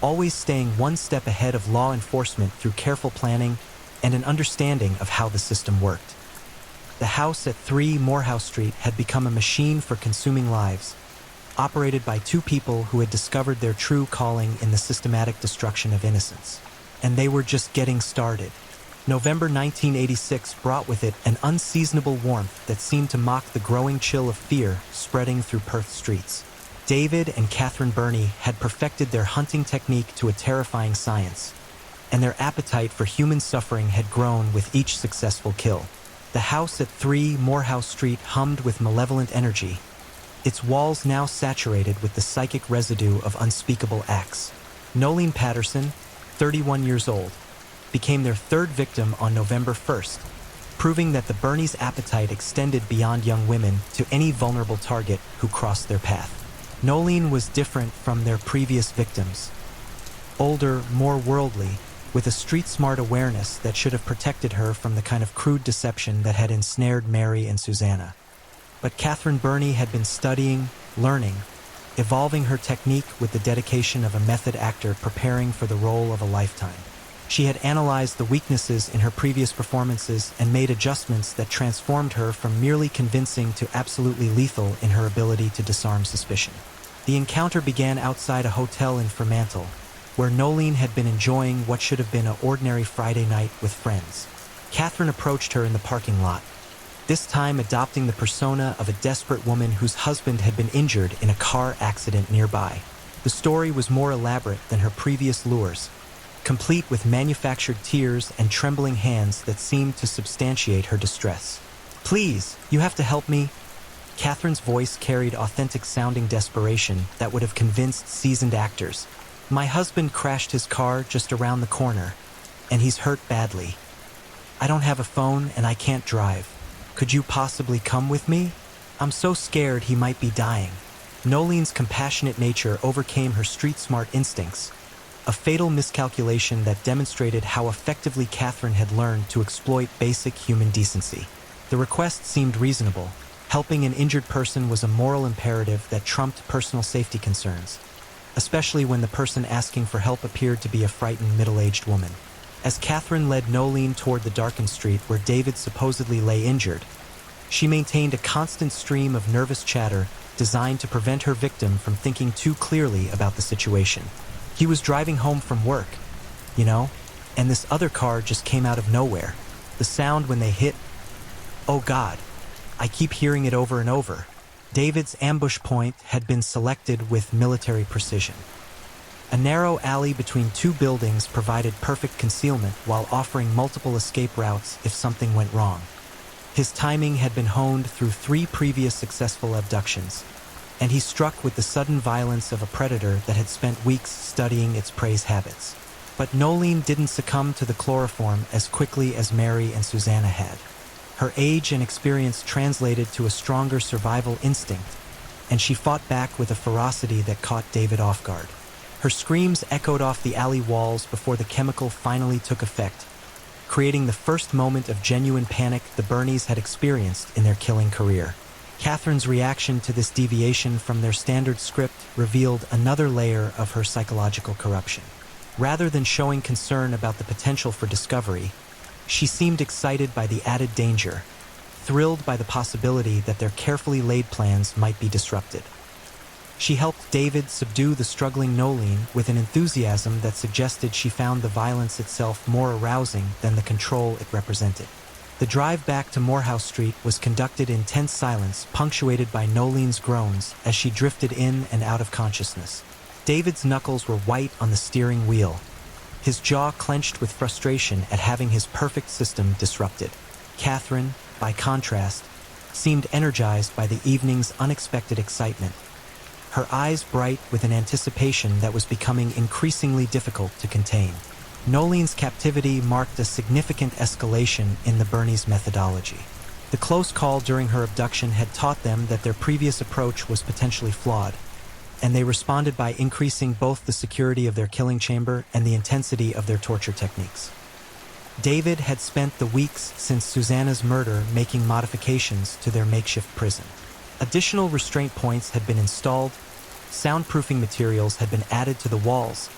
always staying one step ahead of law enforcement through careful planning and an understanding of how the system worked. The house at 3 Morehouse Street had become a machine for consuming lives, operated by 2 people who had discovered their true calling in the systematic destruction of innocence. And they were just getting started. November 1986 brought with it an unseasonable warmth that seemed to mock the growing chill of fear spreading through Perth streets. David and Catherine Burney had perfected their hunting technique to a terrifying science, and their appetite for human suffering had grown with each successful kill. The house at 3 Morehouse Street hummed with malevolent energy, its walls now saturated with the psychic residue of unspeakable acts. Nolene Patterson, 31 years old, became their 3rd victim on November 1st, proving that the Bernies' appetite extended beyond young women to any vulnerable target who crossed their path. Nolene was different from their previous victims. Older, more worldly, with a street-smart awareness that should have protected her from the kind of crude deception that had ensnared Mary and Susanna. But Catherine Burney had been studying, learning, evolving her technique with the dedication of a method actor preparing for the role of a lifetime. She had analyzed the weaknesses in her previous performances and made adjustments that transformed her from merely convincing to absolutely lethal in her ability to disarm suspicion. The encounter began outside a hotel in Fremantle, where Nolene had been enjoying what should have been an ordinary Friday night with friends. Catherine approached her in the parking lot, this time adopting the persona of a desperate woman whose husband had been injured in a car accident nearby. The story was more elaborate than her previous lures, complete with manufactured tears and trembling hands that seemed to substantiate her distress. "Please, you have to help me." Catherine's voice carried authentic-sounding desperation that would have convinced seasoned actors. "My husband crashed his car just around the corner, and he's hurt badly. I don't have a phone and I can't drive. Could you possibly come with me? I'm so scared he might be dying." Nolene's compassionate nature overcame her street-smart instincts, a fatal miscalculation that demonstrated how effectively Catherine had learned to exploit basic human decency. The request seemed reasonable. Helping an injured person was a moral imperative that trumped personal safety concerns, especially when the person asking for help appeared to be a frightened middle-aged woman. As Catherine led Nolene toward the darkened street where David supposedly lay injured, she maintained a constant stream of nervous chatter designed to prevent her victim from thinking too clearly about the situation. "He was driving home from work, you know, and this other car just came out of nowhere. The sound when they hit, oh God, I keep hearing it over and over." David's ambush point had been selected with military precision. A narrow alley between 2 buildings provided perfect concealment while offering multiple escape routes if something went wrong. His timing had been honed through 3 previous successful abductions, and he struck with the sudden violence of a predator that had spent weeks studying its prey's habits. But Nolene didn't succumb to the chloroform as quickly as Mary and Susanna had. Her age and experience translated to a stronger survival instinct, and she fought back with a ferocity that caught David off guard. Her screams echoed off the alley walls before the chemical finally took effect, creating the first moment of genuine panic the Bernies had experienced in their killing career. Catherine's reaction to this deviation from their standard script revealed another layer of her psychological corruption. Rather than showing concern about the potential for discovery, she seemed excited by the added danger, thrilled by the possibility that their carefully laid plans might be disrupted. She helped David subdue the struggling Nolene with an enthusiasm that suggested she found the violence itself more arousing than the control it represented. The drive back to Morehouse Street was conducted in tense silence, punctuated by Nolene's groans as she drifted in and out of consciousness. David's knuckles were white on the steering wheel, his jaw clenched with frustration at having his perfect system disrupted. Catherine, by contrast, seemed energized by the evening's unexpected excitement, her eyes bright with an anticipation that was becoming increasingly difficult to contain. Nolene's captivity marked a significant escalation in the Bernies' methodology. The close call during her abduction had taught them that their previous approach was potentially flawed, and they responded by increasing both the security of their killing chamber and the intensity of their torture techniques. David had spent the weeks since Susanna's murder making modifications to their makeshift prison. Additional restraint points had been installed, soundproofing materials had been added to the walls,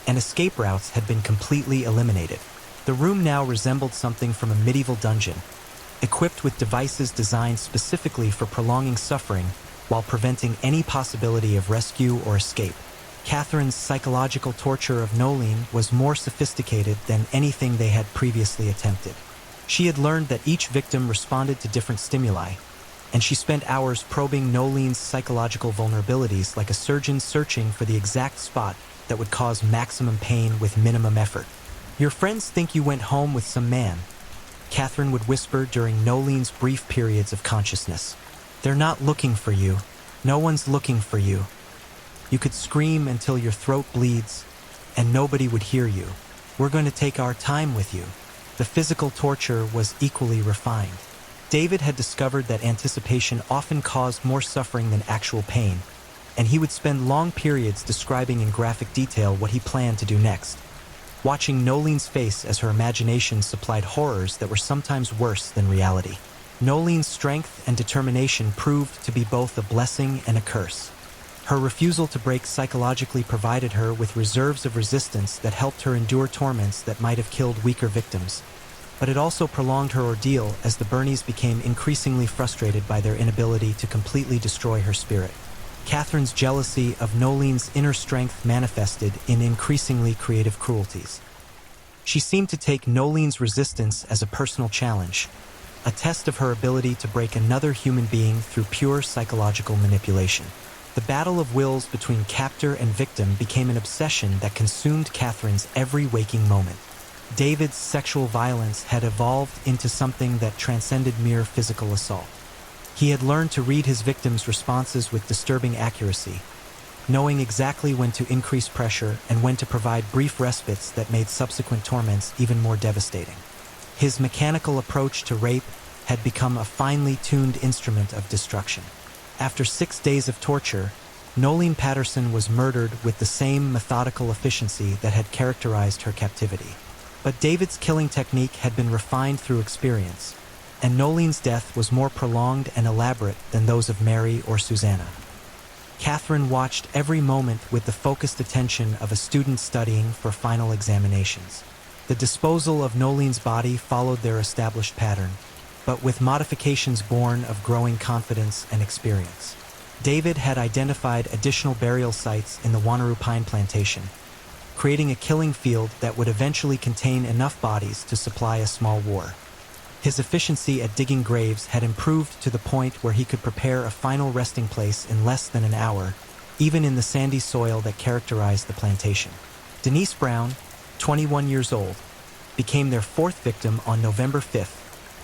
and escape routes had been completely eliminated. The room now resembled something from a medieval dungeon, equipped with devices designed specifically for prolonging suffering while preventing any possibility of rescue or escape. Catherine's psychological torture of Nolene was more sophisticated than anything they had previously attempted. She had learned that each victim responded to different stimuli, and she spent hours probing Nolene's psychological vulnerabilities like a surgeon searching for the exact spot that would cause maximum pain with minimum effort. "Your friends think you went home with some man," Catherine would whisper during Nolene's brief periods of consciousness. "They're not looking for you. No one's looking for you." You could scream until your throat bleeds, and nobody would hear you. "We're going to take our time with you." The physical torture was equally refined. David had discovered that anticipation often caused more suffering than actual pain, and he would spend long periods describing in graphic detail what he planned to do next, watching Nolene's face as her imagination supplied horrors that were sometimes worse than reality. Nolene's strength and determination proved to be both a blessing and a curse. Her refusal to break psychologically provided her with reserves of resistance that helped her endure torments that might have killed weaker victims. But it also prolonged her ordeal as the Bernies became increasingly frustrated by their inability to completely destroy her spirit. Catherine's jealousy of Nolene's inner strength manifested in increasingly creative cruelties. She seemed to take Nolene's resistance as a personal challenge, a test of her ability to break another human being through pure psychological manipulation. The battle of wills between captor and victim became an obsession that consumed Catherine's every waking moment. David's sexual violence had evolved into something that transcended mere physical assault. He had learned to read his victims' responses with disturbing accuracy, knowing exactly when to increase pressure and when to provide brief respites that made subsequent torments even more devastating. His mechanical approach to rape had become a finely tuned instrument of destruction. After 6 days of torture, Nolene Patterson was murdered with the same methodical efficiency that had characterized her captivity. But David's killing technique had been refined through experience, and Nolene's death was more prolonged and elaborate than those of Mary or Susanna. Catherine watched every moment with the focused attention of a student studying for final examinations. The disposal of Nolene's body followed their established pattern, but with modifications born of growing confidence and experience. David had identified additional burial sites in the Wanneroo Pine Plantation, creating a killing field that would eventually contain enough bodies to supply a small war. His efficiency at digging graves had improved to the point where he could prepare a final resting place in less than an hour, even in the sandy soil that characterized the plantation. Denise Brown, 21 years old, became their fourth victim on November 5th,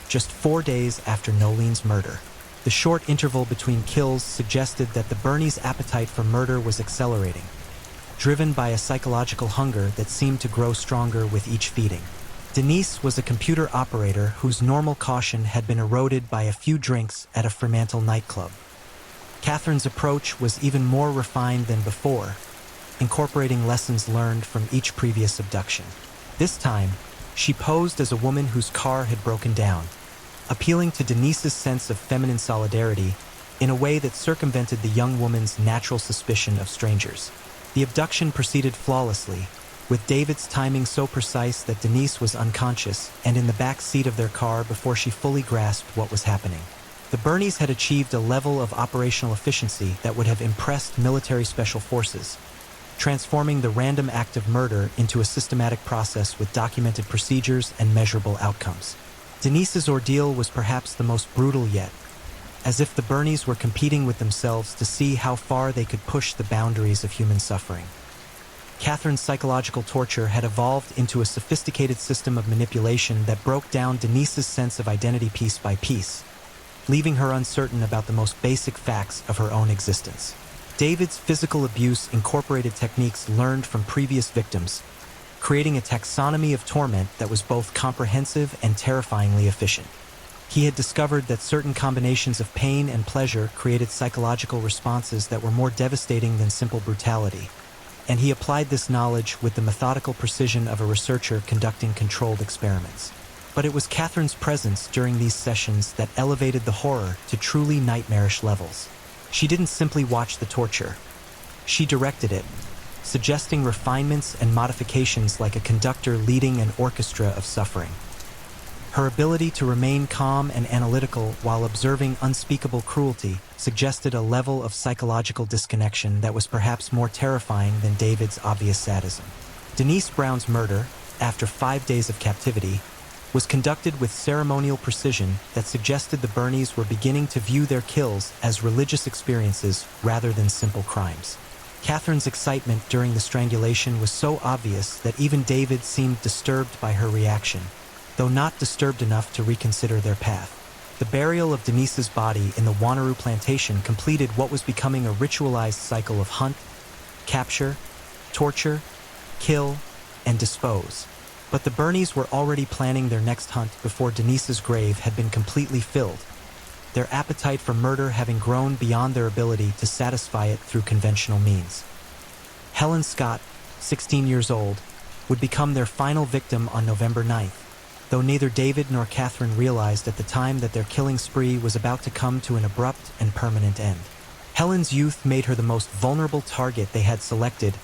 just 4 days after Nolene's murder. The short interval between kills suggested that the Bernies' appetite for murder was accelerating, driven by a psychological hunger that seemed to grow stronger with each feeding. Denise was a computer operator whose normal caution had been eroded by a few drinks at a Fremantle nightclub. Catherine's approach was even more refined than before, incorporating lessons learned from each previous abduction. This time, she posed as a woman whose car had broken down, appealing to Denise's sense of feminine solidarity in a way that circumvented the young woman's natural suspicion of strangers. The abduction proceeded flawlessly, with David's timing so precise that Denise was unconscious and in the back seat of their car before she fully grasped what was happening. The Bernies had achieved a level of operational efficiency that would have impressed military special forces, transforming the random act of murder into a systematic process with documented procedures and measurable outcomes. Denise's ordeal was perhaps the most brutal yet, as if the Bernies were competing with themselves to see how far they could push the boundaries of human suffering. Catherine's psychological torture had evolved into a sophisticated system of manipulation that broke down Denise's sense of identity piece by piece, leaving her uncertain about the most basic facts of her own existence. David's physical abuse incorporated techniques learned from previous victims, creating a taxonomy of torment that was both comprehensive and terrifyingly efficient. He had discovered that certain combinations of pain and pleasure created psychological responses that were more devastating than simple brutality, and he applied this knowledge with the methodical precision of a researcher conducting controlled experiments. But it was Catherine's presence during these sessions that elevated the horror to truly nightmarish levels. She didn't simply watch the torture. She directed it, suggesting refinements and modifications like a conductor leading an orchestra of suffering. Her ability to remain calm and analytical while observing unspeakable cruelty suggested a level of psychological disconnection that was perhaps more terrifying than David's obvious sadism. Denise Brown's murder, after 5 days of captivity, was conducted with ceremonial precision that suggested the Bernies were beginning to view their kills as religious experiences rather than simple crimes. Catherine's excitement during the strangulation was so obvious that even David seemed disturbed by her reaction, though not disturbed enough to reconsider their path. The burial of Denise's body in the Wanneroo plantation completed what was becoming a ritualized cycle of hunt, capture, torture, kill, and dispose. But the Bernies were already planning their next hunt before Denise's grave had been completely filled, their appetite for murder having grown beyond their ability to satisfy it through conventional means. Helen Scott, 16 years old, would become their final victim on November 9th, though neither David nor Catherine realized at the time that their killing spree was about to come to an abrupt and permanent end. Helen's youth made her the most vulnerable target they had selected,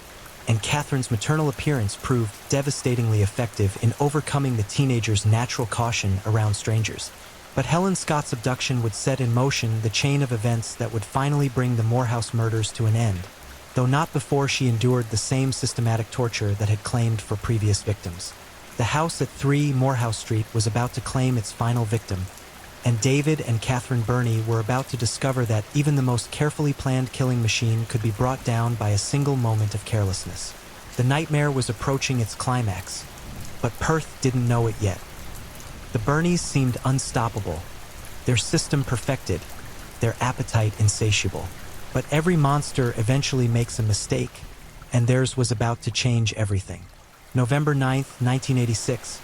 and Catherine's maternal appearance proved devastatingly effective in overcoming the teenager's natural caution around strangers. But Helen Scott's abduction would set in motion the chain of events that would finally bring the Morehouse murders to an end, though not before she endured the same systematic torture that had claimed for previous victims. The house at 3 Morehouse Street was about to claim its final victim, and David and Catherine Burney were about to discover that even the most carefully planned killing machine could be brought down by a single moment of carelessness. The nightmare was approaching its climax, but Perth didn't know it yet. The Burneys seemed unstoppable, their system perfected, their appetite insatiable. But every monster eventually makes a mistake, and theirs was about to change everything. November 9th, 1986,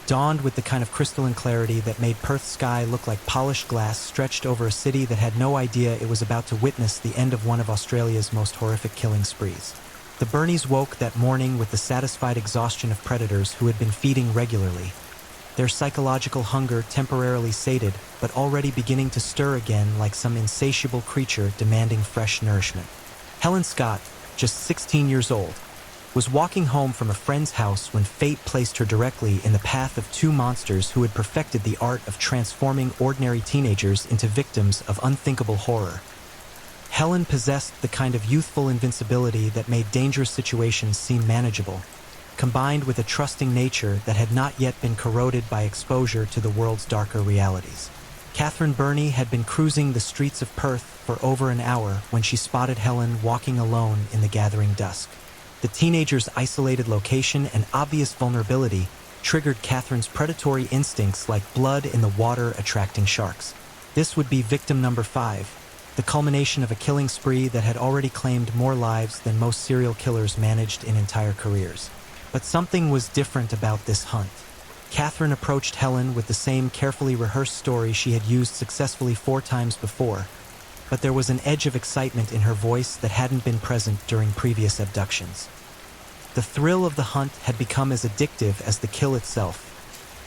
dawned with the kind of crystalline clarity that made Perth's sky look like polished glass stretched over a city that had no idea it was about to witness the end of one of Australia's most horrific killing sprees. The Burneys woke that morning with the satisfied exhaustion of predators who had been feeding regularly, their psychological hunger temporarily sated, but already beginning to stir again like some insatiable creature demanding fresh nourishment. Helen Scott, just 16 years old, was walking home from a friend's house when fate placed her directly in the path of 2 monsters who had perfected the art of transforming ordinary teenagers into victims of unthinkable horror. Helen possessed the kind of youthful invincibility that made dangerous situations seem manageable, combined with a trusting nature that had not yet been corroded by exposure to the world's darker realities. Catherine Burney had been cruising the streets of Perth for over an hour when she spotted Helen walking alone in the gathering dusk. The teenager's isolated location and obvious vulnerability triggered Catherine's predatory instincts like blood in the water attracting sharks. This would be victim number 5, the culmination of a killing spree that had already claimed more lives than most serial killers managed in entire careers. But something was different about this hunt. Catherine approached Helen with the same carefully rehearsed story she had used successfully 4 times before, but there was an edge of excitement in her voice that hadn't been present during previous abductions. The thrill of the hunt had become as addictive as the kill itself,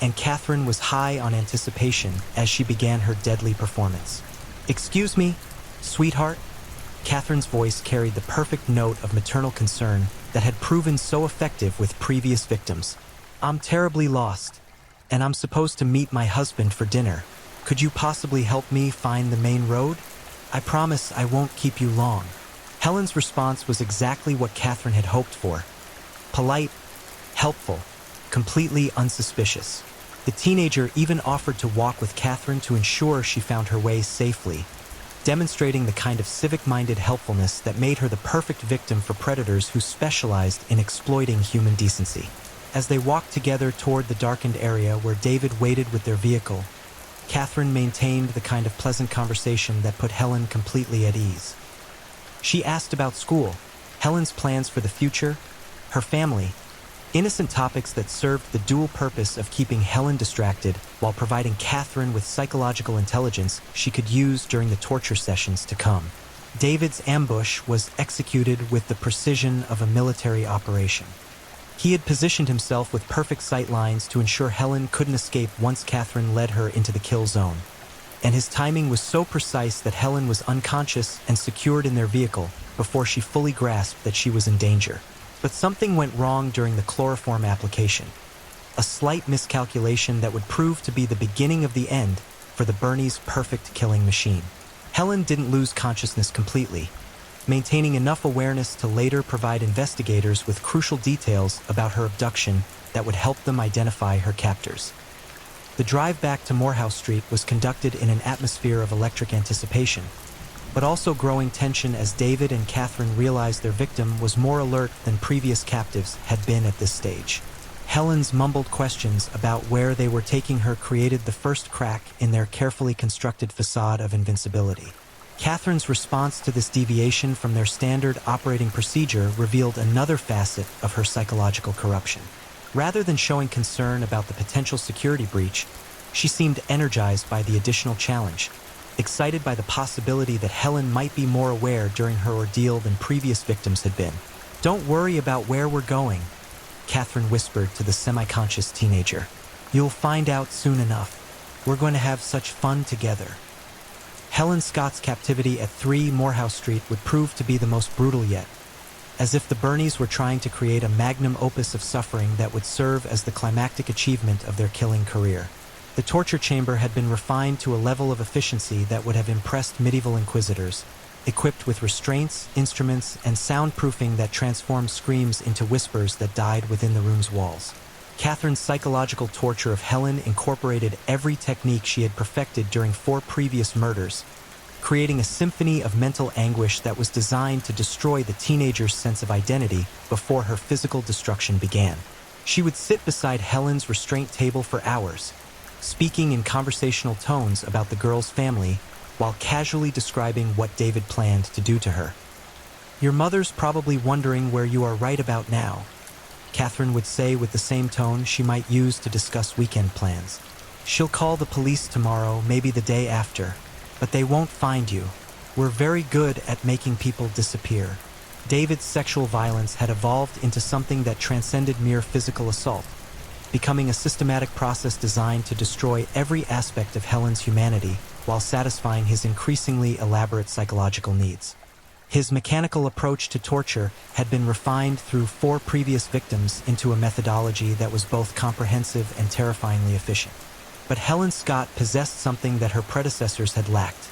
and Catherine was high on anticipation as she began her deadly performance. "Excuse me, sweetheart?" Catherine's voice carried the perfect note of maternal concern that had proven so effective with previous victims. "I'm terribly lost, and I'm supposed to meet my husband for dinner. Could you possibly help me find the main road? I promise I won't keep you long." Helen's response was exactly what Catherine had hoped for. Polite, helpful, completely unsuspicious. The teenager even offered to walk with Catherine to ensure she found her way safely, demonstrating the kind of civic-minded helpfulness that made her the perfect victim for predators who specialized in exploiting human decency. As they walked together toward the darkened area where David waited with their vehicle, Catherine maintained the kind of pleasant conversation that put Helen completely at ease. She asked about school, Helen's plans for the future, her family, Innocent topics that served the dual purpose of keeping Helen distracted while providing Catherine with psychological intelligence she could use during the torture sessions to come. David's ambush was executed with the precision of a military operation. He had positioned himself with perfect sight lines to ensure Helen couldn't escape once Catherine led her into the kill zone. And his timing was so precise that Helen was unconscious and secured in their vehicle before she fully grasped that she was in danger. But something went wrong during the chloroform application. A slight miscalculation that would prove to be the beginning of the end for the Bernie's perfect killing machine. Helen didn't lose consciousness completely, maintaining enough awareness to later provide investigators with crucial details about her abduction that would help them identify her captors. The drive back to Morehouse Street was conducted in an atmosphere of electric anticipation, but also growing tension as David and Catherine realized their victim was more alert than previous captives had been at this stage. Helen's mumbled questions about where they were taking her created the first crack in their carefully constructed facade of invincibility. Catherine's response to this deviation from their standard operating procedure revealed another facet of her psychological corruption. Rather than showing concern about the potential security breach, she seemed energized by the additional challenge, excited by the possibility that Helen might be more aware during her ordeal than previous victims had been. "Don't worry about where we're going," Catherine whispered to the semi-conscious teenager. "You'll find out soon enough. We're going to have such fun together." Helen Scott's captivity at 3 Morehouse Street would prove to be the most brutal yet, as if the Bernies were trying to create a magnum opus of suffering that would serve as the climactic achievement of their killing career. The torture chamber had been refined to a level of efficiency that would have impressed medieval inquisitors, equipped with restraints, instruments, and soundproofing that transformed screams into whispers that died within the room's walls. Catherine's psychological torture of Helen incorporated every technique she had perfected during 4 previous murders, creating a symphony of mental anguish that was designed to destroy the teenager's sense of identity before her physical destruction began. She would sit beside Helen's restraint table for hours, speaking in conversational tones about the girl's family while casually describing what David planned to do to her. "Your mother's probably wondering where you are right about now," Catherine would say with the same tone she might use to discuss weekend plans. "She'll call the police tomorrow, maybe the day after, but they won't find you. We're very good at making people disappear." David's sexual violence had evolved into something that transcended mere physical assault, becoming a systematic process designed to destroy every aspect of Helen's humanity while satisfying his increasingly elaborate psychological needs. His mechanical approach to torture had been refined through 4 previous victims into a methodology that was both comprehensive and terrifyingly efficient. But Helen Scott possessed something that her predecessors had lacked,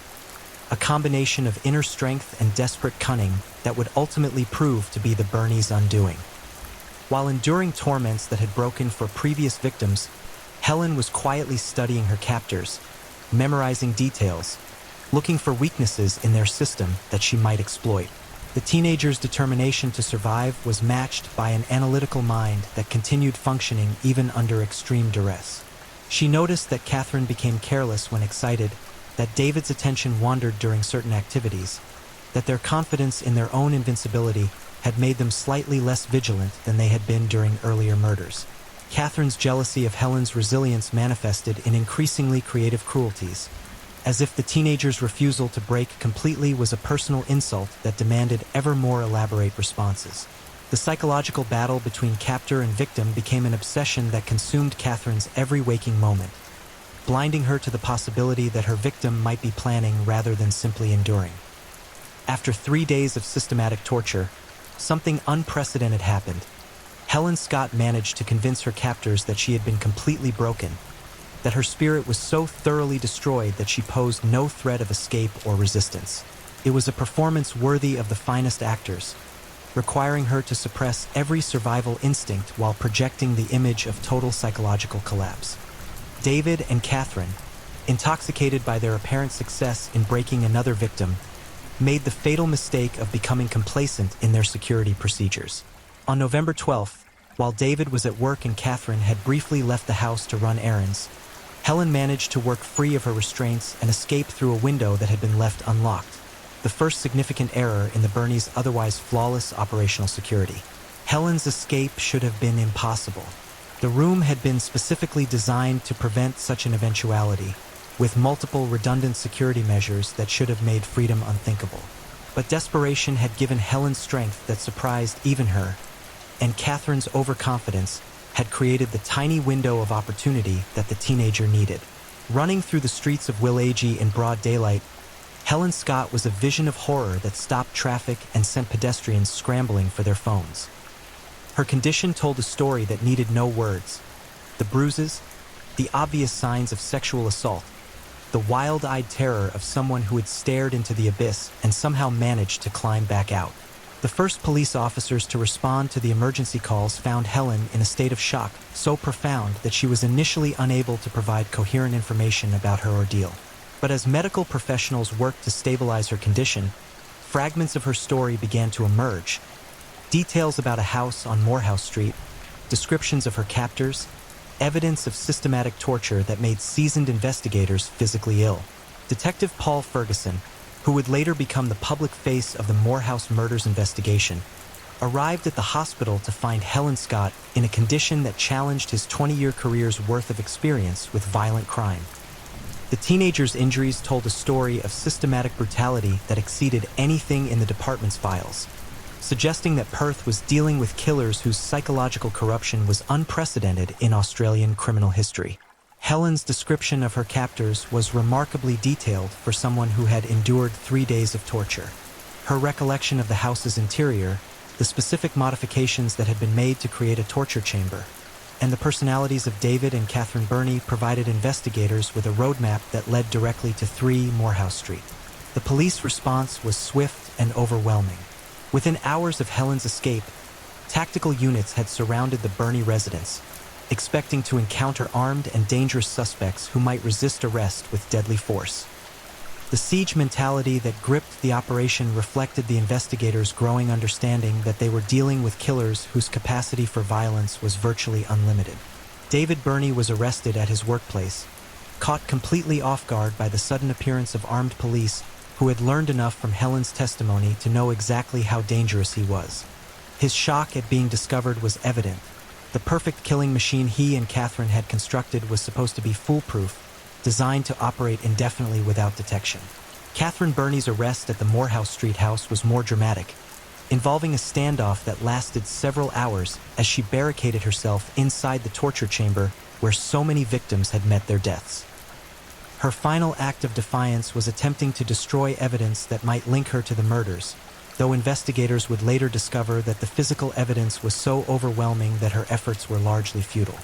a combination of inner strength and desperate cunning that would ultimately prove to be the Bernie's undoing. While enduring torments that had broken for previous victims, Helen was quietly studying her captors, memorizing details, looking for weaknesses in their system that she might exploit. The teenager's determination to survive was matched by an analytical mind that continued functioning even under extreme duress. She noticed that Catherine became careless when excited, that David's attention wandered during certain activities, that their confidence in their own invincibility had made them slightly less vigilant than they had been during earlier murders. Catherine's jealousy of Helen's resilience manifested in increasingly creative cruelties, as if the teenager's refusal to break completely was a personal insult that demanded ever more elaborate responses. The psychological battle between captor and victim became an obsession that consumed Catherine's every waking moment, blinding her to the possibility that her victim might be planning rather than simply enduring. After 3 days of systematic torture, something unprecedented happened. Helen Scott managed to convince her captors that she had been completely broken, that her spirit was so thoroughly destroyed that she posed no threat of escape or resistance. It was a performance worthy of the finest actors, requiring her to suppress every survival instinct while projecting the image of total psychological collapse. David and Catherine, intoxicated by their apparent success in breaking another victim, made the fatal mistake of becoming complacent in their security procedures. On November 12th, while David was at work and Catherine had briefly left the house to run errands, Helen managed to work free of her restraints and escape through a window that had been left unlocked, the first significant error in the Bernie's otherwise flawless operational security. Helen's escape should have been impossible. The room had been specifically designed to prevent such an eventuality, with multiple redundant security measures that should have made freedom unthinkable. But desperation had given Helen strength that surprised even her, and Catherine's overconfidence had created the tiny window of opportunity that the teenager needed. Running through the streets of Willagee in broad daylight, Helen Scott was a vision of horror that stopped traffic and sent pedestrians scrambling for their phones. Her condition told a story that needed no words. The bruises, the obvious signs of sexual assault, the wild-eyed terror of someone who had stared into the abyss and somehow managed to climb back out. The first police officers to respond to the emergency calls found Helen in a state of shock so profound that she was initially unable to provide coherent information about her ordeal. But as medical professionals worked to stabilize her condition, fragments of her story began to emerge. Details about a house on Morehouse Street, descriptions of her captors, evidence of systematic torture that made seasoned investigators physically ill. Detective Paul Ferguson, who would later become the public face of the Morehouse murders investigation, arrived at the hospital to find Helen Scott in a condition that challenged his 20-year career's worth of experience with violent crime. The teenager's injuries told a story of systematic brutality that exceeded anything in the department's files, suggesting that Perth was dealing with killers whose psychological corruption was unprecedented in Australian criminal history. Helen's description of her captors was remarkably detailed for someone who had endured 3 days of torture. Her recollection of the house's interior, the specific modifications that had been made to create a torture chamber, and the personalities of David and Catherine Burney provided investigators with a roadmap that led directly to 3 Morehouse Street. The police response was swift and overwhelming. Within hours of Helen's escape, tactical units had surrounded the Burney residence, expecting to encounter armed and dangerous suspects who might resist arrest with deadly force. The siege mentality that gripped the operation reflected the investigators' growing understanding that they were dealing with killers whose capacity for violence was virtually unlimited. David Burney was arrested at his workplace, caught completely off guard by the sudden appearance of armed police who had learned enough from Helen's testimony to know exactly how dangerous he was. His shock at being discovered was evident. The perfect killing machine he and Catherine had constructed was supposed to be foolproof, designed to operate indefinitely without detection. Catherine Burney's arrest at the Morehouse Street house was more dramatic, involving a standoff that lasted several hours as she barricaded herself inside the torture chamber where so many victims had met their deaths. Her final act of defiance was attempting to destroy evidence that might link her to the murders, though investigators would later discover that the physical evidence was so overwhelming that her efforts were largely futile.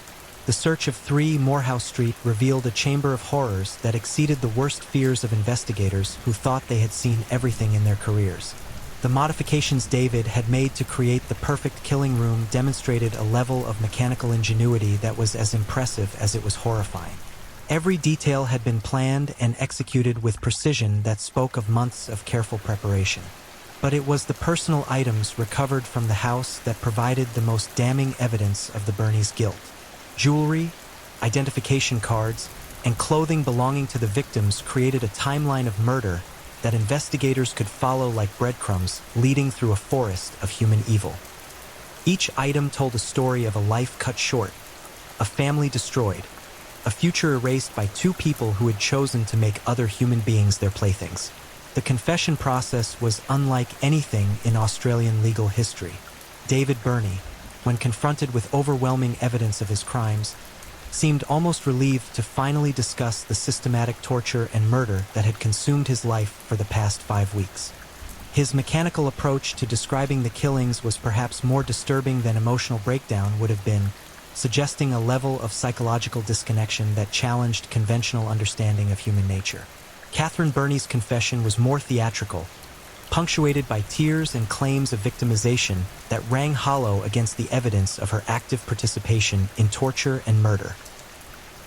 The search of 3 Morehouse Street revealed a chamber of horrors that exceeded the worst fears of investigators who thought they had seen everything in their careers. The modifications David had made to create the perfect killing room demonstrated a level of mechanical ingenuity that was as impressive as it was horrifying. Every detail had been planned and executed with precision that spoke of months of careful preparation. But it was the personal items recovered from the house that provided the most damning evidence of the Burneys' guilt. Jewelry, identification cards, and clothing belonging to the victims created a timeline of murder that investigators could follow like breadcrumbs leading through a forest of human evil. Each item told a story of a life cut short, a family destroyed, a future erased by 2 people who had chosen to make other human beings their playthings. The confession process was unlike anything in Australian legal history. David Burney, when confronted with overwhelming evidence of his crimes, seemed almost relieved to finally discuss the systematic torture and murder that had consumed his life for the past 5 weeks. His mechanical approach to describing the killings was perhaps more disturbing than emotional breakdown would have been, suggesting a level of psychological disconnection that challenged conventional understanding of human nature. Catherine Burney's confession was more theatrical, punctuated by tears and claims of victimization that rang hollow against the evidence of her active participation in torture and murder.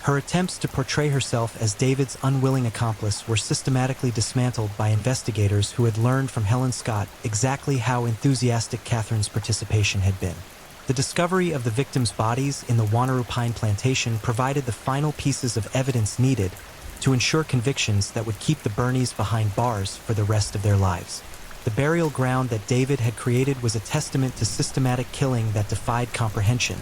Her attempts to portray herself as David's unwilling accomplice were systematically dismantled by investigators who had learned from Helen Scott exactly how enthusiastic Catherine's participation had been. The discovery of the victims' bodies in the Wanneroo Pine Plantation provided the final pieces of evidence needed to ensure convictions that would keep the Burneys behind bars for the rest of their lives. The burial ground that David had created was a testament to systematic killing that defied comprehension,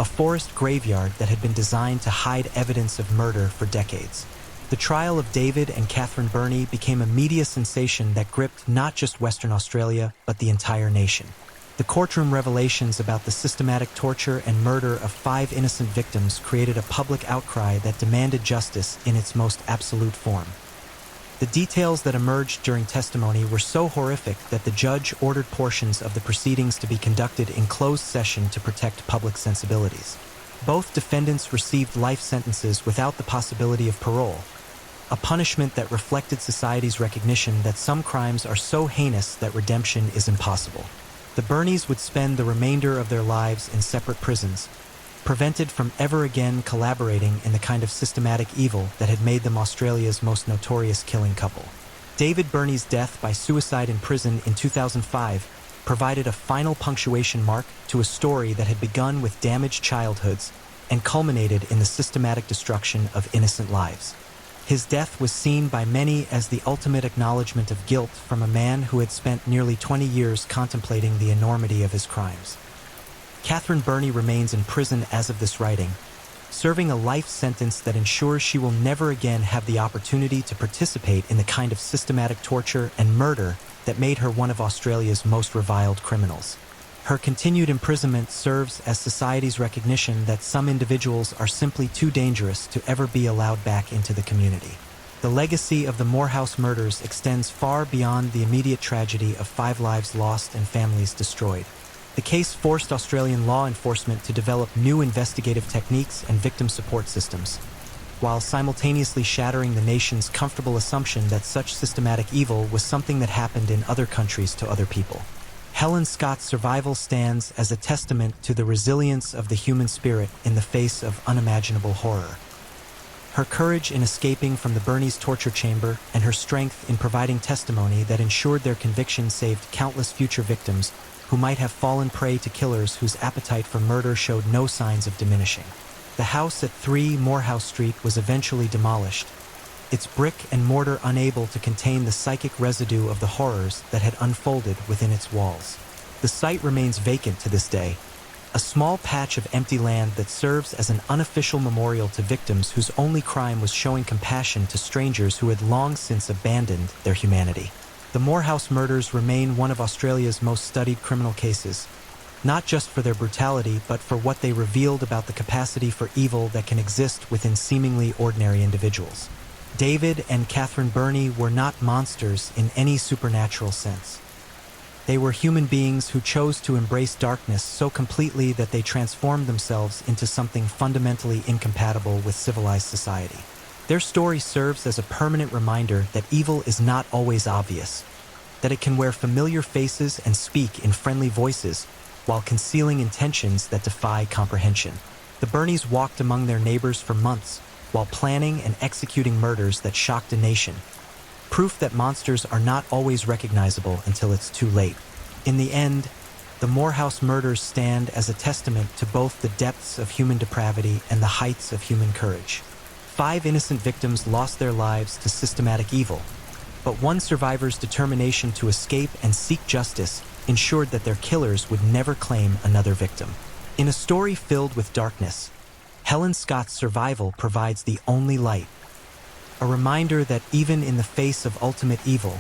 a forest graveyard that had been designed to hide evidence of murder for decades. The trial of David and Catherine Burney became a media sensation that gripped not just Western Australia, but the entire nation. The courtroom revelations about the systematic torture and murder of 5 innocent victims created a public outcry that demanded justice in its most absolute form. The details that emerged during testimony were so horrific that the judge ordered portions of the proceedings to be conducted in closed session to protect public sensibilities. Both defendants received life sentences without the possibility of parole, a punishment that reflected society's recognition that some crimes are so heinous that redemption is impossible. The Burneys would spend the remainder of their lives in separate prisons, prevented from ever again collaborating in the kind of systematic evil that had made them Australia's most notorious killing couple. David Burney's death by suicide in prison in 2005 provided a final punctuation mark to a story that had begun with damaged childhoods and culminated in the systematic destruction of innocent lives. His death was seen by many as the ultimate acknowledgement of guilt from a man who had spent nearly 20 years contemplating the enormity of his crimes. Catherine Burney remains in prison as of this writing, serving a life sentence that ensures she will never again have the opportunity to participate in the kind of systematic torture and murder that made her one of Australia's most reviled criminals. Her continued imprisonment serves as society's recognition that some individuals are simply too dangerous to ever be allowed back into the community. The legacy of the Morehouse murders extends far beyond the immediate tragedy of 5 lives lost and families destroyed. The case forced Australian law enforcement to develop new investigative techniques and victim support systems, while simultaneously shattering the nation's comfortable assumption that such systematic evil was something that happened in other countries to other people. Helen Scott's survival stands as a testament to the resilience of the human spirit in the face of unimaginable horror. Her courage in escaping from the Burneys' torture chamber and her strength in providing testimony that ensured their conviction saved countless future victims who might have fallen prey to killers whose appetite for murder showed no signs of diminishing. The house at 3 Morehouse Street was eventually demolished, its brick and mortar unable to contain the psychic residue of the horrors that had unfolded within its walls. The site remains vacant to this day, a small patch of empty land that serves as an unofficial memorial to victims whose only crime was showing compassion to strangers who had long since abandoned their humanity. The Morehouse murders remain one of Australia's most studied criminal cases, not just for their brutality, but for what they revealed about the capacity for evil that can exist within seemingly ordinary individuals. David and Catherine Burney were not monsters in any supernatural sense. They were human beings who chose to embrace darkness so completely that they transformed themselves into something fundamentally incompatible with civilized society. Their story serves as a permanent reminder that evil is not always obvious, that it can wear familiar faces and speak in friendly voices while concealing intentions that defy comprehension. The Burneys walked among their neighbors for months while planning and executing murders that shocked a nation, proof that monsters are not always recognizable until it's too late. In the end, the Morehouse murders stand as a testament to both the depths of human depravity and the heights of human courage. 5 innocent victims lost their lives to systematic evil, but one survivor's determination to escape and seek justice ensured that their killers would never claim another victim. In a story filled with darkness, Helen Scott's survival provides the only light, a reminder that even in the face of ultimate evil,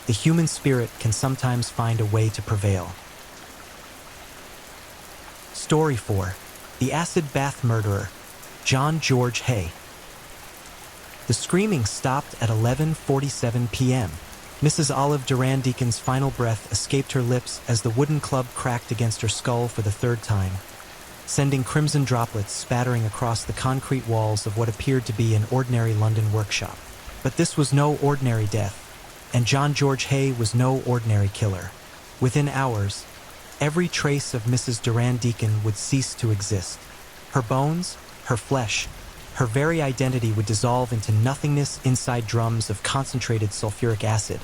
the human spirit can sometimes find a way to prevail. Story 4. The Acid Bath Murderer, John George Hay. The screaming stopped at 11:47 p.m. Mrs. Olive Duran Deacon's final breath escaped her lips as the wooden club cracked against her skull for the 3rd time, sending crimson droplets spattering across the concrete walls of what appeared to be an ordinary London workshop. But this was no ordinary death, and John George Hay was no ordinary killer. Within hours, every trace of Mrs. Duran Deacon would cease to exist. Her bones, her flesh, her very identity would dissolve into nothingness inside drums of concentrated sulfuric acid,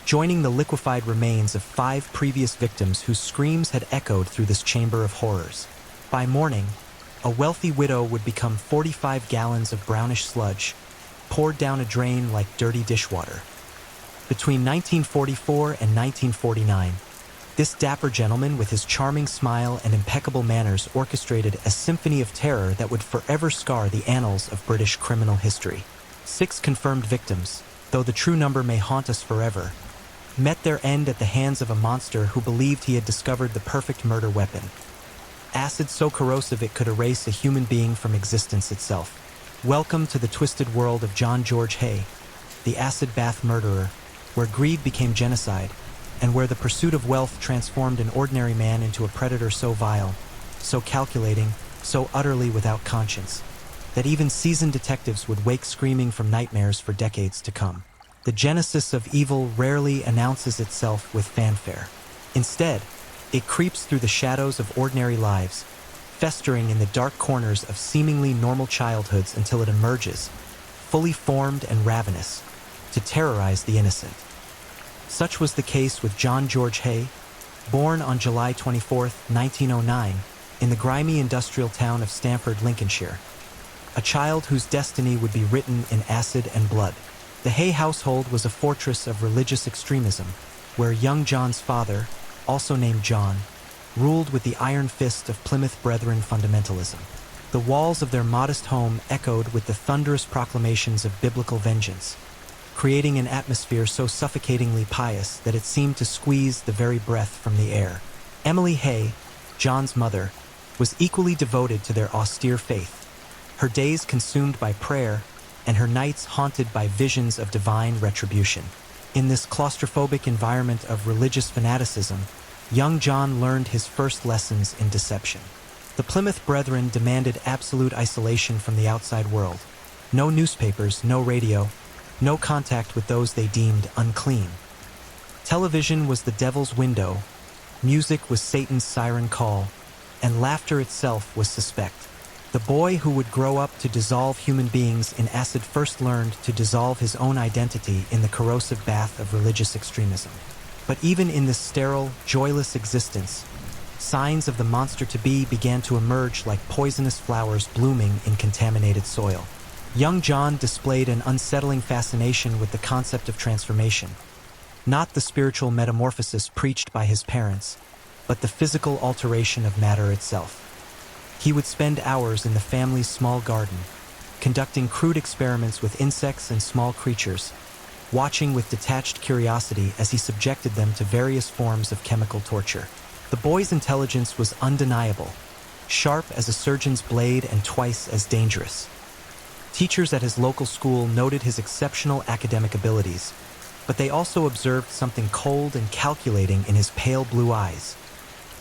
joining the liquefied remains of 5 previous victims whose screams had echoed through this chamber of horrors. By morning, a wealthy widow would become 45 gallons of brownish sludge, poured down a drain like dirty dishwater. Between 1944 and 1949, this dapper gentleman with his charming smile and impeccable manners orchestrated a symphony of terror that would forever scar the annals of British criminal history. 6 confirmed victims, though the true number may haunt us forever, met their end at the hands of a monster who believed he had discovered the perfect murder weapon. Acid so corrosive it could erase a human being from existence itself. Welcome to the twisted world of John George Hay, the acid bath murderer, where greed became genocide, and where the pursuit of wealth transformed an ordinary man into a predator so vile, so calculating, so utterly without conscience, that even seasoned detectives would wake screaming from nightmares for decades to come. The genesis of evil rarely announces itself with fanfare. Instead, it creeps through the shadows of ordinary lives, festering in the dark corners of seemingly normal childhoods until it emerges, fully formed and ravenous, to terrorize the innocent. Such was the case with John George Hay, born on July 24, 1909, in the grimy industrial town of Stamford, Lincolnshire, a child whose destiny would be written in acid and blood. The Hay household was a fortress of religious extremism, where young John's father, also named John, ruled with the iron fist of Plymouth Brethren fundamentalism. The walls of their modest home echoed with the thunderous proclamations of biblical vengeance, creating an atmosphere so suffocatingly pious that it seemed to squeeze the very breath from the air. Emily Hay, John's mother, was equally devoted to their austere faith, her days consumed by prayer and her nights haunted by visions of divine retribution. In this claustrophobic environment of religious fanaticism, young John learned his first lessons in deception. The Plymouth Brethren demanded absolute isolation from the outside world. No newspapers, no radio, no contact with those they deemed unclean. Television was the devil's window, music was Satan's siren call, and laughter itself was suspect. The boy who would grow up to dissolve human beings in acid first learned to dissolve his own identity in the corrosive bath of religious extremism. But even in this sterile, joyless existence, signs of the monster-to-be began to emerge like poisonous flowers blooming in contaminated soil. Young John displayed an unsettling fascination with the concept of transformation, not the spiritual metamorphosis preached by his parents, but the physical alteration of matter itself. He would spend hours in the family's small garden, conducting crude experiments with insects and small creatures, watching with detached curiosity as he subjected them to various forms of chemical torture. The boy's intelligence was undeniable, sharp as a surgeon's blade and twice as dangerous. Teachers at his local school noted his exceptional academic abilities, but they also observed something cold and calculating in his pale blue eyes,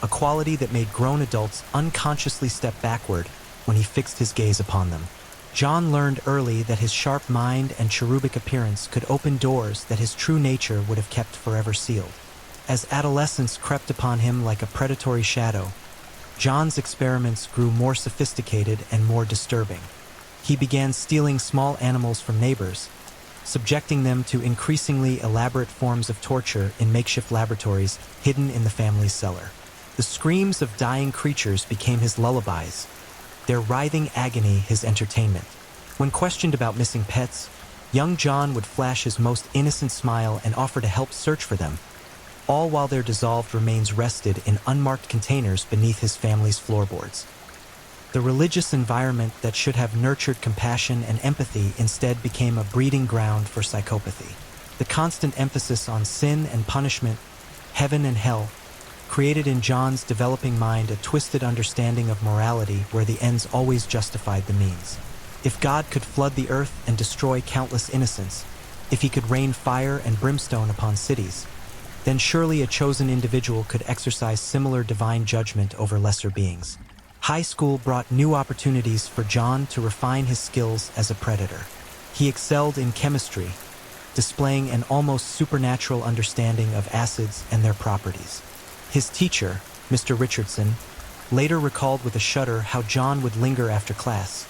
a quality that made grown adults unconsciously step backward when he fixed his gaze upon them. John learned early that his sharp mind and cherubic appearance could open doors that his true nature would have kept forever sealed. As adolescence crept upon him like a predatory shadow, John's experiments grew more sophisticated and more disturbing. He began stealing small animals from neighbors, subjecting them to increasingly elaborate forms of torture in makeshift laboratories hidden in the family's cellar. The screams of dying creatures became his lullabies, their writhing agony his entertainment. When questioned about missing pets, young John would flash his most innocent smile and offer to help search for them, all while their dissolved remains rested in unmarked containers beneath his family's floorboards. The religious environment that should have nurtured compassion and empathy instead became a breeding ground for psychopathy. The constant emphasis on sin and punishment, heaven and hell, created in John's developing mind a twisted understanding of morality where the ends always justified the means. If God could flood the earth and destroy countless innocents, if he could rain fire and brimstone upon cities, then surely a chosen individual could exercise similar divine judgment over lesser beings. High school brought new opportunities for John to refine his skills as a predator. He excelled in chemistry, displaying an almost supernatural understanding of acids and their properties. His teacher, Mr. Richardson, later recalled with a shudder how John would linger after class,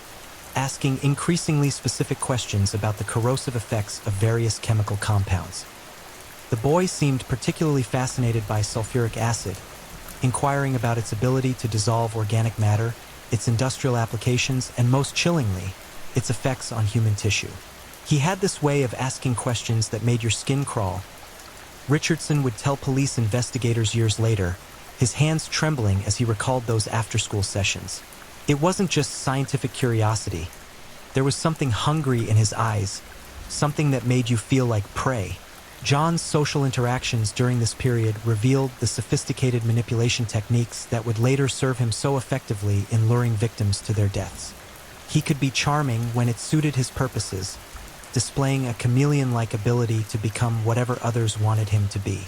asking increasingly specific questions about the corrosive effects of various chemical compounds. The boy seemed particularly fascinated by sulfuric acid, inquiring about its ability to dissolve organic matter, its industrial applications, and most chillingly, its effects on human tissue. He had this way of asking questions that made your skin crawl. Richardson would tell police investigators years later, his hands trembling as he recalled those after-school sessions. It wasn't just scientific curiosity. There was something hungry in his eyes, something that made you feel like prey. John's social interactions during this period revealed the sophisticated manipulation techniques that would later serve him so effectively in luring victims to their deaths. He could be charming when it suited his purposes, displaying a chameleon-like ability to become whatever others wanted him to be.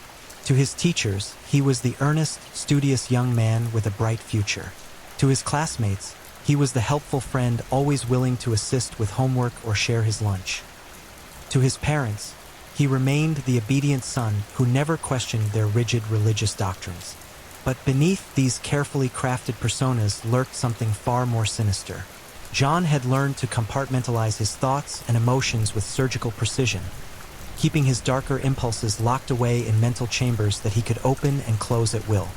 To his teachers, he was the earnest, studious young man with a bright future. To his classmates, he was the helpful friend always willing to assist with homework or share his lunch. To his parents, he remained the obedient son who never questioned their rigid religious doctrines. But beneath these carefully crafted personas lurked something far more sinister. John had learned to compartmentalize his thoughts and emotions with surgical precision, keeping his darker impulses locked away in mental chambers that he could open and close at will.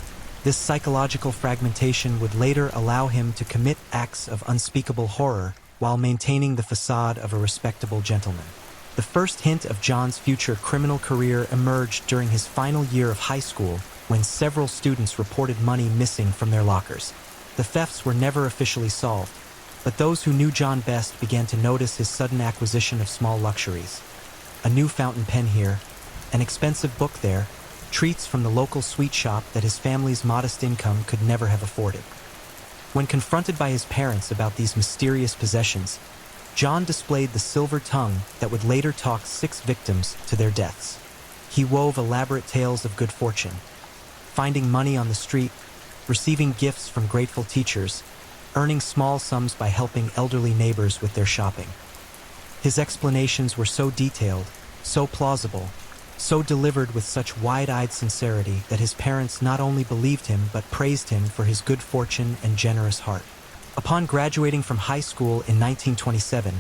This psychological fragmentation would later allow him to commit acts of unspeakable horror while maintaining the facade of a respectable gentleman. The first hint of John's future criminal career emerged during his final year of high school when several students reported money missing from their lockers. The thefts were never officially solved, but those who knew John best began to notice his sudden acquisition of small luxuries. A new fountain pen here, an expensive book there, treats from the local sweet shop that his family's modest income could never have afforded. When confronted by his parents about these mysterious possessions, John displayed the silver tongue that would later talk 6 victims to their deaths. He wove elaborate tales of good fortune, finding money on the street, receiving gifts from grateful teachers, earning small sums by helping elderly neighbors with their shopping. His explanations were so detailed, so plausible, so delivered with such wide-eyed sincerity that his parents not only believed him but praised him for his good fortune and generous heart. Upon graduating from high school in 1927,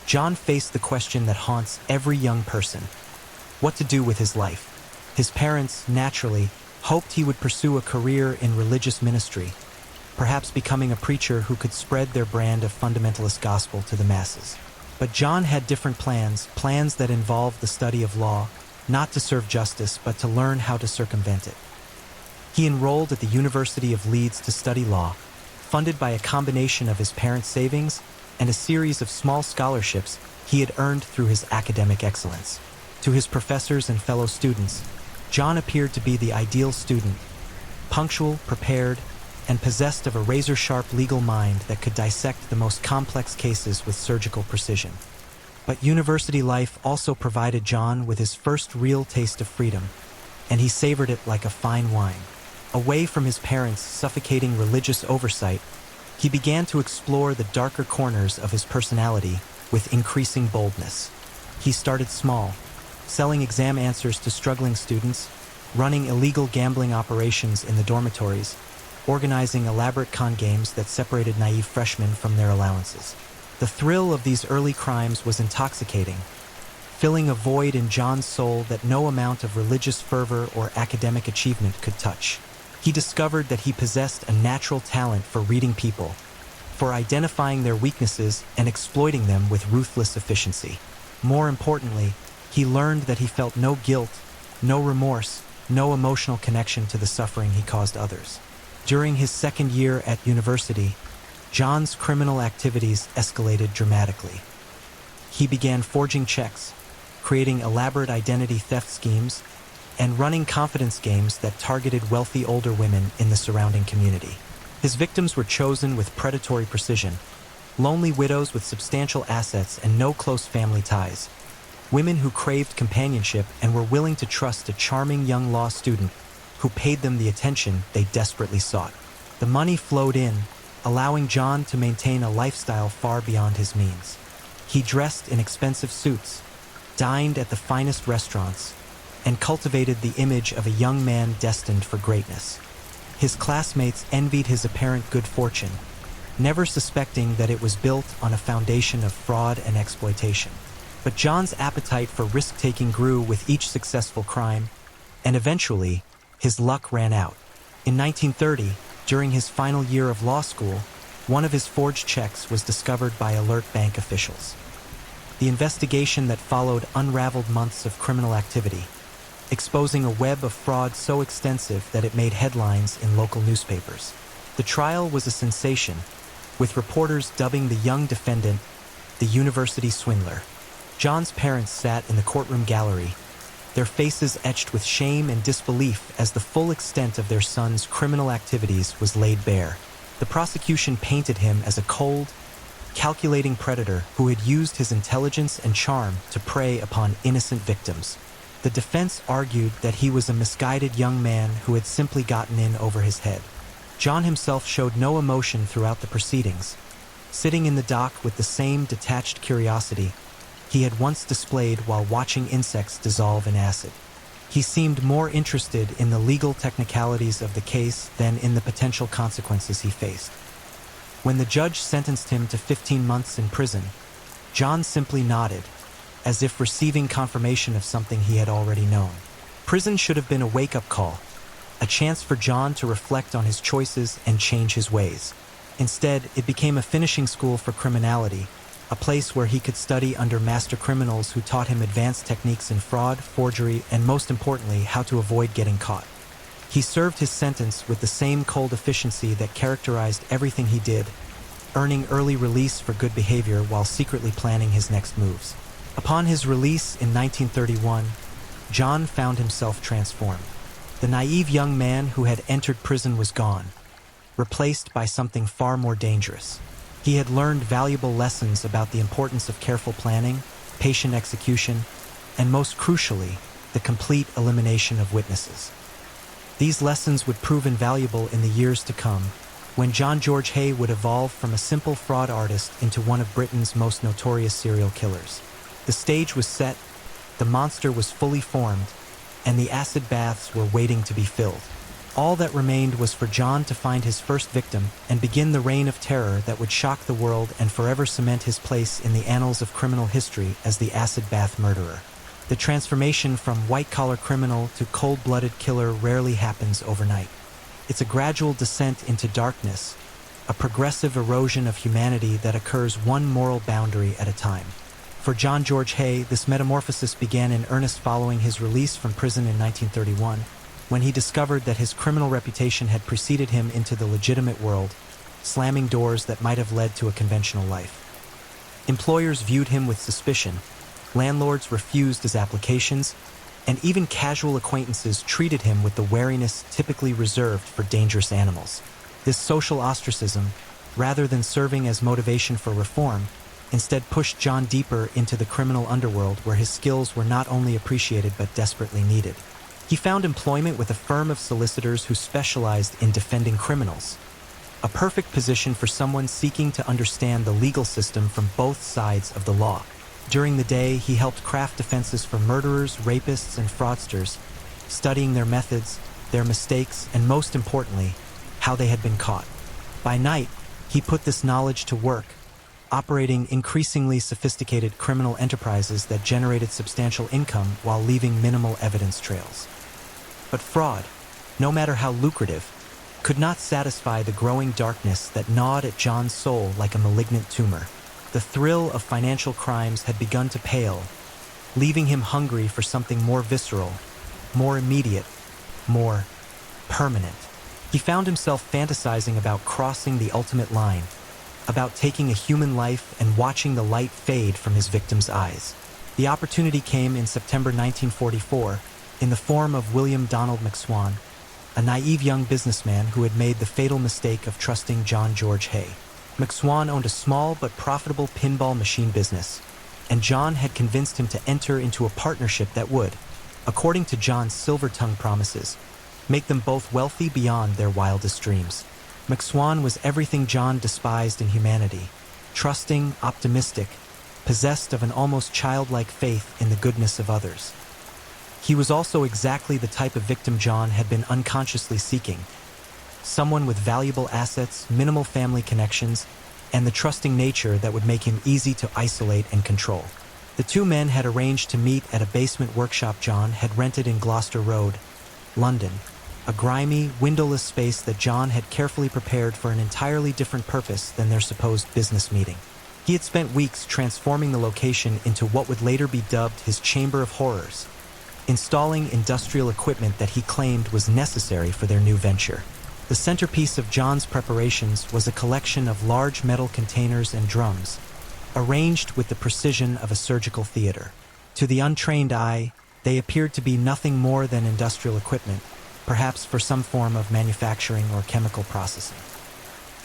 John faced the question that haunts every young person: what to do with his life. His parents, naturally, hoped he would pursue a career in religious ministry, perhaps becoming a preacher who could spread their brand of fundamentalist gospel to the masses. But John had different plans that involved the study of law, not to serve justice but to learn how to circumvent it. He enrolled at the University of Leeds to study law, funded by a combination of his parents' savings and a series of small scholarships he had earned through his academic excellence. To his professors and fellow students, John appeared to be the ideal student, punctual, prepared, and possessed of a razor-sharp legal mind that could dissect the most complex cases with surgical precision. But university life also provided John with his first real taste of freedom, and he savored it like a fine wine. Away from his parents' suffocating religious oversight, he began to explore the darker corners of his personality with increasing boldness. He started small, selling exam answers to struggling students, running illegal gambling operations in the dormitories, organizing elaborate con games that separated naive freshmen from their allowances. The thrill of these early crimes was intoxicating, filling a void in John's soul that no amount of religious fervor or academic achievement could touch. He discovered that he possessed a natural talent for reading people, for identifying their weaknesses and exploiting them with ruthless efficiency. More importantly, he learned that he felt no guilt, no remorse, no emotional connection to the suffering he caused others. During his second year at university, John's criminal activities escalated dramatically. He began forging checks, creating elaborate identity theft schemes, and running confidence games that targeted wealthy older women in the surrounding community. His victims were chosen with predatory precision: lonely widows with substantial assets and no close family ties, women who craved companionship and were willing to trust a charming young law student who paid them the attention they desperately sought. The money flowed in, allowing John to maintain a lifestyle far beyond his means. He dressed in expensive suits, dined at the finest restaurants, and cultivated the image of a young man destined for greatness. His classmates envied his apparent good fortune, never suspecting that it was built on a foundation of fraud and exploitation. But John's appetite for risk-taking grew with each successful crime, and eventually, his luck ran out. In 1930, during his final year of law school, one of his forged checks was discovered by alert bank officials. The investigation that followed unraveled months of criminal activity, exposing a web of fraud so extensive that it made headlines in local newspapers. The trial was a sensation, with reporters dubbing the young defendant the university swindler. John's parents sat in the courtroom gallery, their faces etched with shame and disbelief as the full extent of their son's criminal activities was laid bare. The prosecution painted him as a cold, calculating predator who had used his intelligence and charm to prey upon innocent victims. The defense argued that he was a misguided young man who had simply gotten in over his head. John himself showed no emotion throughout the proceedings, sitting in the dock with the same detached curiosity he had once displayed while watching insects dissolve in acid. He seemed more interested in the legal technicalities of the case than in the potential consequences he faced. When the judge sentenced him to 15 months in prison, John simply nodded, as if receiving confirmation of something he had already known. Prison should have been a wake-up call, a chance for John to reflect on his choices and change his ways. Instead, it became a finishing school for criminality, a place where he could study under master criminals who taught him advanced techniques in fraud, forgery, and most importantly, how to avoid getting caught. He served his sentence with the same cold efficiency that characterized everything he did, earning early release for good behavior while secretly planning his next moves. Upon his release in 1931, John found himself transformed. The naive young man who had entered prison was gone, replaced by something far more dangerous. He had learned valuable lessons about the importance of careful planning, patient execution, and most crucially, the complete elimination of witnesses. These lessons would prove invaluable in the years to come, when John George Hay would evolve from a simple fraud artist into one of Britain's most notorious serial killers. The stage was set, the monster was fully formed, and the acid baths were waiting to be filled. All that remained was for John to find his first victim and begin the reign of terror that would shock the world and forever cement his place in the annals of criminal history as the acid bath murderer. The transformation from white-collar criminal to cold-blooded killer rarely happens overnight. It's a gradual descent into darkness, a progressive erosion of humanity that occurs one moral boundary at a time. For John George Hay, this metamorphosis began in earnest following his release from prison in 1931, when he discovered that his criminal reputation had preceded him into the legitimate world, slamming doors that might have led to a conventional life. Employers viewed him with suspicion, landlords refused his applications, and even casual acquaintances treated him with the wariness typically reserved for dangerous animals. This social ostracism, rather than serving as motivation for reform, instead pushed John deeper into the criminal underworld where his skills were not only appreciated but desperately needed. He found employment with a firm of solicitors who specialized in defending criminals, a perfect position for someone seeking to understand the legal system from both sides of the law. During the day, he helped craft defenses for murderers, rapists, and fraudsters, studying their methods, their mistakes, and most importantly, how they had been caught. By night, he put this knowledge to work, operating increasingly sophisticated criminal enterprises that generated substantial income while leaving minimal evidence trails. But fraud, no matter how lucrative, could not satisfy the growing darkness that gnawed at John's soul like a malignant tumor. The thrill of financial crimes had begun to pale, leaving him hungry for something more visceral, more immediate, more permanent. He found himself fantasizing about crossing the ultimate line, about taking a human life and watching the light fade from his victim's eyes. The opportunity came in September 1944 in the form of William Donald McSwan, a naive young businessman who had made the fatal mistake of trusting John George Hay. McSwan owned a small but profitable pinball machine business, and John had convinced him to enter into a partnership that would, according to John's silver-tongued promises, make them both wealthy beyond their wildest dreams. McSwan was everything John despised in humanity: trusting, optimistic, possessed of an almost childlike faith in the goodness of others. He was also exactly the type of victim John had been unconsciously seeking: someone with valuable assets, minimal family connections, and the trusting nature that would make him easy to isolate and control. The two men had arranged to meet at a basement workshop John had rented in Gloucester Road, London, a grimy, windowless space that John had carefully prepared for an entirely different purpose than their supposed business meeting. He had spent weeks transforming the location into what would later be dubbed his Chamber of Horrors, installing industrial equipment that he claimed was necessary for their new venture. The centerpiece of John's preparations was a collection of large metal containers and drums, arranged with the precision of a surgical theater. To the untrained eye, they appeared to be nothing more than industrial equipment, perhaps for some form of manufacturing or chemical processing.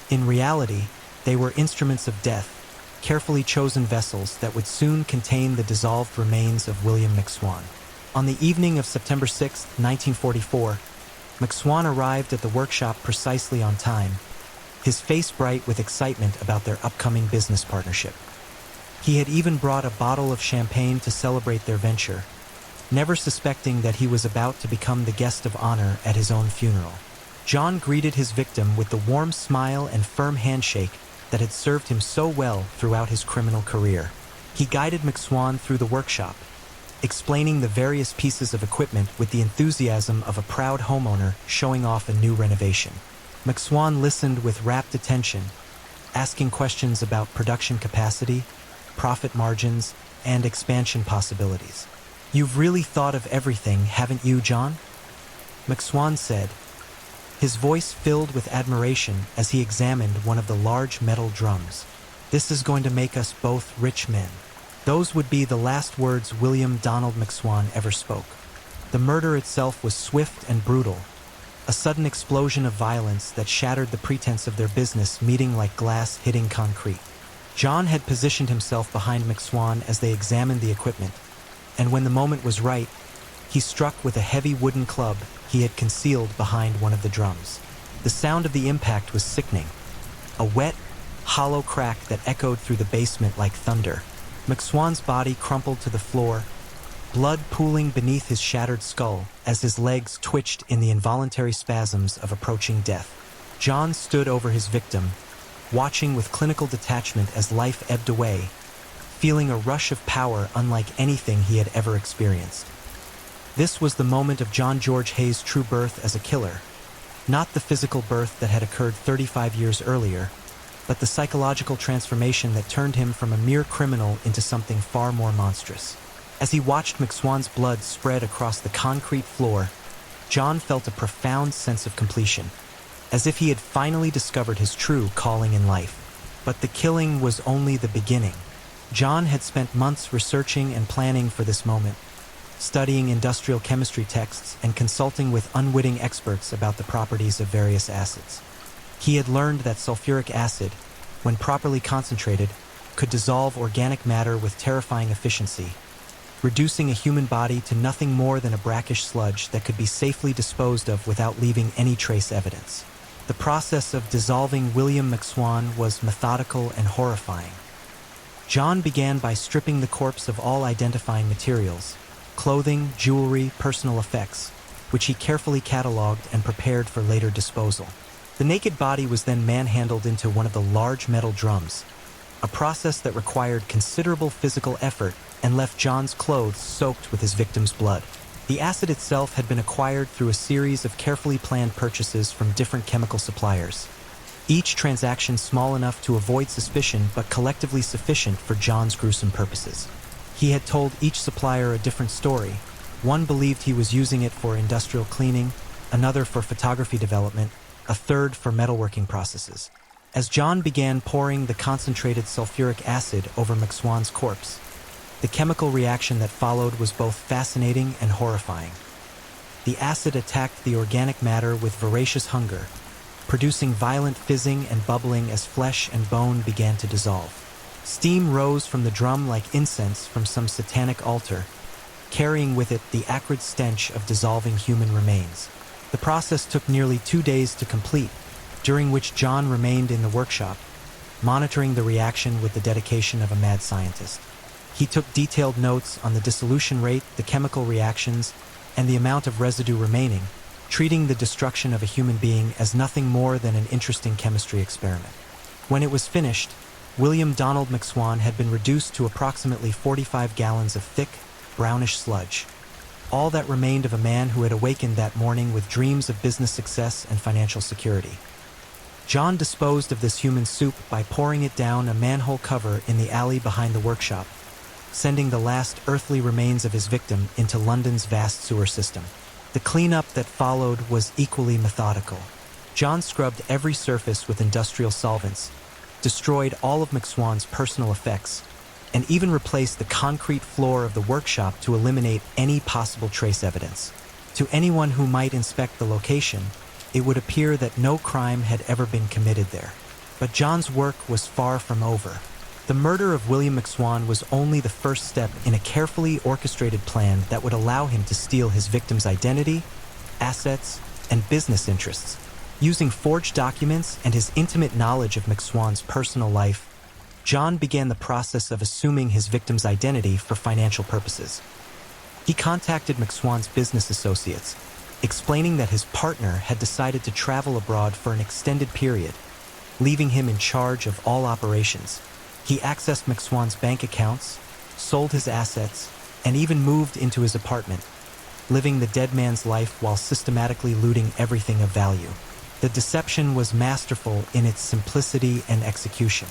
In reality, they were instruments of death, carefully chosen vessels that would soon contain the dissolved remains of William McSwan. On the evening of September 6, 1944, McSwan arrived at the workshop precisely on time, his face bright with excitement about their upcoming business partnership. He had even brought a bottle of champagne to celebrate their venture, never suspecting that he was about to become the guest of honor at his own funeral. John greeted his victim with the warm smile and firm handshake that had served him so well throughout his criminal career. He guided McSwan through the workshop, explaining the various pieces of equipment with the enthusiasm of a proud homeowner showing off a new renovation. McSwan listened with rapt attention, asking questions about production capacity, profit margins, and expansion possibilities. "You've really thought of everything, haven't you, John?" McSwan said, his voice filled with admiration as he examined one of the large metal drums. "This is going to make us both rich men." Those would be the last words William Donald McSwan ever spoke. The murder itself was swift and brutal, a sudden explosion of violence that shattered the pretense of their business meeting like glass hitting concrete. John had positioned himself behind McSwan as they examined the equipment, and when the moment was right, he struck with a heavy wooden club he had concealed behind one of the drums. The sound of the impact was sickening, a wet, hollow crack that echoed through the basement like thunder. McSwan's body crumpled to the floor, blood pooling beneath his shattered skull as his legs twitched in the involuntary spasms of approaching death. John stood over his victim, watching with clinical detachment as life ebbed away, feeling a rush of power unlike anything he had ever experienced. This was the moment of John George Hayes' true birth as a killer, not the physical birth that had occurred 35 years earlier, but the psychological transformation that turned him from a mere criminal into something far more monstrous. As he watched McSwan's blood spread across the concrete floor, John felt a profound sense of completion, as if he had finally discovered his true calling in life. But the killing was only the beginning. John had spent months researching and planning for this moment, studying industrial chemistry texts and consulting with unwitting experts about the properties of various acids. He had learned that sulfuric acid, when properly concentrated, could dissolve organic matter with terrifying efficiency, reducing a human body to nothing more than a brackish sludge that could be safely disposed of without leaving any trace evidence. The process of dissolving William McSwan was methodical and horrifying. John began by stripping the corpse of all identifying materials, clothing, jewelry, personal effects, which he carefully cataloged and prepared for later disposal. The naked body was then manhandled into one of the large metal drums, a process that required considerable physical effort and left John's clothes soaked with his victim's blood. The acid itself had been acquired through a series of carefully planned purchases from different chemical suppliers, each transaction small enough to avoid suspicion but collectively sufficient for John's gruesome purposes. He had told each supplier a different story. One believed he was using it for industrial cleaning, another for photography development, a third for metalworking processes. As John began pouring the concentrated sulfuric acid over McSwan's corpse, the chemical reaction that followed was both fascinating and horrifying. The acid attacked the organic matter with voracious hunger, producing violent fizzing and bubbling as flesh and bone began to dissolve. Steam rose from the drum like incense from some satanic altar, carrying with it the acrid stench of dissolving human remains. The process took nearly 2 days to complete, during which John remained in the workshop, monitoring the reaction with the dedication of a mad scientist. He took detailed notes on the dissolution rate, the chemical reactions, and the amount of residue remaining, treating the destruction of a human being as nothing more than an interesting chemistry experiment. When it was finished, William Donald McSwan had been reduced to approximately 45 gallons of thick, brownish sludge, all that remained of a man who had awakened that morning with dreams of business success and financial security. John disposed of this human soup by pouring it down a manhole cover in the alley behind the workshop, sending the last earthly remains of his victim into London's vast sewer system. The cleanup that followed was equally methodical. John scrubbed every surface with industrial solvents, destroyed all of McSwan's personal effects, and even replaced the concrete floor of the workshop to eliminate any possible trace evidence. To anyone who might inspect the location, it would appear that no crime had ever been committed there. But John's work was far from over. The murder of William McSwan was only the first step in a carefully orchestrated plan that would allow him to steal his victim's identity, assets, and business interests. Using forged documents and his intimate knowledge of McSwan's personal life, John began the process of assuming his victim's identity for financial purposes. He contacted McSwan's business associates, explaining that his partner had decided to travel abroad for an extended period, leaving him in charge of all operations. He accessed McSwan's bank accounts, sold his assets, and even moved into his apartment, living the dead man's life while systematically looting everything of value. The deception was masterful in its simplicity and execution.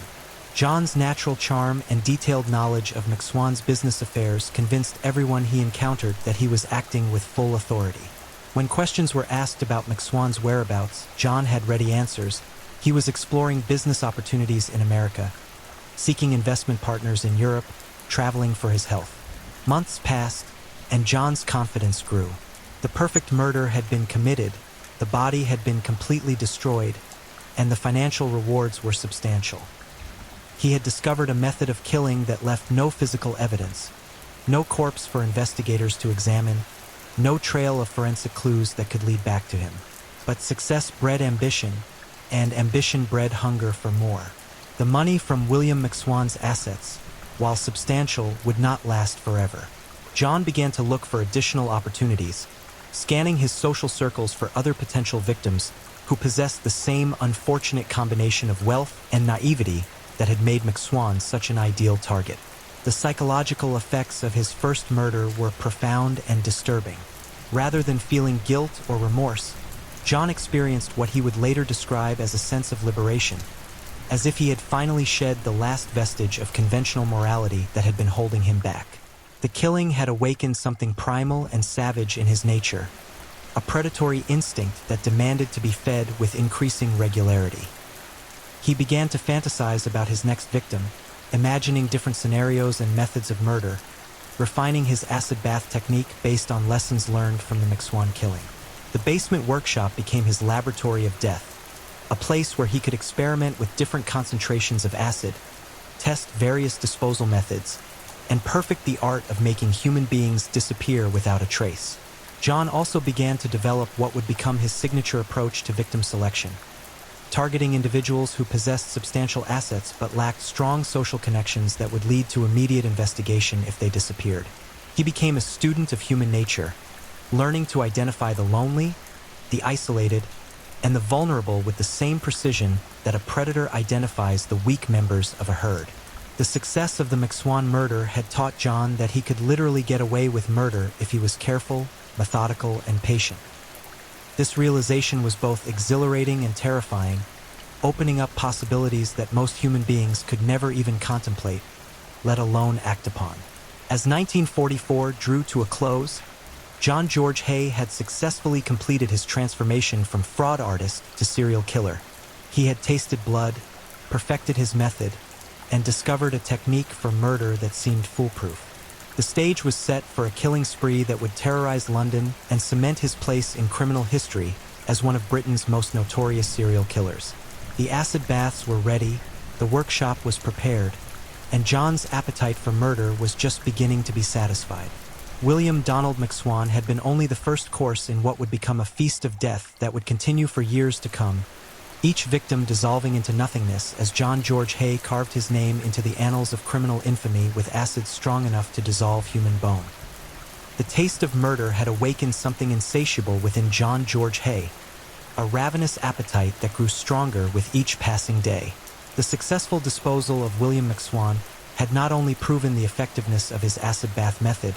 John's natural charm and detailed knowledge of McSwan's business affairs convinced everyone he encountered that he was acting with full authority. When questions were asked about McSwan's whereabouts, John had ready answers. He was exploring business opportunities in America, seeking investment partners in Europe, traveling for his health. Months passed, and John's confidence grew. The perfect murder had been committed, the body had been completely destroyed, and the financial rewards were substantial. He had discovered a method of killing that left no physical evidence, no corpse for investigators to examine, no trail of forensic clues that could lead back to him. But success bred ambition, and ambition bred hunger for more. The money from William McSwan's assets, while substantial, would not last forever. John began to look for additional opportunities, scanning his social circles for other potential victims who possessed the same unfortunate combination of wealth and naivety that had made McSwan such an ideal target. The psychological effects of his first murder were profound and disturbing. Rather than feeling guilt or remorse, John experienced what he would later describe as a sense of liberation, as if he had finally shed the last vestige of conventional morality that had been holding him back. The killing had awakened something primal and savage in his nature, a predatory instinct that demanded to be fed with increasing regularity. He began to fantasize about his next victim, imagining different scenarios and methods of murder, refining his acid bath technique based on lessons learned from the McSwan killing. The basement workshop became his laboratory of death, a place where he could experiment with different concentrations of acid, test various disposal methods, and perfect the art of making human beings disappear without a trace. John also began to develop what would become his signature approach to victim selection, targeting individuals who possessed substantial assets but lacked strong social connections that would lead to immediate investigation if they disappeared. He became a student of human nature, learning to identify the lonely, the isolated, and the vulnerable with the same precision that a predator identifies the weak members of a herd. The success of the McSwan murder had taught John that he could literally get away with murder if he was careful, methodical, and patient. This realization was both exhilarating and terrifying, opening up possibilities that most human beings could never even contemplate, let alone act upon. As 1944 drew to a close, John George Hay had successfully completed his transformation from fraud artist to serial killer. He had tasted blood, perfected his method, and discovered a technique for murder that seemed foolproof. The stage was set for a killing spree that would terrorize London and cement his place in criminal history as one of Britain's most notorious serial killers. The acid baths were ready, the workshop was prepared, and John's appetite for murder was just beginning to be satisfied. William Donald McSwan had been only the first course in what would become a feast of death that would continue for years to come, each victim dissolving into nothingness as John George Hay carved his name into the annals of criminal infamy with acid strong enough to dissolve human bone. The taste of murder had awakened something insatiable within John George Hay, a ravenous appetite that grew stronger with each passing day. The successful disposal of William McSwan had not only proven the effectiveness of his acid bath method,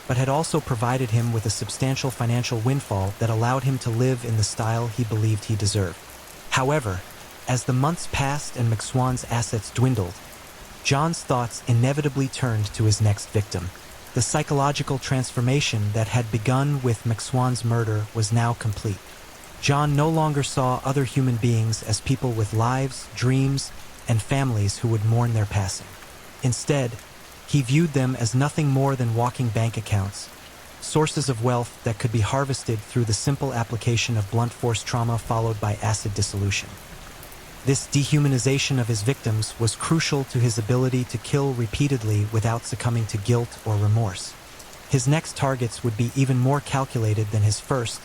but had also provided him with a substantial financial windfall that allowed him to live in the style he believed he deserved. However, As the months passed and McSwan's assets dwindled, John's thoughts inevitably turned to his next victim. The psychological transformation that had begun with McSwan's murder was now complete. John no longer saw other human beings as people with lives, dreams, and families who would mourn their passing. Instead, he viewed them as nothing more than walking bank accounts, sources of wealth that could be harvested through the simple application of blunt force trauma followed by acid dissolution. This dehumanization of his victims was crucial to his ability to kill repeatedly without succumbing to guilt or remorse. His next targets would be even more calculated than his first,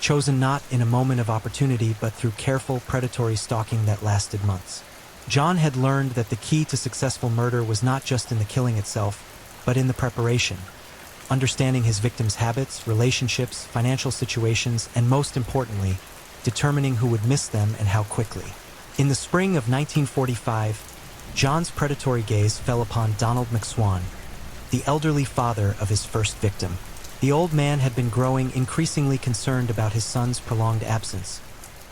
chosen not in a moment of opportunity but through careful predatory stalking that lasted months. John had learned that the key to successful murder was not just in the killing itself, but in the preparation. Understanding his victims' habits, relationships, financial situations, and most importantly, determining who would miss them and how quickly. In the spring of 1945, John's predatory gaze fell upon Donald McSwan, the elderly father of his first victim. The old man had been growing increasingly concerned about his son's prolonged absence,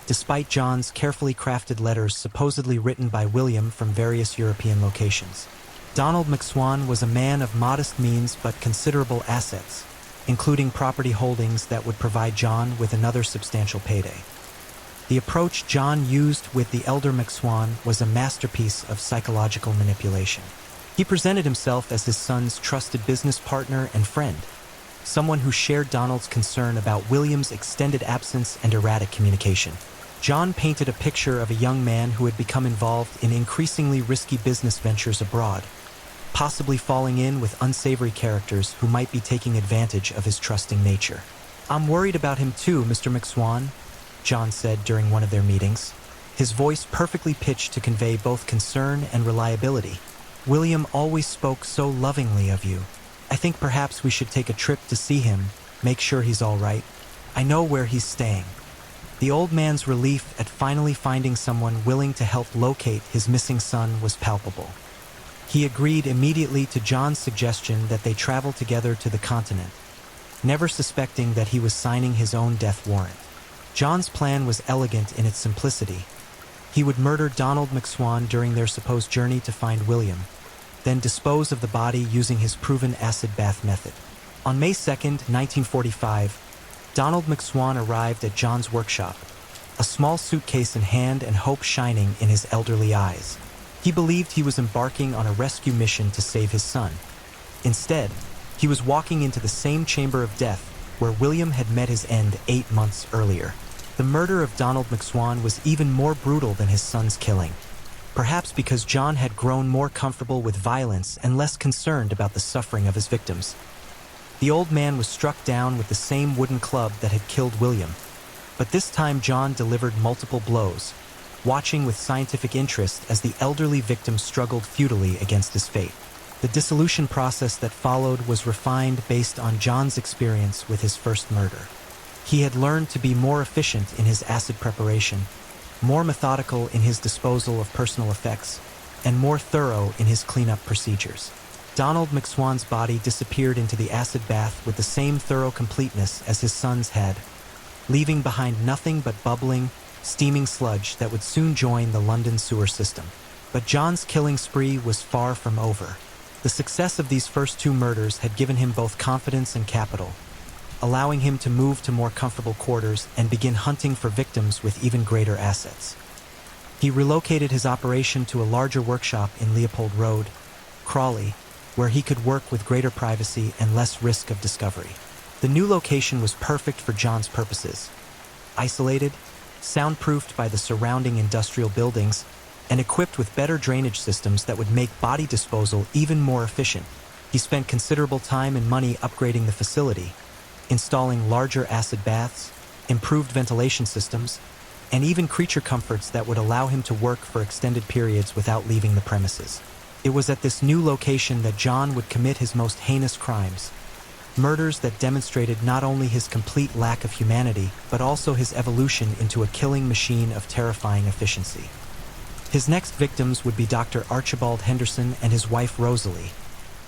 despite John's carefully crafted letters supposedly written by William from various European locations. Donald McSwan was a man of modest means but considerable assets, including property holdings that would provide John with another substantial payday. The approach John used with the elder McSwan was a masterpiece of psychological manipulation. He presented himself as his son's trusted business partner and friend, someone who shared Donald's concern about William's extended absence and erratic communication. John painted a picture of a young man who had become involved in increasingly risky business ventures abroad, possibly falling in with unsavory characters who might be taking advantage of his trusting nature. "I'm worried about him too, Mr. McSwan," John said during one of their meetings, his voice perfectly pitched to convey both concern and reliability. "William always spoke so lovingly of you. I think perhaps we should take a trip to see him, make sure he's all right. I know where he's staying." The old man's relief at finally finding someone willing to help locate his missing son was palpable. He agreed immediately to John's suggestion that they travel together to the continent, never suspecting that he was signing his own death warrant. John's plan was elegant in its simplicity. He would murder Donald McSwan during their supposed journey to find William, then dispose of the body using his proven acid bath method. On May 2, 1945, Donald McSwan arrived at John's workshop, a small suitcase in hand and hope shining in his elderly eyes. He believed he was embarking on a rescue mission to save his son. Instead, he was walking into the same chamber of death where William had met his end 8 months earlier. The murder of Donald McSwan was even more brutal than his son's killing, perhaps because John had grown more comfortable with violence and less concerned about the suffering of his victims. The old man was struck down with the same wooden club that had killed William, but this time John delivered multiple blows, watching with scientific interest as the elderly victim struggled futilely against his fate. The dissolution process that followed was refined based on John's experience with his first murder. He had learned to be more efficient in his acid preparation, more methodical in his disposal of personal effects, and more thorough in his cleanup procedures. Donald McSwan's body disappeared into the acid bath with the same thorough completeness as his son's had, leaving behind nothing but bubbling, steaming sludge that would soon join the London sewer system. But John's killing spree was far from over. The success of these first 2 murders had given him both confidence and capital, allowing him to move to more comfortable quarters and begin hunting for victims with even greater assets. He relocated his operation to a larger workshop in Leopold Road, Crawley, where he could work with greater privacy and less risk of discovery. The new location was perfect for John's purposes. Isolated, soundproofed by the surrounding industrial buildings, and equipped with better drainage systems that would make body disposal even more efficient. He spent considerable time and money upgrading the facility, installing larger acid baths, improved ventilation systems, and even creature comforts that would allow him to work for extended periods without leaving the premises. It was at this new location that John would commit his most heinous crimes, murders that demonstrated not only his complete lack of humanity, but also his evolution into a killing machine of terrifying efficiency. His next victims would be Dr. Archibald Henderson and his wife Rosalie,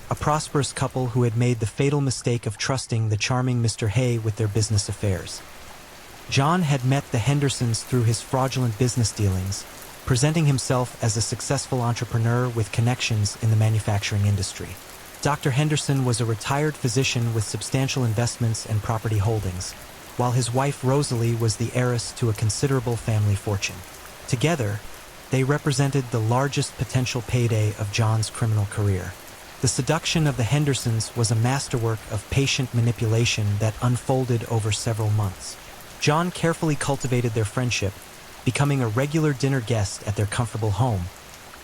a prosperous couple who had made the fatal mistake of trusting the charming Mr. Hay with their business affairs. John had met the Hendersons through his fraudulent business dealings, presenting himself as a successful entrepreneur with connections in the manufacturing industry. Dr. Henderson was a retired physician with substantial investments and property holdings, while his wife Rosalie was the heiress to a considerable family fortune. Together, they represented the largest potential payday of John's criminal career. The seduction of the Hendersons was a masterwork of patient manipulation that unfolded over several months. John carefully cultivated their friendship, becoming a regular dinner guest at their comfortable home,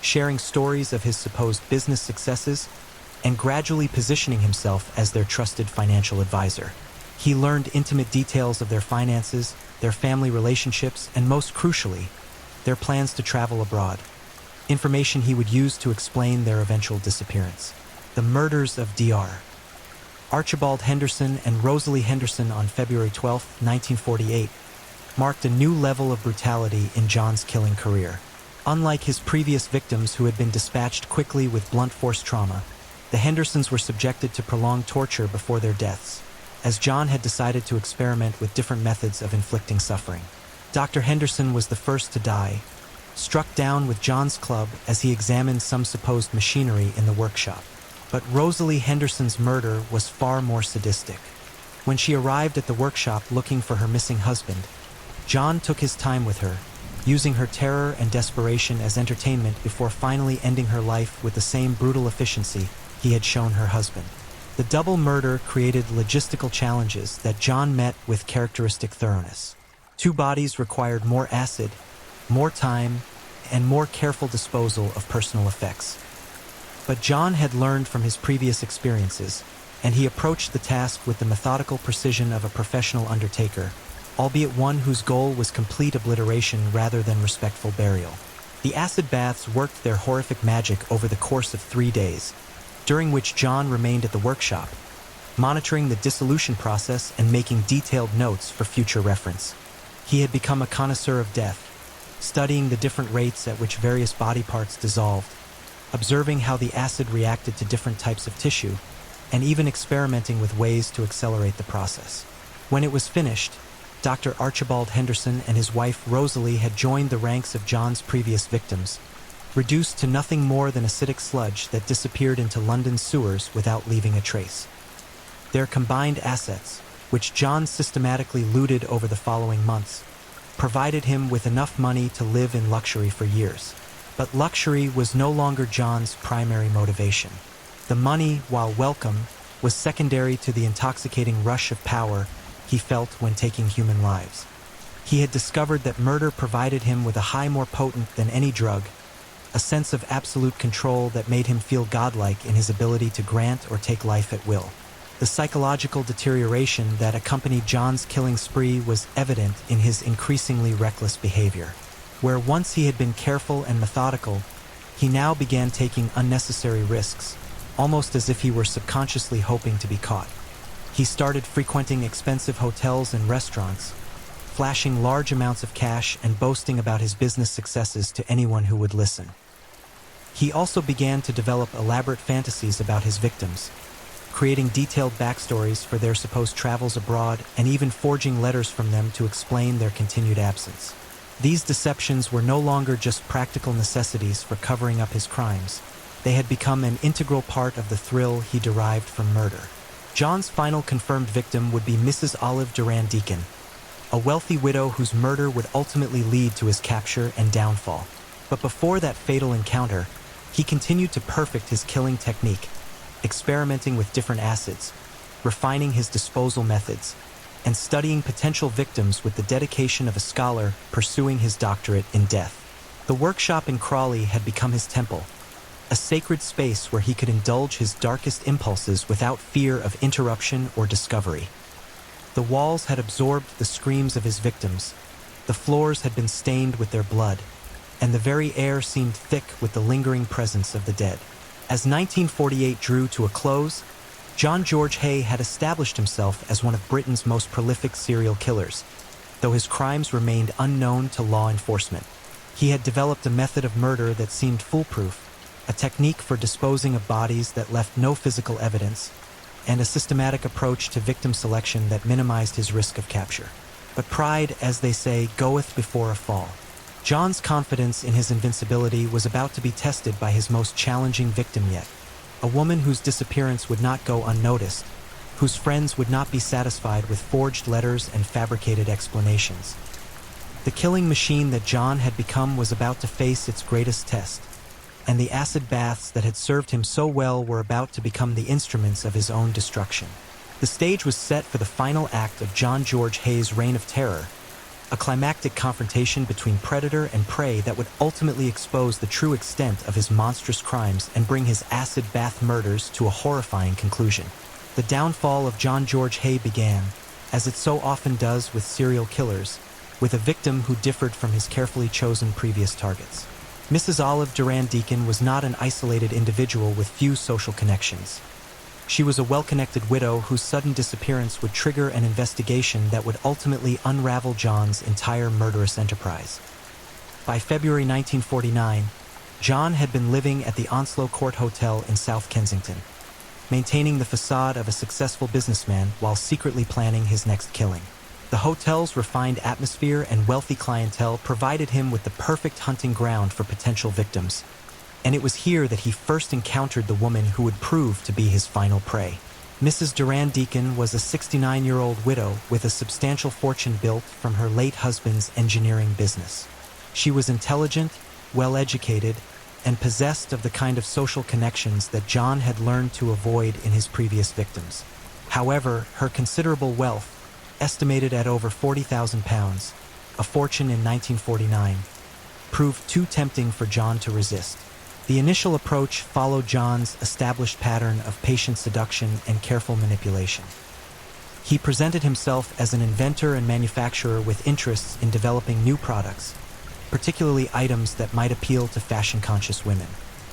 sharing stories of his supposed business successes, and gradually positioning himself as their trusted financial advisor. He learned intimate details of their finances, their family relationships, and most crucially, their plans to travel abroad, information he would use to explain their eventual disappearance. The murders of Dr. Archibald Henderson and Rosalie Henderson on February 12, 1948, marked a new level of brutality in John's killing career. Unlike his previous victims who had been dispatched quickly with blunt force trauma, the Hendersons were subjected to prolonged torture before their deaths, as John had decided to experiment with different methods of inflicting suffering. Dr. Henderson was the first to die, struck down with John's club as he examined some supposed machinery in the workshop. But Rosalie Henderson's murder was far more sadistic. When she arrived at the workshop looking for her missing husband, John took his time with her, using her terror and desperation as entertainment before finally ending her life with the same brutal efficiency he had shown her husband. The double murder created logistical challenges that John met with characteristic thoroughness. Two bodies required more acid, more time, and more careful disposal of personal effects. But John had learned from his previous experiences, and he approached the task with the methodical precision of a professional undertaker, albeit one whose goal was complete obliteration rather than respectful burial. The acid baths worked their horrific magic over the course of 3 days, during which John remained at the workshop, monitoring the dissolution process and making detailed notes for future reference. He had become a connoisseur of death, studying the different rates at which various body parts dissolved, observing how the acid reacted to different types of tissue, and even experimenting with ways to accelerate the process. When it was finished, Dr. Archibald Henderson and his wife Rosalie had joined the ranks of John's previous victims, reduced to nothing more than acidic sludge that disappeared into London's sewers without leaving a trace. Their combined assets, which John systematically looted over the following months, provided him with enough money to live in luxury for years. But luxury was no longer John's primary motivation. The money, while welcome, was secondary to the intoxicating rush of power he felt when taking human lives. He had discovered that murder provided him with a high more potent than any drug, a sense of absolute control that made him feel godlike in his ability to grant or take life at will. The psychological deterioration that accompanied John's killing spree was evident in his increasingly reckless behavior. Where once he had been careful and methodical, he now began taking unnecessary risks, almost as if he were subconsciously hoping to be caught. He started frequenting expensive hotels and restaurants, flashing large amounts of cash and boasting about his business successes to anyone who would listen. He also began to develop elaborate fantasies about his victims, creating detailed backstories for their supposed travels abroad and even forging letters from them to explain their continued absence. These deceptions were no longer just practical necessities for covering up his crimes. They had become an integral part of the thrill he derived from murder. John's final confirmed victim would be Mrs. Olive Durand Deacon, a wealthy widow whose murder would ultimately lead to his capture and downfall. But before that fatal encounter, he continued to perfect his killing technique, experimenting with different acids, refining his disposal methods, and studying potential victims with the dedication of a scholar pursuing his doctorate in death. The workshop in Crawley had become his temple, a sacred space where he could indulge his darkest impulses without fear of interruption or discovery. The walls had absorbed the screams of his victims, the floors had been stained with their blood, and the very air seemed thick with the lingering presence of the dead. As 1948 drew to a close, John George Hay had established himself as one of Britain's most prolific serial killers, though his crimes remained unknown to law enforcement. He had developed a method of murder that seemed foolproof, a technique for disposing of bodies that left no physical evidence, and a systematic approach to victim selection that minimized his risk of capture. But pride, as they say, goeth before a fall. John's confidence in his invincibility was about to be tested by his most challenging victim yet, a woman whose disappearance would not go unnoticed, whose friends would not be satisfied with forged letters and fabricated explanations. The killing machine that John had become was about to face its greatest test, and the acid baths that had served him so well were about to become the instruments of his own destruction. The stage was set for the final act of John George Hayes' reign of terror, a climactic confrontation between predator and prey that would ultimately expose the true extent of his monstrous crimes and bring his acid bath murders to a horrifying conclusion. The downfall of John George Hay began, as it so often does with serial killers, with a victim who differed from his carefully chosen previous targets. Mrs. Olive Durand Deacon was not an isolated individual with few social connections. She was a well-connected widow whose sudden disappearance would trigger an investigation that would ultimately unravel John's entire murderous enterprise. By February 1949, John had been living at the Onslow Court Hotel in South Kensington, maintaining the facade of a successful businessman while secretly planning his next killing. The hotel's refined atmosphere and wealthy clientele provided him with the perfect hunting ground for potential victims, and it was here that he first encountered the woman who would prove to be his final prey. Mrs. Durand Deacon was a 69-year-old widow with a substantial fortune built from her late husband's engineering business. She was intelligent, well-educated, and possessed of the kind of social connections that John had learned to avoid in his previous victims. However, her considerable wealth, estimated at over £40,000, a fortune in 1949, proved too tempting for John to resist. The initial approach followed John's established pattern of patient seduction and careful manipulation. He presented himself as an inventor and manufacturer with interests in developing new products, particularly items that might appeal to fashion-conscious women.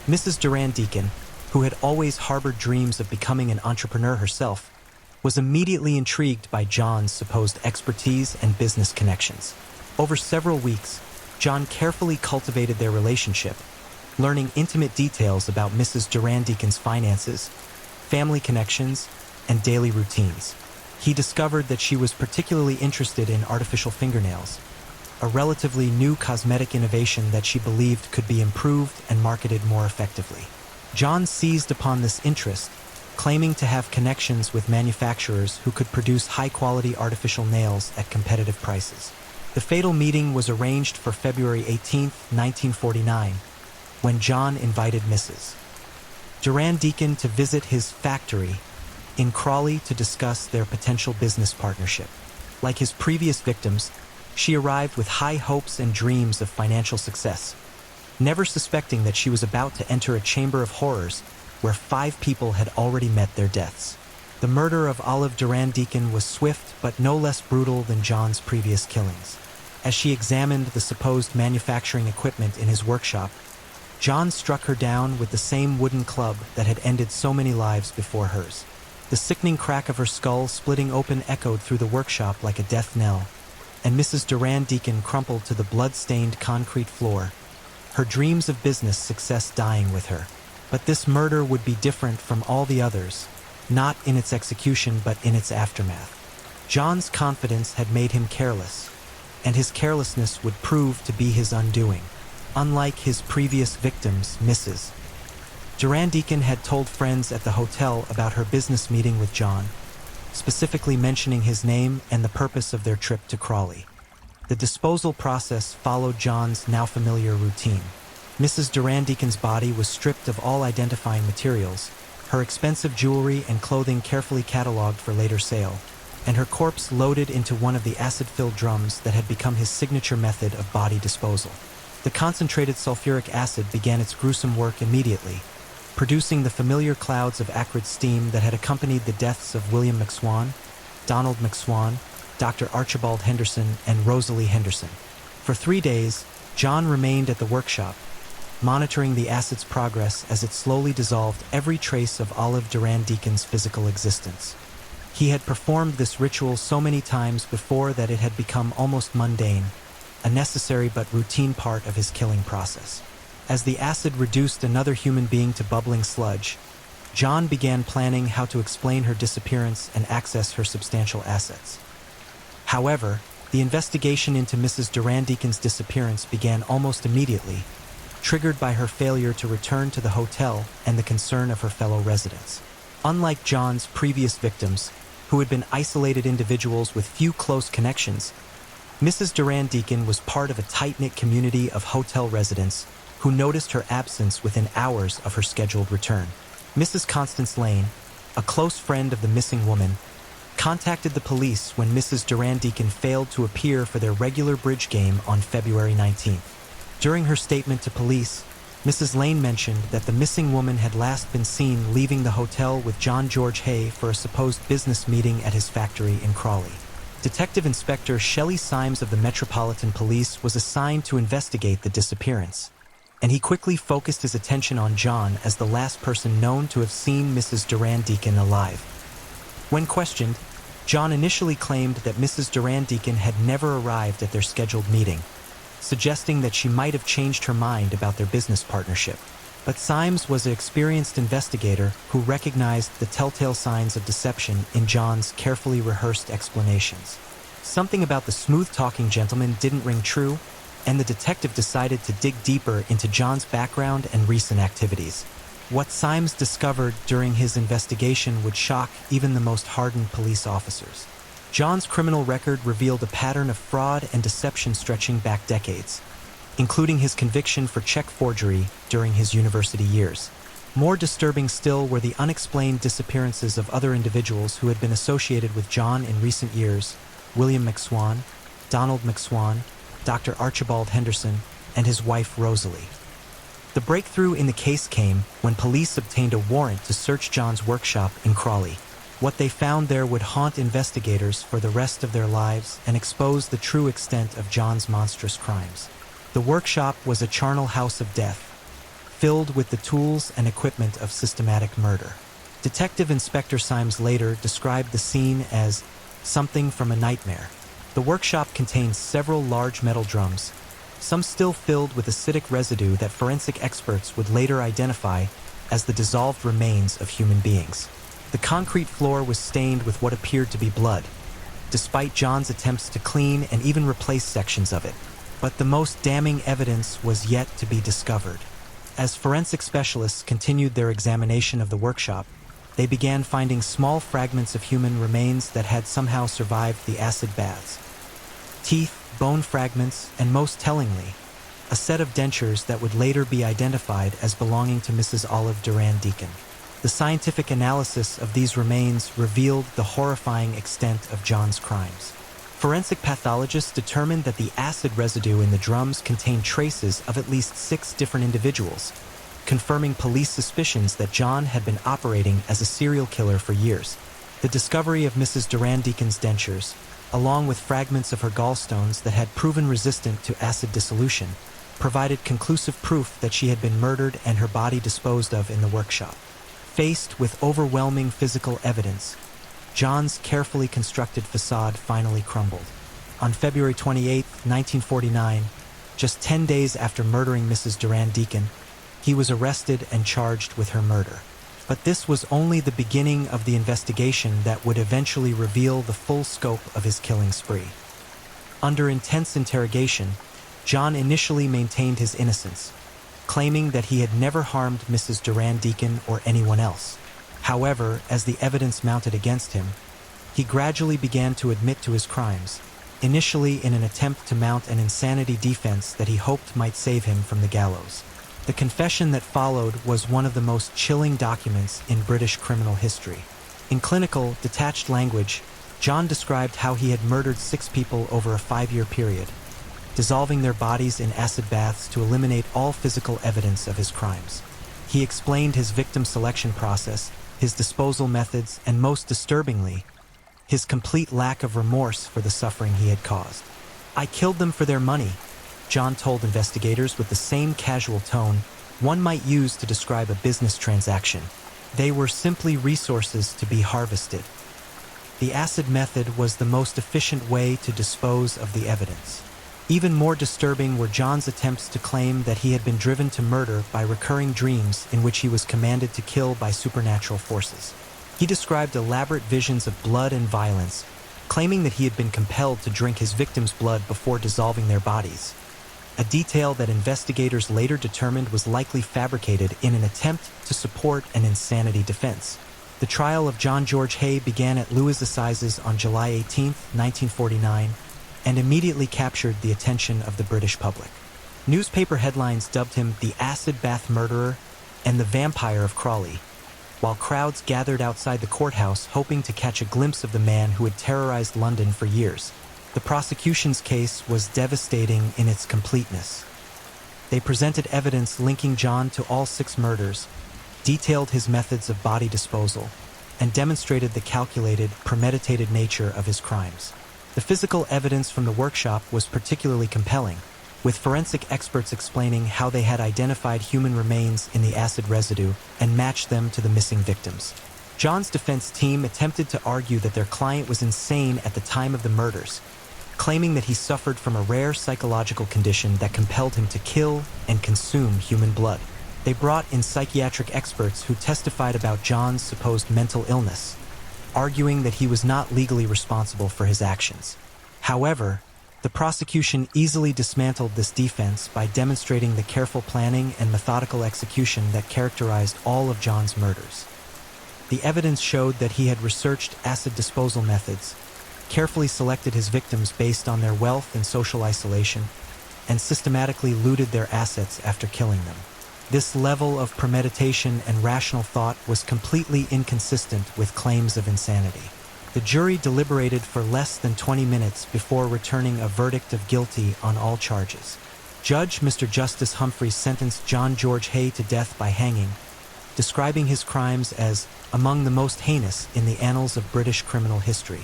Mrs. Durand Deacon, who had always harbored dreams of becoming an entrepreneur herself, was immediately intrigued by John's supposed expertise and business connections. Over several weeks, John carefully cultivated their relationship, learning intimate details about Mrs. Durand Deacon's finances, family connections, and daily routines. He discovered that she was particularly interested in artificial fingernails, a relatively new cosmetic innovation that she believed could be improved and marketed more effectively. John seized upon this interest, claiming to have connections with manufacturers who could produce high-quality artificial nails at competitive prices. The fatal meeting was arranged for February 18, 1949, when John invited Mrs. Durand Deacon to visit his factory in Crawley to discuss their potential business partnership. Like his previous victims, she arrived with high hopes and dreams of financial success, never suspecting that she was about to enter a chamber of horrors where 5 people had already met their deaths. The murder of Olive Durand Deacon was swift but no less brutal than John's previous killings. As she examined the supposed manufacturing equipment in his workshop, John struck her down with the same wooden club that had ended so many lives before hers. The sickening crack of her skull splitting open echoed through the workshop like a death knell, and Mrs. Durand Deacon crumpled to the blood-stained concrete floor, her dreams of business success dying with her. But this murder would be different from all the others, not in its execution but in its aftermath. John's confidence had made him careless, and his carelessness would prove to be his undoing. Unlike his previous victims, Mrs. Durand Deacon had told friends at the hotel about her business meeting with John, specifically mentioning his name and the purpose of their trip to Crawley. The disposal process followed John's now familiar routine. Mrs. Durand Deacon's body was stripped of all identifying materials, her expensive jewelry and clothing carefully cataloged for later sale, and her corpse loaded into one of the acid-filled drums that had become his signature method of body disposal. The concentrated sulfuric acid began its gruesome work immediately, producing the familiar clouds of acrid steam that had accompanied the deaths of William McSwan, Donald McSwan, Dr. Archibald Henderson, and Rosalie Henderson. For 3 days, John remained at the workshop, monitoring the acid's progress as it slowly dissolved every trace of Olive Durand Deacon's physical existence. He had performed this ritual so many times before that it had become almost mundane, a necessary but routine part of his killing process. As the acid reduced another human being to bubbling sludge, John began planning how to explain her disappearance and access her substantial assets. However, The investigation into Mrs. Duran Deacon's disappearance began almost immediately, triggered by her failure to return to the hotel and the concern of her fellow residents. Unlike John's previous victims, who had been isolated individuals with few close connections, Mrs. Duran Deacon was part of a tight-knit community of hotel residents who noticed her absence within hours of her scheduled return. Mrs. Constance Lane, a close friend of the missing woman, contacted the police when Mrs. Duran Deacon failed to appear for their regular bridge game on February 19th. During her statement to police, Mrs. Lane mentioned that the missing woman had last been seen leaving the hotel with John George Hay for a supposed business meeting at his factory in Crawley. Detective Inspector Shelley Symes of the Metropolitan Police was assigned to investigate the disappearance, and he quickly focused his attention on John as the last person known to have seen Mrs. Duran Deacon alive. When questioned, John initially claimed that Mrs. Duran Deacon had never arrived at their scheduled meeting, suggesting that she might have changed her mind about their business partnership. But Symes was an experienced investigator who recognized the telltale signs of deception in John's carefully rehearsed explanations. Something about the smooth-talking gentleman didn't ring true, and the detective decided to dig deeper into John's background and recent activities. What Symes discovered during his investigation would shock even the most hardened police officers. John's criminal record revealed a pattern of fraud and deception stretching back decades, including his conviction for check forgery during his university years. More disturbing still were the unexplained disappearances of other individuals who had been associated with John in recent years: William McSwan, Donald McSwan, Dr. Archibald Henderson, and his wife Rosalie. The breakthrough in the case came when police obtained a warrant to search John's workshop in Crawley. What they found there would haunt investigators for the rest of their lives and expose the true extent of John's monstrous crimes. The workshop was a charnel house of death, filled with the tools and equipment of systematic murder. Detective Inspector Symes later described the scene as something from a nightmare. The workshop contains several large metal drums, some still filled with acidic residue that forensic experts would later identify as the dissolved remains of human beings. The concrete floor was stained with what appeared to be blood, despite John's attempts to clean and even replace sections of it. But the most damning evidence was yet to be discovered. As forensic specialists continued their examination of the workshop, they began finding small fragments of human remains that had somehow survived the acid baths. Teeth, bone fragments, and most tellingly, a set of dentures that would later be identified as belonging to Mrs. Olive Duran Deacon. The scientific analysis of these remains revealed the horrifying extent of John's crimes. Forensic pathologists determined that the acid residue in the drums contained traces of at least 6 different individuals, confirming police suspicions that John had been operating as a serial killer for years. The discovery of Mrs. Duran Deacon's dentures, along with fragments of her gallstones that had proven resistant to acid dissolution, provided conclusive proof that she had been murdered and her body disposed of in the workshop. Faced with overwhelming physical evidence, John's carefully constructed facade finally crumbled. On February 28, 1949, just 10 days after murdering Mrs. Duran Deacon, he was arrested and charged with her murder. But this was only the beginning of the investigation that would eventually reveal the full scope of his killing spree. Under intense interrogation, John initially maintained his innocence, claiming that he had never harmed Mrs. Duran Deacon or anyone else. However, as the evidence mounted against him, he gradually began to admit to his crimes, initially in an attempt to mount an insanity defense that he hoped might save him from the gallows. The confession that followed was one of the most chilling documents in British criminal history. In clinical, detached language, John described how he had murdered 6 people over a 5-year period, dissolving their bodies in acid baths to eliminate all physical evidence of his crimes. He explained his victim selection process, his disposal methods, and most disturbingly, his complete lack of remorse for the suffering he had caused. "I killed them for their money," John told investigators with the same casual tone one might use to describe a business transaction. "They were simply resources to be harvested." The acid method was the most efficient way to dispose of the evidence. Even more disturbing were John's attempts to claim that he had been driven to murder by recurring dreams in which he was commanded to kill by supernatural forces. He described elaborate visions of blood and violence, claiming that he had been compelled to drink his victims' blood before dissolving their bodies, a detail that investigators later determined was likely fabricated in an attempt to support an insanity defense. The trial of John George Hay began at Lewes Assizes on July 18, 1949, and immediately captured the attention of the British public. Newspaper headlines dubbed him the acid bath murderer and the vampire of Crawley, while crowds gathered outside the courthouse hoping to catch a glimpse of the man who had terrorized London for years. The prosecution's case was devastating in its completeness. They presented evidence linking John to all 6 murders, detailed his methods of body disposal, and demonstrated the calculated, premeditated nature of his crimes. The physical evidence from the workshop was particularly compelling, with forensic experts explaining how they had identified human remains in the acid residue and matched them to the missing victims. John's defense team attempted to argue that their client was insane at the time of the murders, claiming that he suffered from a rare psychological condition that compelled him to kill and consume human blood. They brought in psychiatric experts who testified about John's supposed mental illness, arguing that he was not legally responsible for his actions. However, the prosecution easily dismantled this defense by demonstrating the careful planning and methodical execution that characterized all of John's murders. The evidence showed that he had researched acid disposal methods, carefully selected his victims based on their wealth and social isolation, and systematically looted their assets after killing them. This level of premeditation and rational thought was completely inconsistent with claims of insanity. The jury deliberated for less than 20 minutes before returning a verdict of guilty on all charges. Judge Mr. Justice Humphreys sentenced John George Hay to death by hanging, describing his crimes as among the most heinous in the annals of British criminal history.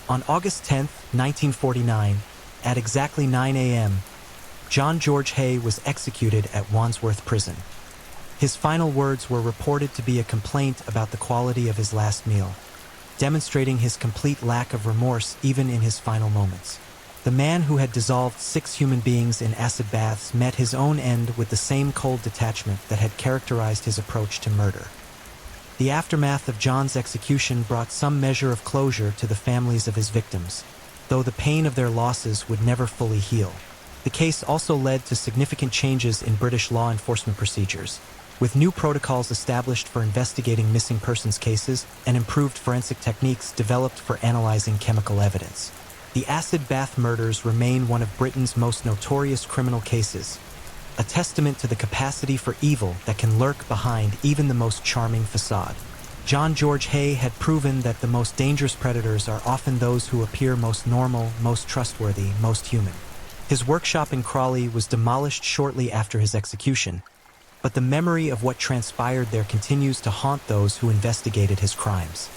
On August 10, 1949, at exactly 9 a.m., John George Hay was executed at Wandsworth Prison. His final words were reported to be a complaint about the quality of his last meal, demonstrating his complete lack of remorse even in his final moments. The man who had dissolved 6 human beings in acid baths met his own end with the same cold detachment that had characterized his approach to murder. The aftermath of John's execution brought some measure of closure to the families of his victims, though the pain of their losses would never fully heal. The case also led to significant changes in British law enforcement procedures, with new protocols established for investigating missing persons cases and improved forensic techniques developed for analyzing chemical evidence. The acid bath murders remain one of Britain's most notorious criminal cases, a testament to the capacity for evil that can lurk behind even the most charming facade. John George Hay had proven that the most dangerous predators are often those who appear most normal, most trustworthy, most human. His workshop in Crawley was demolished shortly after his execution, but the memory of what transpired there continues to haunt those who investigated his crimes.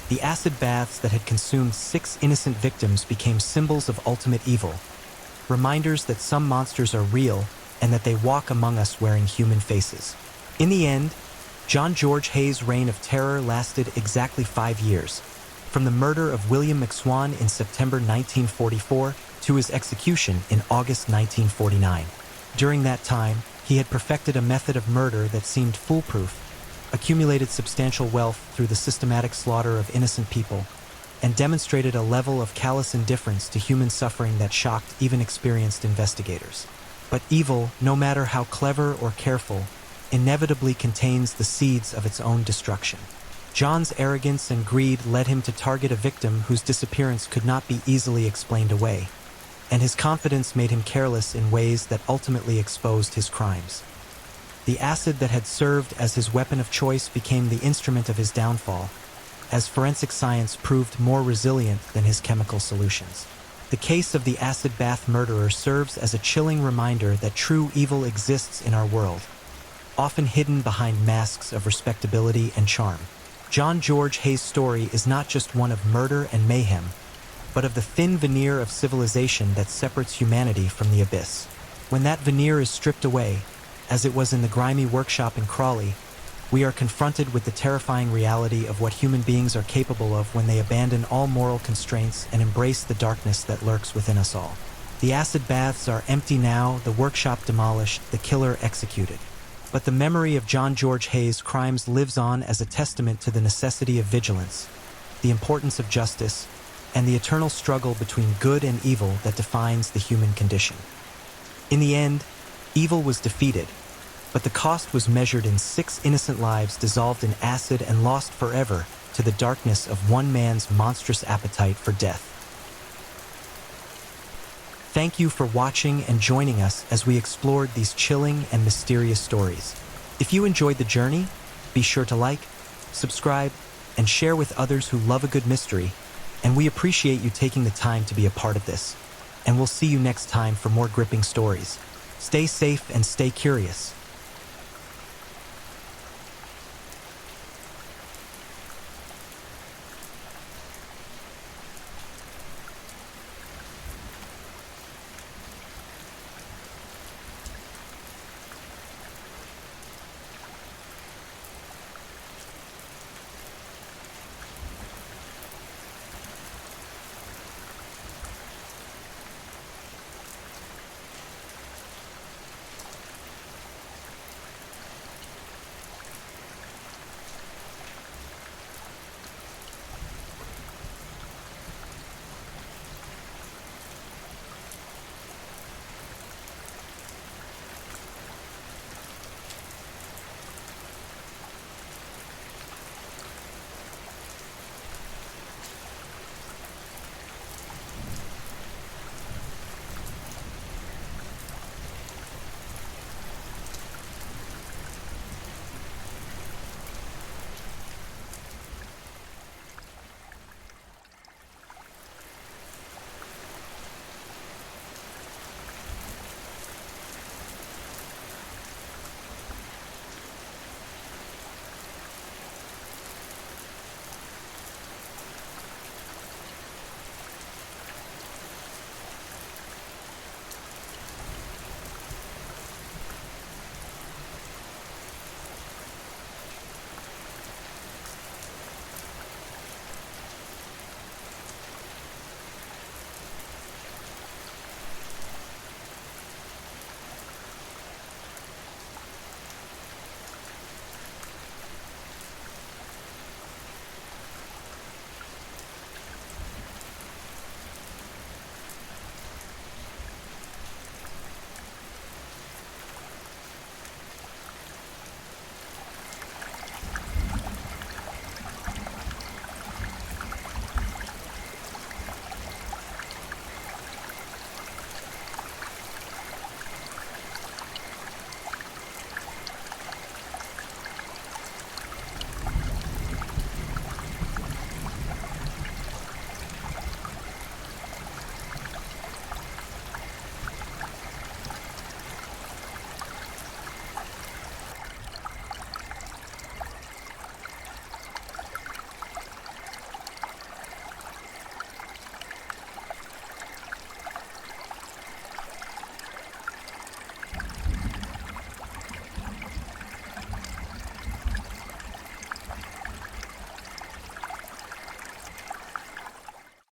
The acid baths that had consumed 6 innocent victims became symbols of ultimate evil, reminders that some monsters are real and that they walk among us wearing human faces. In the end, John George Hay's reign of terror lasted exactly 5 years, from the murder of William McSwan in September 1944 to his execution in August 1949. During that time, he had perfected a method of murder that seemed foolproof, accumulated substantial wealth through the systematic slaughter of innocent people, and demonstrated a level of callous indifference to human suffering that shocked even experienced investigators. But evil, no matter how clever or careful, inevitably contains the seeds of its own destruction. John's arrogance and greed led him to target a victim whose disappearance could not be easily explained away, and his confidence made him careless in ways that ultimately exposed his crimes. The acid that had served as his weapon of choice became the instrument of his downfall, as forensic science proved more resilient than his chemical solutions. The case of the acid bath murderer serves as a chilling reminder that true evil exists in our world, often hidden behind masks of respectability and charm. John George Hay's story is not just one of murder and mayhem, but of the thin veneer of civilization that separates humanity from the abyss. When that veneer is stripped away, as it was in the grimy workshop in Crawley, we are confronted with the terrifying reality of what human beings are capable of when they abandon all moral constraints and embrace the darkness that lurks within us all. The acid baths are empty now, the workshop demolished, the killer executed. But the memory of John George Hay's crimes lives on as a testament to the necessity of vigilance, the importance of justice, and the eternal struggle between good and evil that defines the human condition. In the end, evil was defeated, but the cost was measured in 6 innocent lives dissolved in acid and lost forever to the darkness of one man's monstrous appetite for death. Thank you for watching and joining us as we explored these chilling and mysterious stories. If you enjoyed the journey, be sure to like, subscribe, and share with others who love a good mystery, and we appreciate you taking the time to be a part of this. And we'll see you next time for more gripping stories. Stay safe and stay curious.